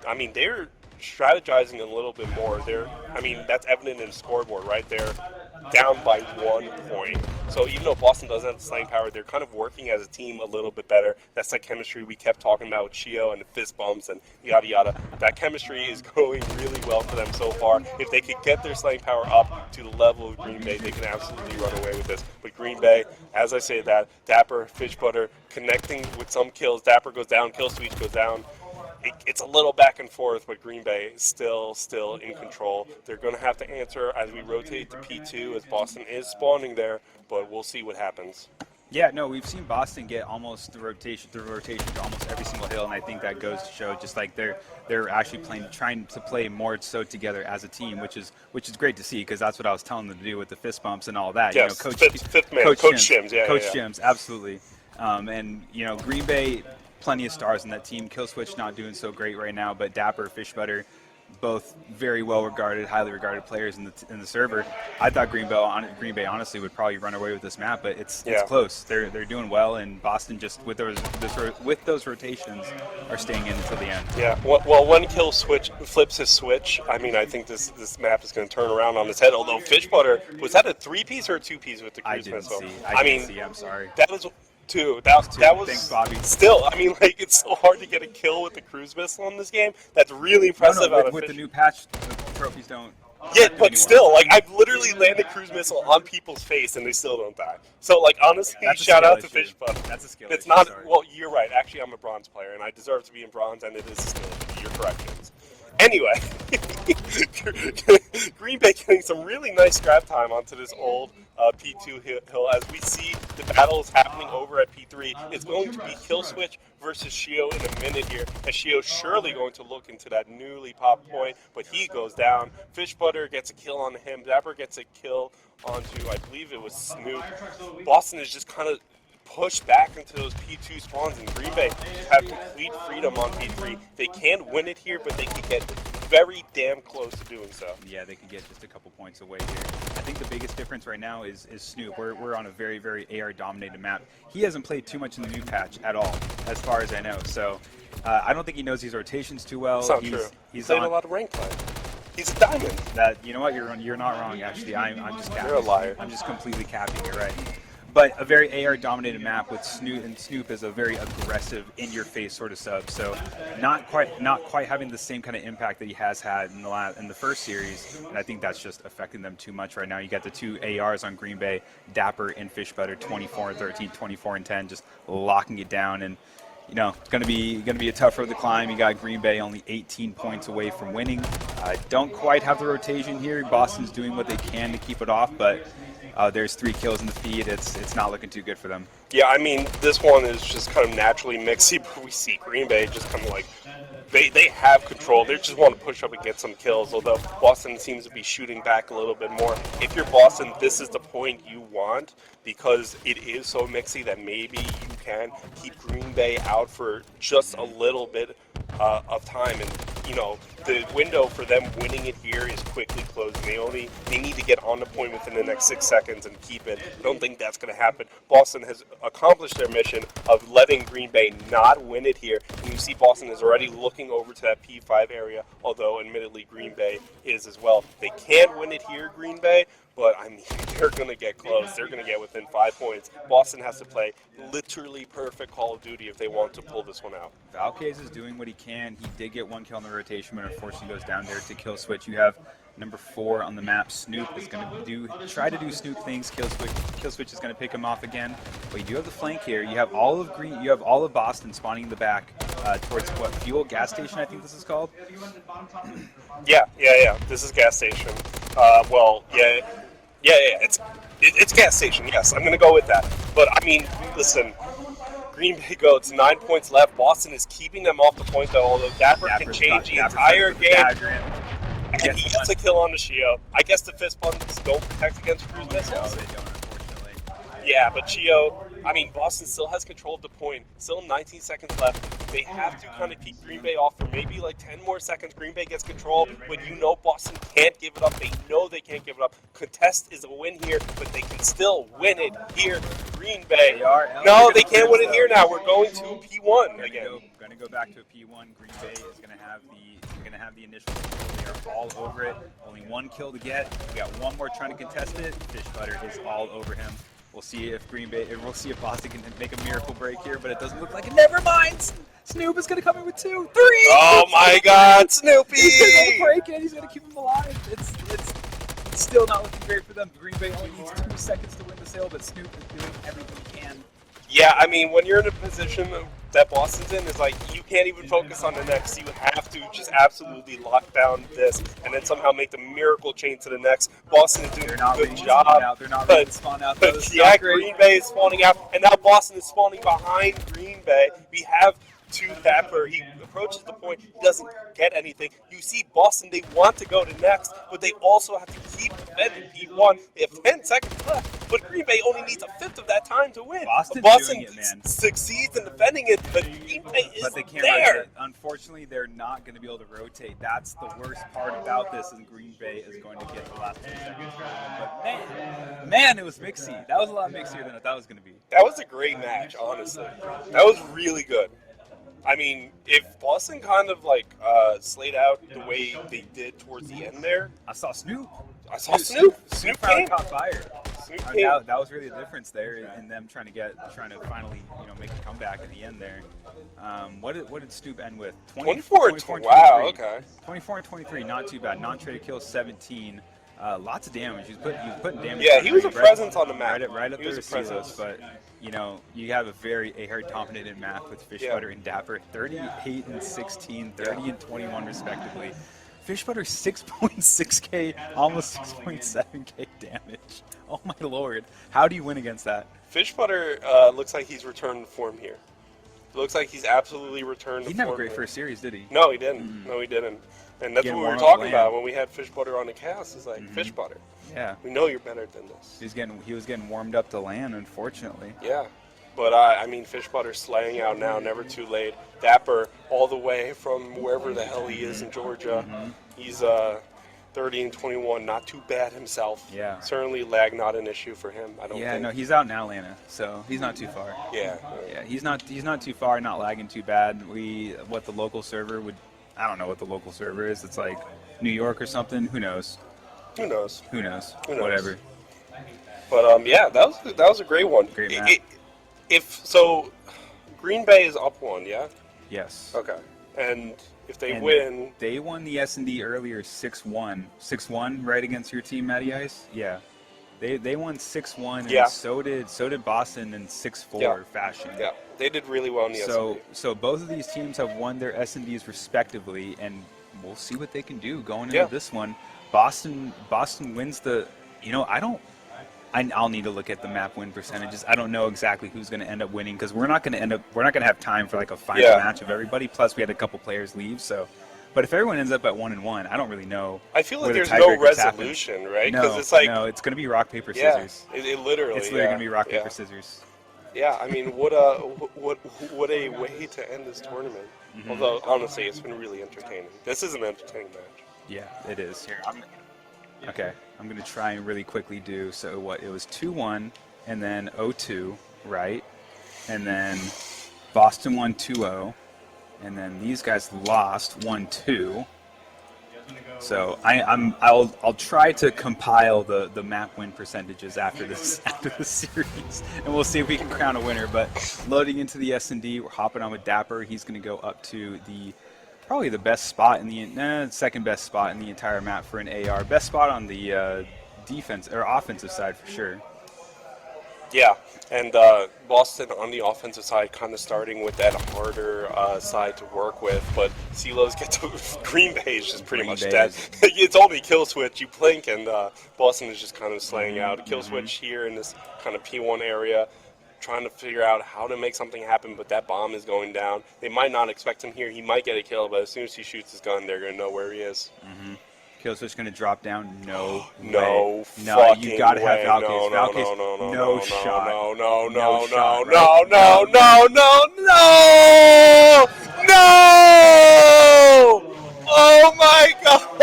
I mean they're strategizing a little bit more. That's evident in the scoreboard right there, down by 1 point. So even though Boston doesn't have the slaying power, they're kind of working as a team a little bit better. That's that chemistry we kept talking about with Shio and the fist bumps and yada yada. That chemistry is going really well for them so far. If they could get their slaying power up to the level of Green Bay, they can absolutely run away with this. But Green Bay, as I say that, Dapper, Fishbutter, connecting with some kills. Dapper goes down, Kill Switch goes down. It's a little back and forth, but Green Bay is still in control. They're going to have to answer as we rotate to P2, as Boston is spawning there, but we'll see what happens. Yeah, no, we've seen Boston get almost the rotation to almost every single hill, and I think that goes to show just like they're actually trying to play more so together as a team, which is great to see because that's what I was telling them to do with the fist bumps and all that. Yes, Coach fifth man, Coach Shims, yeah, Coach yeah. Shims, absolutely. And Green Bay, plenty of stars in that team. Killswitch not doing so great right now, but Dapper, Fishbutter, both very well regarded, highly regarded players in the server. I thought Green Bay honestly would probably run away with this map, but it's close. They're doing well, and Boston just with those rotations are staying in until the end. Yeah. Well, when Kill Switch flips his switch, I think this map is going to turn around on its head. Although Fishbutter, was that a 3-piece or a 2-piece with the cruise missile? I didn't see. I'm sorry. That was. That was Thanks, Bobby. Still, it's so hard to get a kill with the cruise missile in this game. That's really impressive. With the new patch, the trophies don't. Yeah, but still, I've literally landed cruise missile on people's face and they still don't die. So, honestly, shout out to Fishbutter. That's a skill. It's issue, not. sorry. Well, you're right. Actually, I'm a bronze player and I deserve to be in bronze, and it is a skill issue. You're correct, James. Anyway, Green Bay getting some really nice scrap time onto this old P2 hill as we see the battles happening over at P3. It's going to be Kill Switch versus Shio in a minute here, as Shio's surely going to look into that newly popped point, but he goes down. Fishbutter gets a kill on him. Dapper gets a kill onto, I believe it was Snoop. Boston is just kind of pushed back into those P2 spawns, and Green Bay have complete freedom on P3. They can win it here, but they can get very damn close to doing so. Yeah, they could get just a couple points away here. I think the biggest difference right now is Snoop. We're on a very, very AR-dominated map. He hasn't played too much in the new patch at all, as far as I know. So I don't think he knows these rotations too well. That's not true. He's played a lot of rank play. He's a diamond. You know what? You're not wrong, actually. I'm just capping. You're a liar. I'm just completely capping. You're right. But a very AR-dominated map with Snoop, and Snoop is a very aggressive, in-your-face sort of sub. So not quite having the same kind of impact that he has had in the first series. And I think that's just affecting them too much right now. You got the two ARs on Green Bay, Dapper and Fishbutter, 24-13, 24-10, just locking it down. And it's gonna be a tough road to climb. You got Green Bay only 18 points away from winning. Don't quite have the rotation here. Boston's doing what they can to keep it off, but. There's 3 kills in the feed. It's not looking too good for them. Yeah, this one is just kind of naturally mixy, but we see Green Bay just kind of they have control. They just want to push up and get some kills, although Boston seems to be shooting back a little bit more. If you're Boston, this is the point you want, because it is so mixy that maybe you can keep Green Bay out for just a little bit of time, and the window for them winning it here is quickly closing. They need to get on the point within the next 6 seconds and keep it. I don't think that's going to happen. Boston has accomplished their mission of letting Green Bay not win it here, and you see Boston is already looking over to that P5 area, although admittedly Green Bay is as well. They can win it here, Green Bay, But, I mean, they're going to get close. They're going to get within 5 points. Boston has to play literally perfect Call of Duty if they want to pull this one out. Valkes is doing what he can. He did get 1 kill in the rotation, but unfortunately goes down there to kill switch. You have number 4 on the map. Snoop is going to try to do Snoop things. Kill switch is going to pick him off again. But you do have the flank here. You have all of Green. You have all of Boston spawning in the back towards what, fuel gas station? I think this is called. Yeah. This is gas station. It's gas station. Yes, I'm going to go with that. But I mean, listen. Green Bay goes 9 points left. Boston is keeping them off the point though. Although Dapper can change the entire game. And he gets a kill on the Shio. I guess the fist buttons don't protect against cruise missiles. They don't, unfortunately. Yeah, but Shio, I mean, Boston still has control of the point. Still 19 seconds left. They have to kind of keep Green Bay off for maybe like 10 more seconds. Green Bay gets control, but you know Boston can't give it up. They know they can't give it up. Contest is a win here, but they can still win it here. Green Bay. No, they can't win it here now. We're going to P1 again. Going to go back to a P1. Green Bay is going to have the initial control. They are all over it. Only 1 kill to get. We got 1 more trying to contest it. Fish Butter is all over him. We'll see if we'll see if Boston can make a miracle break here, but it doesn't look like it. Never mind. Snoop is going to come in with 2, 3. Oh my God, Snoopy! He's going to break it. He's going to keep him alive. It's still not looking great for them. Green Bay only needs 2 seconds to win this hill, but Snoop is doing everything he can. Yeah, I mean, when you're in a position that Boston's in, is like you can't even focus on the next. You have to just absolutely lock down this and then somehow make the miracle chain to the next. Boston is doing a good job. They're not ready to spawn out. But yeah, Green Bay is spawning out, and now Boston is spawning behind Green Bay. We have to Dapper. He approaches the point. He doesn't get anything. You see Boston, they want to go to next, but they also have to keep defending P1. They have 10 seconds left, but Green Bay only needs a fifth of that time to win. Boston doing it, man. Succeeds in defending it, but Green Bay is but they can't there. rotate. Unfortunately, they're not going to be able to rotate. That's the worst part about this, and Green Bay is going to get the last 2 seconds. But man, it was mixy. That was a lot mixier than I thought it was going to be. That was a great match, honestly. That was really good. I mean, if Boston kind of like slayed out the way they did towards the end there. I saw Snoop. Snoop finally came. caught fire. Snoop I came. mean, that was really the difference there in them trying to finally make a comeback at the end there. What did Snoop end with? 24 and 23. Wow, okay. 24 and 23, not too bad. Non-traded kills 17. Lots of damage. He was putting damage. Yeah, he was a presence on the map. Right up He there was with a presence. Silos, but you have a very dominated map with Fish Butter and Dapper, 38 and 16, 30 and 21 respectively. Fish Butter 6.6k, almost 6.7k damage. Oh my lord! How do you win against that? Fish Butter looks like he's returned to form here. Looks like he's absolutely returned to He form. didn't have a great here. first series, did he? No, he didn't. No, he didn't. And that's Getting what we were warm up talking LAN. about when we had Fish Butter on the cast. It's like Fish Butter. Yeah. We know you're better than this. He was getting warmed up to LAN, unfortunately. Yeah. But I mean, Fish Butter's slaying out now, never too late. Dapper, all the way from wherever the hell he is in Georgia. He's 30 and 21, not too bad himself. Yeah. Certainly lag not an issue for him, I don't Yeah, think. no, he's out in Atlanta, so he's not too far. Yeah. Yeah, he's not too far, not lagging too bad. What the local server would, I don't know what the local server is. It's like New York or something. Who knows? Who knows? Who knows? Who knows? Whatever. But yeah, that was a great one. Great map. If so, Green Bay is up 1, yeah? Yes. Okay. And if they And win, they won the S&D earlier 6-1. 6-1 right against your team, Matty Ice? Yeah. They won 6-1, and Yeah. so did Boston in 6-4 Yeah. fashion. yeah, they did really well in the S&D. So both of these teams have won their S&Ds respectively, and we'll see what they can do going into Yeah. this one. Boston wins the. I'll need to look at the map win percentages. I don't know exactly who's going to end up winning because we're not going to have time for like a final Yeah. match of everybody. Plus, we had a couple players leave. So, but if everyone ends up at 1-1, I don't really know. I feel like where the there's no tiebreakers happen. resolution, right? No, Because it's like, no, it's going to be rock paper yeah, scissors. it literally. It's literally going to be rock paper scissors. Yeah, I mean, what a way to end this tournament. Although honestly, it's been really entertaining. This is an entertaining match. Yeah, it is. Here, I'm going to try and really quickly do, so what, it was 2-1, and then 0-2, right? And then Boston won 2-0, and then these guys lost 1-2, So I'll try to compile the map win percentages after this series, and we'll see if we can crown a winner. But loading into the S&D, we're hopping on with Dapper. He's going to go up to probably the best spot in the second best spot in the entire map for an AR. Best spot on the defense or offensive side for sure. Yeah, and Boston on the offensive side kind of starting with that harder side to work with, but CeeLo's get to Green Bay is just pretty Green much Bay dead. is- It's only kill switch, you blink, and Boston is just kind of slaying out. Kill switch here in this kind of P1 area, trying to figure out how to make something happen, but that bomb is going down. They might not expect him here. He might get a kill, but as soon as he shoots his gun, they're going to know where he is. Killswitch going to drop down. No No way. fucking You got to have way. Valkyries. No, no, Valkyries, no, no, no, no no, shot. no, no, No no, shot, no, right? no, no, no, no, no! Oh my god!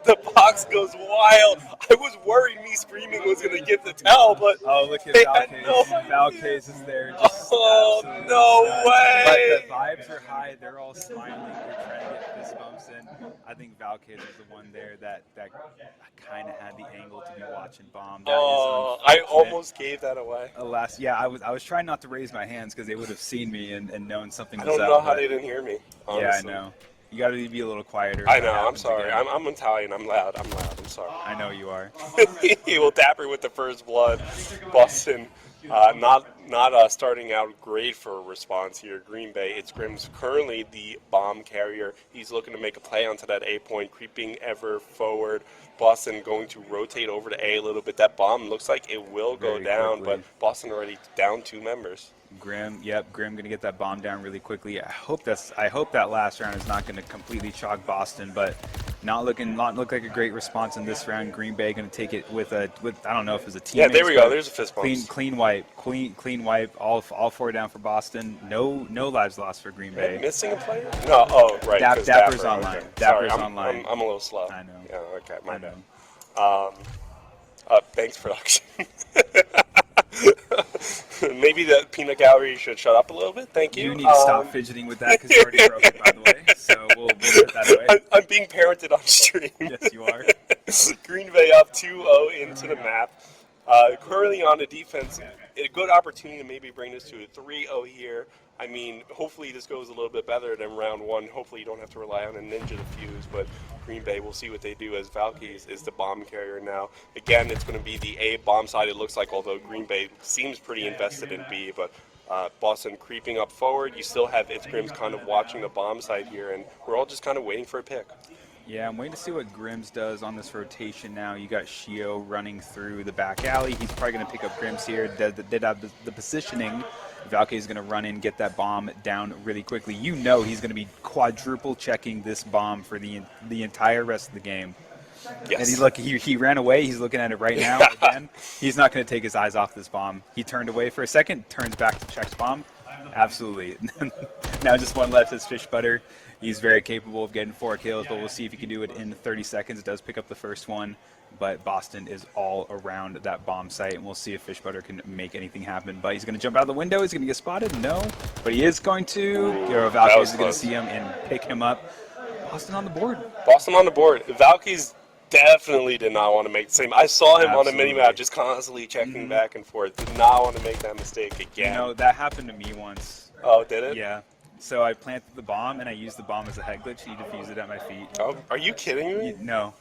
The box goes wild. I was worried me screaming was gonna get the tell, but Oh, look at they had no Valkyries. Valkyries is there. Just Oh, absolutely no nuts. way. But the vibes are high. They're all smiling. They're trying to get fist bumps in. I think Valkyries was the one there that kind of had the angle to be watching bomb. That is I unfortunate. almost gave that away. Alas, yeah, I was trying not to raise my hands because they would have seen me and known something I was don't up. know how but- they didn't hear me. Honestly. Yeah, I know. You got to be a little quieter. I if that know. I'm happens sorry. again. I'm Italian. I'm loud. I'm sorry. I know you are. He will Dapper with the first blood. Boston, not starting out great for a response here. Green Bay. It's Grimm's currently the bomb carrier. He's looking to make a play onto that A point, creeping ever forward. Boston going to rotate over to A a little bit. That bomb looks like it will go Very down, quickly. but Boston already down 2 members. Grim gonna get that bomb down really quickly. I hope that last round is not gonna completely chalk Boston, but not look like a great response in this round. Green Bay gonna take it with I don't know if it was a team. Yeah, there we go. There's a fist bump. Clean wipe. All 4 down for Boston. No lives lost for Green Bay. Missing a player? No. Oh, right. 'cause Dapper's Dapper, online. Okay. Dapper's Sorry, online. I'm a little slow. I know. Yeah. Okay. My I bad. know. Thanks, production. Maybe the peanut gallery should shut up a little bit. Thank you. You need to stop fidgeting with that because you already broke it, by the way. So we'll put that away. I'm being parented on stream. Yes, you are. Green Bay up 2-0 into the map. Currently on the defense, a good opportunity to maybe bring this to a 3-0 here. I mean, hopefully this goes a little bit better than round 1. Hopefully you don't have to rely on a ninja to fuse, but Green Bay, we'll see what they do as Valkyries is the bomb carrier now. Again, it's going to be the A bomb side, it looks like, although Green Bay seems pretty invested in B, but Boston creeping up forward. You still have Grimm's kind of watching the bomb side here, and we're all just kind of waiting for a pick. Yeah, I'm waiting to see what Grims does on this rotation now. You got Shio running through the back alley. He's probably going to pick up Grims here. Did have the positioning. Valky's going to run in, get that bomb down really quickly. You know he's going to be quadruple checking this bomb for the entire rest of the game. Yes. And he ran away. He's looking at it right now again. He's not going to take his eyes off this bomb. He turned away for a second, turns back to check bomb. Absolutely. Now just one left is Fish Butter. He's very capable of getting 4 kills, but we'll see if he can do it in 30 seconds. It does pick up the first one, but Boston is all around that bomb site, and we'll see if Fish Butter can make anything happen. But he's going to jump out of the window. He's going to get spotted. No, but he is going to. Valkyries is going to see him and pick him up. Boston on the board. Boston on the board. Valkyries definitely did not want to make the same. I saw him on the Absolutely. mini-map just constantly checking back and forth. Did not want to make that mistake again. You know, that happened to me once. Oh, did it? Yeah. So I planted the bomb, and I used the bomb as a head glitch. He defused it at my feet. Oh, are you kidding me? No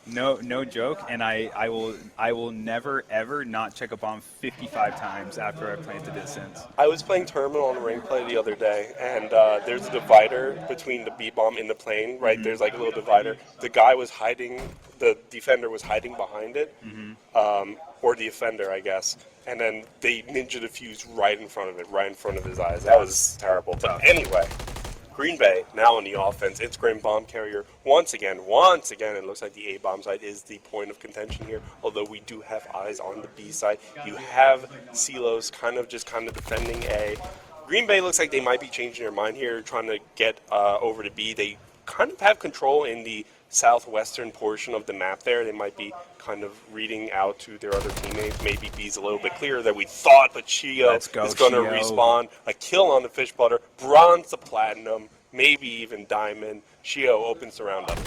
joke. And I will never ever not check a bomb 55 times after I planted it since. I was playing Terminal on ring play the other day, and there's a divider between the B bomb in the plane, right? There's like a little divider. The guy was hiding, the defender was hiding behind it, or the offender, I guess. And then they ninja defused right in front of it, right in front of his eyes. That was terrible. But anyway, Green Bay now on the offense. It's Grim bomb carrier once again. It looks like the A bomb side is the point of contention here. Although we do have eyes on the B side. You have CeeLo's kind of defending A. Green Bay looks like they might be changing their mind here, trying to get over to B. They kind of have control in the southwestern portion of the map there. They might be kind of reading out to their other teammates. Maybe B's a little bit clearer than we thought, but Shio is going to respawn. A kill on the Fish Butter, bronze to platinum, maybe even diamond. Shio opens the round up.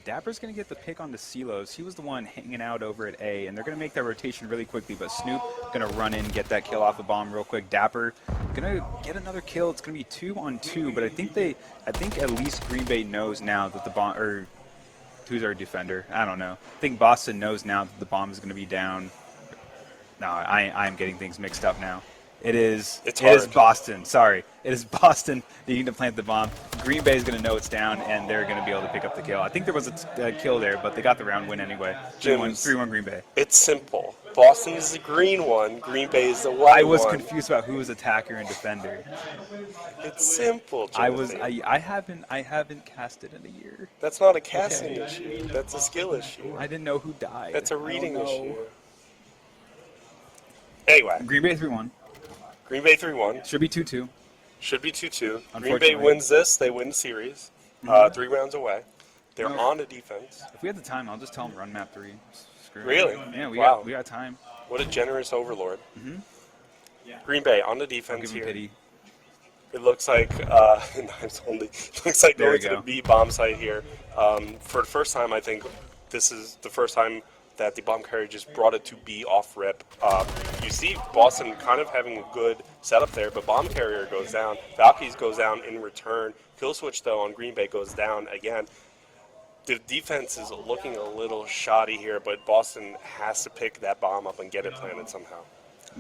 Dapper's going to get the pick on the Silos. He was the one hanging out over at A, and they're going to make that rotation really quickly, but Snoop going to run in, get that kill off the bomb real quick. Dapper going to get another kill. It's going to be 2-on-2, but I think at least Green Bay knows now that the bomb, or who's our defender? I don't know. I think Boston knows now that the bomb is going to be down. No, I'm getting things mixed up now. It is Boston. Sorry. It is Boston needing to plant the bomb. Green Bay is going to know it's down, and they're going to be able to pick up the kill. I think there was a kill there, but they got the round win anyway. 3-1 Green Bay. It's simple. Boston is the green one. Green Bay is the white one. I was confused about who was attacker and defender. It's simple, Jonathan. I haven't casted in a year. That's not a casting issue. That's a skill issue. I didn't know who died. That's a reading issue. Anyway. Green Bay 3-1. Green Bay 3-1. Should be 2-2. Should be 2-2. Green Bay wins this. They win the series. 3 rounds away. They're on the defense. If we had the time, I'll just tell them run map 3. Screw it. Really? Yeah, we got time. What a generous overlord. Green Bay on the defense Give him here. pity. It looks like knives only. Looks like going to the B bomb site here. For the first time, I think this is the first time that the bomb carrier just brought it to B off rip. You see Boston kind of having a good setup there, but bomb carrier goes down. Valkyries goes down in return. Kill switch though on Green Bay goes down again. The defense is looking a little shoddy here, but Boston has to pick that bomb up and get it planted somehow.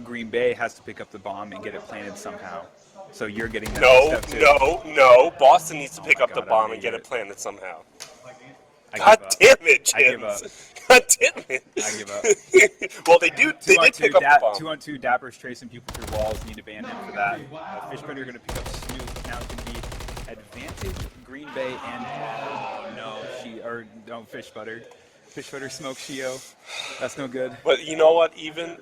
Green Bay has to pick up the bomb and get it planted somehow. So you're getting that step too. No. Boston needs to pick up the bomb and get it planted somehow. God damn it, Jim. I give up. God damn it. I give up. Well, they did pick up the bomb. 2-on-2, Dapper's tracing people through walls. Need to ban him for that. Fishbutter going to pick up Snoop. Now it's going to be advantage Green Bay and Fishbutter. Fishbutter smoke Shio. That's no good. But you know what? Even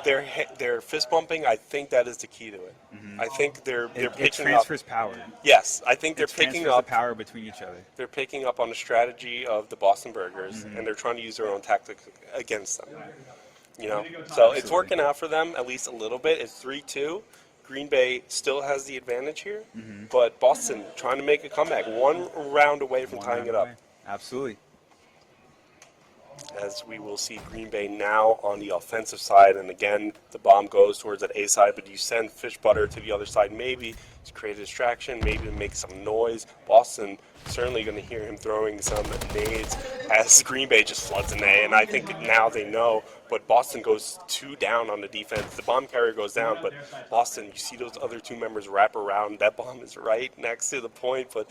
their fist bumping, I think that is the key to it. I think they're picking up. It transfers power. Yes, I think they're picking up the power between each other. They're picking up on the strategy of the Boston Burgers, and they're trying to use their own tactics against them. You know, so it's working out for them at least a little bit. It's 3-2. Green Bay still has the advantage here, but Boston trying to make a comeback, one round away from tying it up. Absolutely. As we will see Green Bay now on the offensive side, and again, the bomb goes towards that A side, but you send Fishbutter to the other side, maybe to create a distraction, maybe to make some noise. Boston certainly going to hear him throwing some nades as Green Bay just floods an A, and I think now they know, but Boston goes 2 down on the defense. The bomb carrier goes down, but Boston, you see those other 2 members wrap around. That bomb is right next to the point, but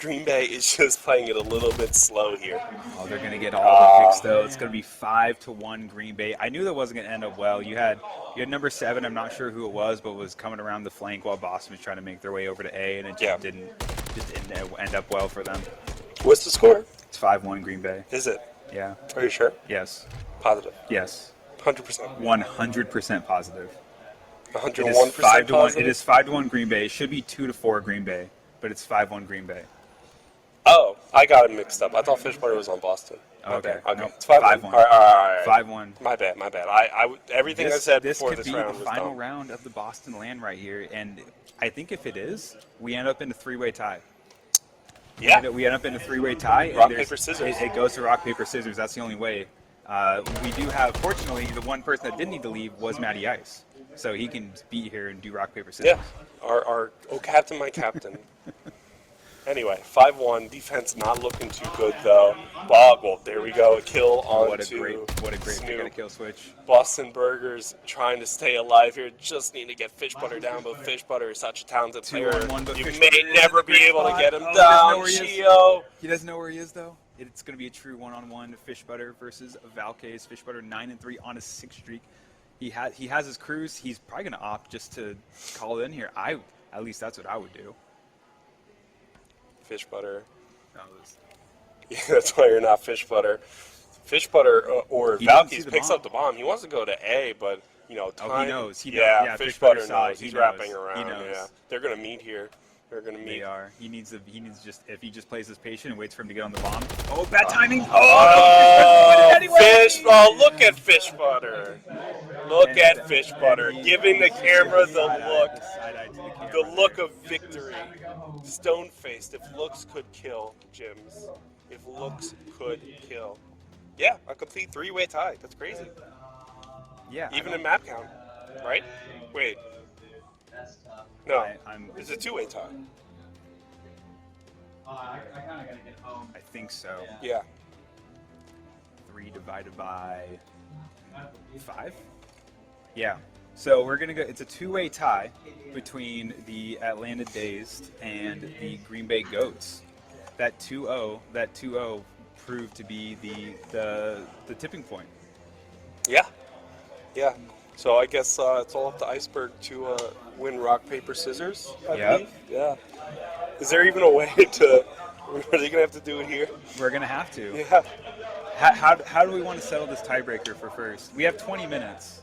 Green Bay is just playing it a little bit slow here. Oh, they're going to get all the picks, though. It's going to be 5-1 Green Bay. I knew that wasn't going to end up well. You had number 7. I'm not sure who it was, but was coming around the flank while Boston was trying to make their way over to A, and it just didn't end up well for them. What's the score? It's 5-1 Green Bay. Is it? Yeah. Are you sure? Yes. Positive? Yes. 100%? 100% positive. 101% positive? It is 5-1 Green Bay. It should be 2-4 Green Bay, but it's 5-1 Green Bay. Oh, I got it mixed up. I thought Fishbutter was on Boston. Okay. Okay. It's 5-1. All right. 5-1. My bad. Everything I said before this round was This could be the final dumb. round of the Boston LAN right here, and I think if it is, we end up in a 3-way tie. Yeah. We end up in a 3-way tie. Rock, paper, scissors. It goes to rock, paper, scissors. That's the only way. We do have, fortunately, the one person that didn't need to leave was Matty Ice. So he can be here and do rock, paper, scissors. Yeah. Our captain, my captain. Anyway, 5-1. Defense not looking too good, though. Well, there we go. A kill on What a great pick on a kill switch. Boston Burgers trying to stay alive here. Just need to get Fishbutter down, but Fishbutter is such a talented player. 2-on-1, but You Fishbutter may is never in a be great able to spot. get him Oh, down, he doesn't know where he is. Chio. He doesn't know where he is, though. It's going to be a true one-on-one Fishbutter versus Valkyries. Fishbutter 9-3 on a 6 streak. He has his cruise. He's probably going to opt just to call it in here. At least that's what I would do. Fishbutter. Yeah, that's why you're not Fishbutter. Fishbutter or Valkyries picks up the bomb. He wants to go to A, but time. Oh, he knows. Fishbutter saw knows. it. He's He wrapping knows. around. He knows. Yeah, they're gonna meet here. They're gonna meet. They are. He needs just if he just plays his patient and waits for him to get on the bomb. Oh, bad timing! Oh, Look at Fishbutter. Look at Fishbutter giving the camera the look of victory. Stone-faced. If looks could kill, Jims. if looks could kill. Yeah, a complete three-way tie. That's crazy. Yeah. Even in map count, right? Wait, That's tough. no. I'm. It's a two-way tie. I kind of gotta get home. I think so. Yeah. 3 divided by 5. Yeah. So we're gonna go. It's a two-way tie between the Atlanta Dazed and the Green Bay Goats. That 2-0 proved to be the tipping point. Yeah. Yeah. So I guess it's all up to Iceberg to win rock, paper, scissors, I Yep. believe. Yeah. Is there even a way to... Are they going to have to do it here? We're gonna have to. Yeah. How do we want to settle this tiebreaker for first? We have 20 minutes.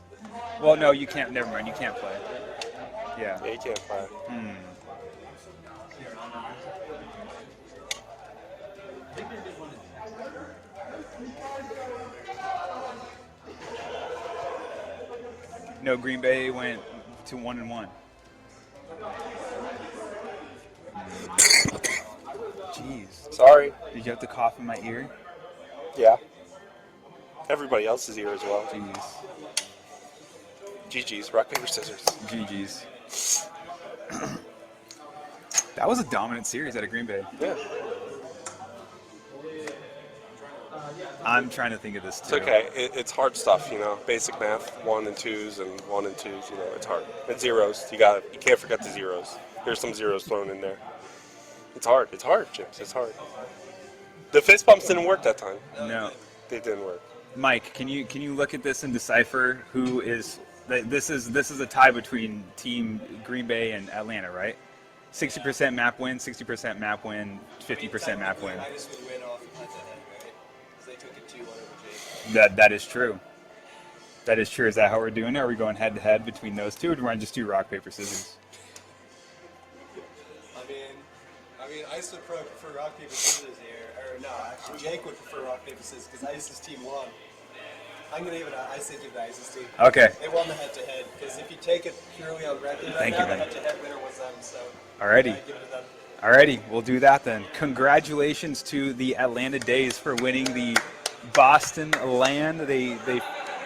Well, no, you can't. Never mind. You can't play. Yeah. Yeah, you can't play. No, Green Bay went to 1-1. Jeez. Sorry. Did you have to cough in my ear? Yeah. Everybody else's ear as well. Jeez. GG's, rock, paper, scissors. GG's. That was a dominant series out of Green Bay. Yeah. I'm trying to think of this too. It's okay. It's hard stuff, you know. Basic math, 1 and 2s and 1 and 2s. You know, it's hard. And zeros. You can't forget the zeros. There's some zeros thrown in there. It's hard. It's hard, James. It's hard. The fist bumps didn't work that time. No. They didn't work. Mike, can you look at this and decipher who is? This is a tie between Team Green Bay and Atlanta, right? 60% map win, 60% map win, 50% map win. That is true. That is true. Is that how we're doing it? Are we going head to head between those two, or do we want to just do rock paper scissors? I mean, Ice would prefer rock, paper, scissors here. Or no, actually, Jake would prefer rock, paper, scissors because Ice's team won. I'm going to give it I say give the Ice's team. Okay. They won the head-to-head because if you take it purely on record right Thank now, you, the man. head-to-head winner was them. So Alrighty. yeah, give it to them. Alrighty, we'll do that then. Congratulations to the Atlanta Days for winning the Boston LAN.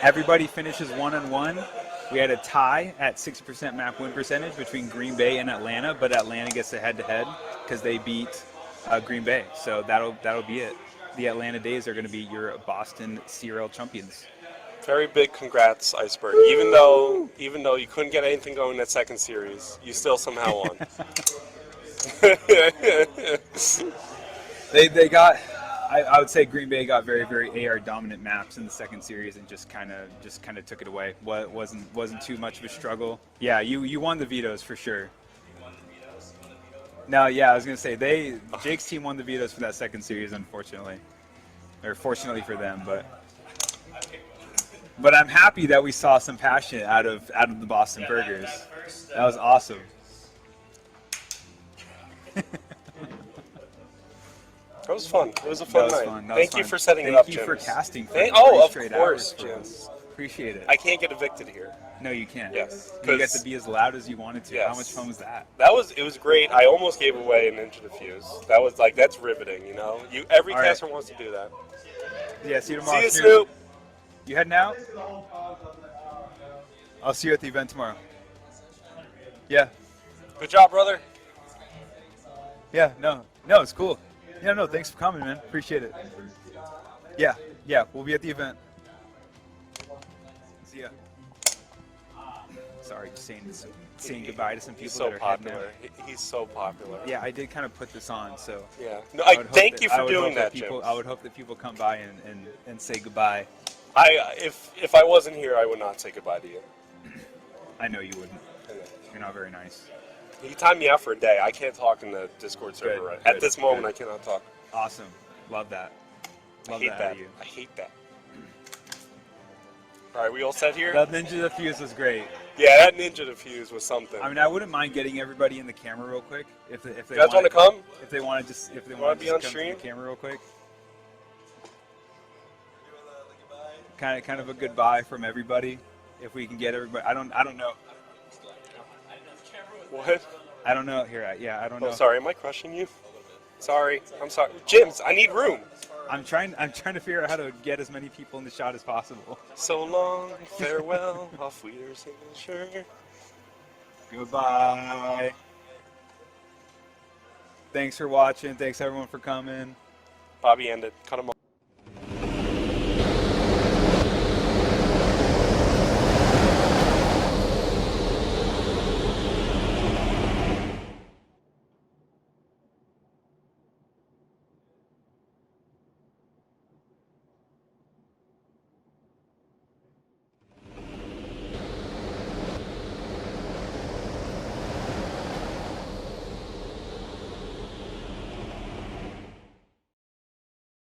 Everybody finishes 1-1. We had a tie at 60% map win percentage between Green Bay and Atlanta, but Atlanta gets the head-to-head because they beat Green Bay. So that'll be it. The Atlanta Days are going to be your Boston CRL champions. Very big congrats, Iceberg. Even though you couldn't get anything going in that second series, you still somehow won. They got. I would say Green Bay got very, very AR dominant maps in the second series and just kind of took it away. Wasn't too much of a struggle. Yeah, you won the vetoes for sure. No, yeah, I was gonna say Jake's team won the vetoes for that second series, unfortunately, or fortunately for them, but I'm happy that we saw some passion out of the Boston Burgers. That was awesome. That was fun. It was a fun night. Fun. Thank you for setting it up, Jim. Thank you for casting. For of straight course, hours for Jim. us. Appreciate it. I can't get evicted here. No, you can't. Yes, You get 'cause- to be as loud as you wanted to. Yes. How much fun was that? It was great. I almost gave away an Ninja Diffuse. That was that's riveting, you know? Every All right. caster wants to do that. Yeah, see you tomorrow. See you, Snoop. You heading out? I'll see you at the event tomorrow. Yeah. Good job, brother. Yeah, no, it's cool. Yeah, no, thanks for coming, man. Appreciate it. Yeah, we'll be at the event. See ya. Sorry, just saying goodbye to some people He's so that are heading popular. out. He's so popular. Yeah, I did kind of put this on, so. Yeah. No, I would hope thank that- you I for would doing hope that, people, Jim. I would hope that people come by and say goodbye. If I wasn't here, I would not say goodbye to you. I know you wouldn't. You're not very nice. You timed me out for a day. I can't talk in the Discord server Good, right good, at this moment. good. I cannot talk. Awesome. Love that. Love I hate that out that. of you. I hate that. All right, we all set here? That Ninja Diffuse was great. Yeah, that Ninja Diffuse was something. I mean, I wouldn't mind getting everybody in the camera real quick if they you guys want to come? If they want to Wanna want be to on come stream? to the camera real quick. Kind of a goodbye from everybody. If we can get everybody, I don't know. What? I don't know. Here, yeah, I don't know. Oh, sorry. Am I crushing you? Sorry. I'm sorry. Gyms, I need room. I'm trying to figure out how to get as many people in the shot as possible. So long, farewell, off Weeder signature. Goodbye. Thanks for watching. Thanks everyone for coming. Bobby ended. Cut him off.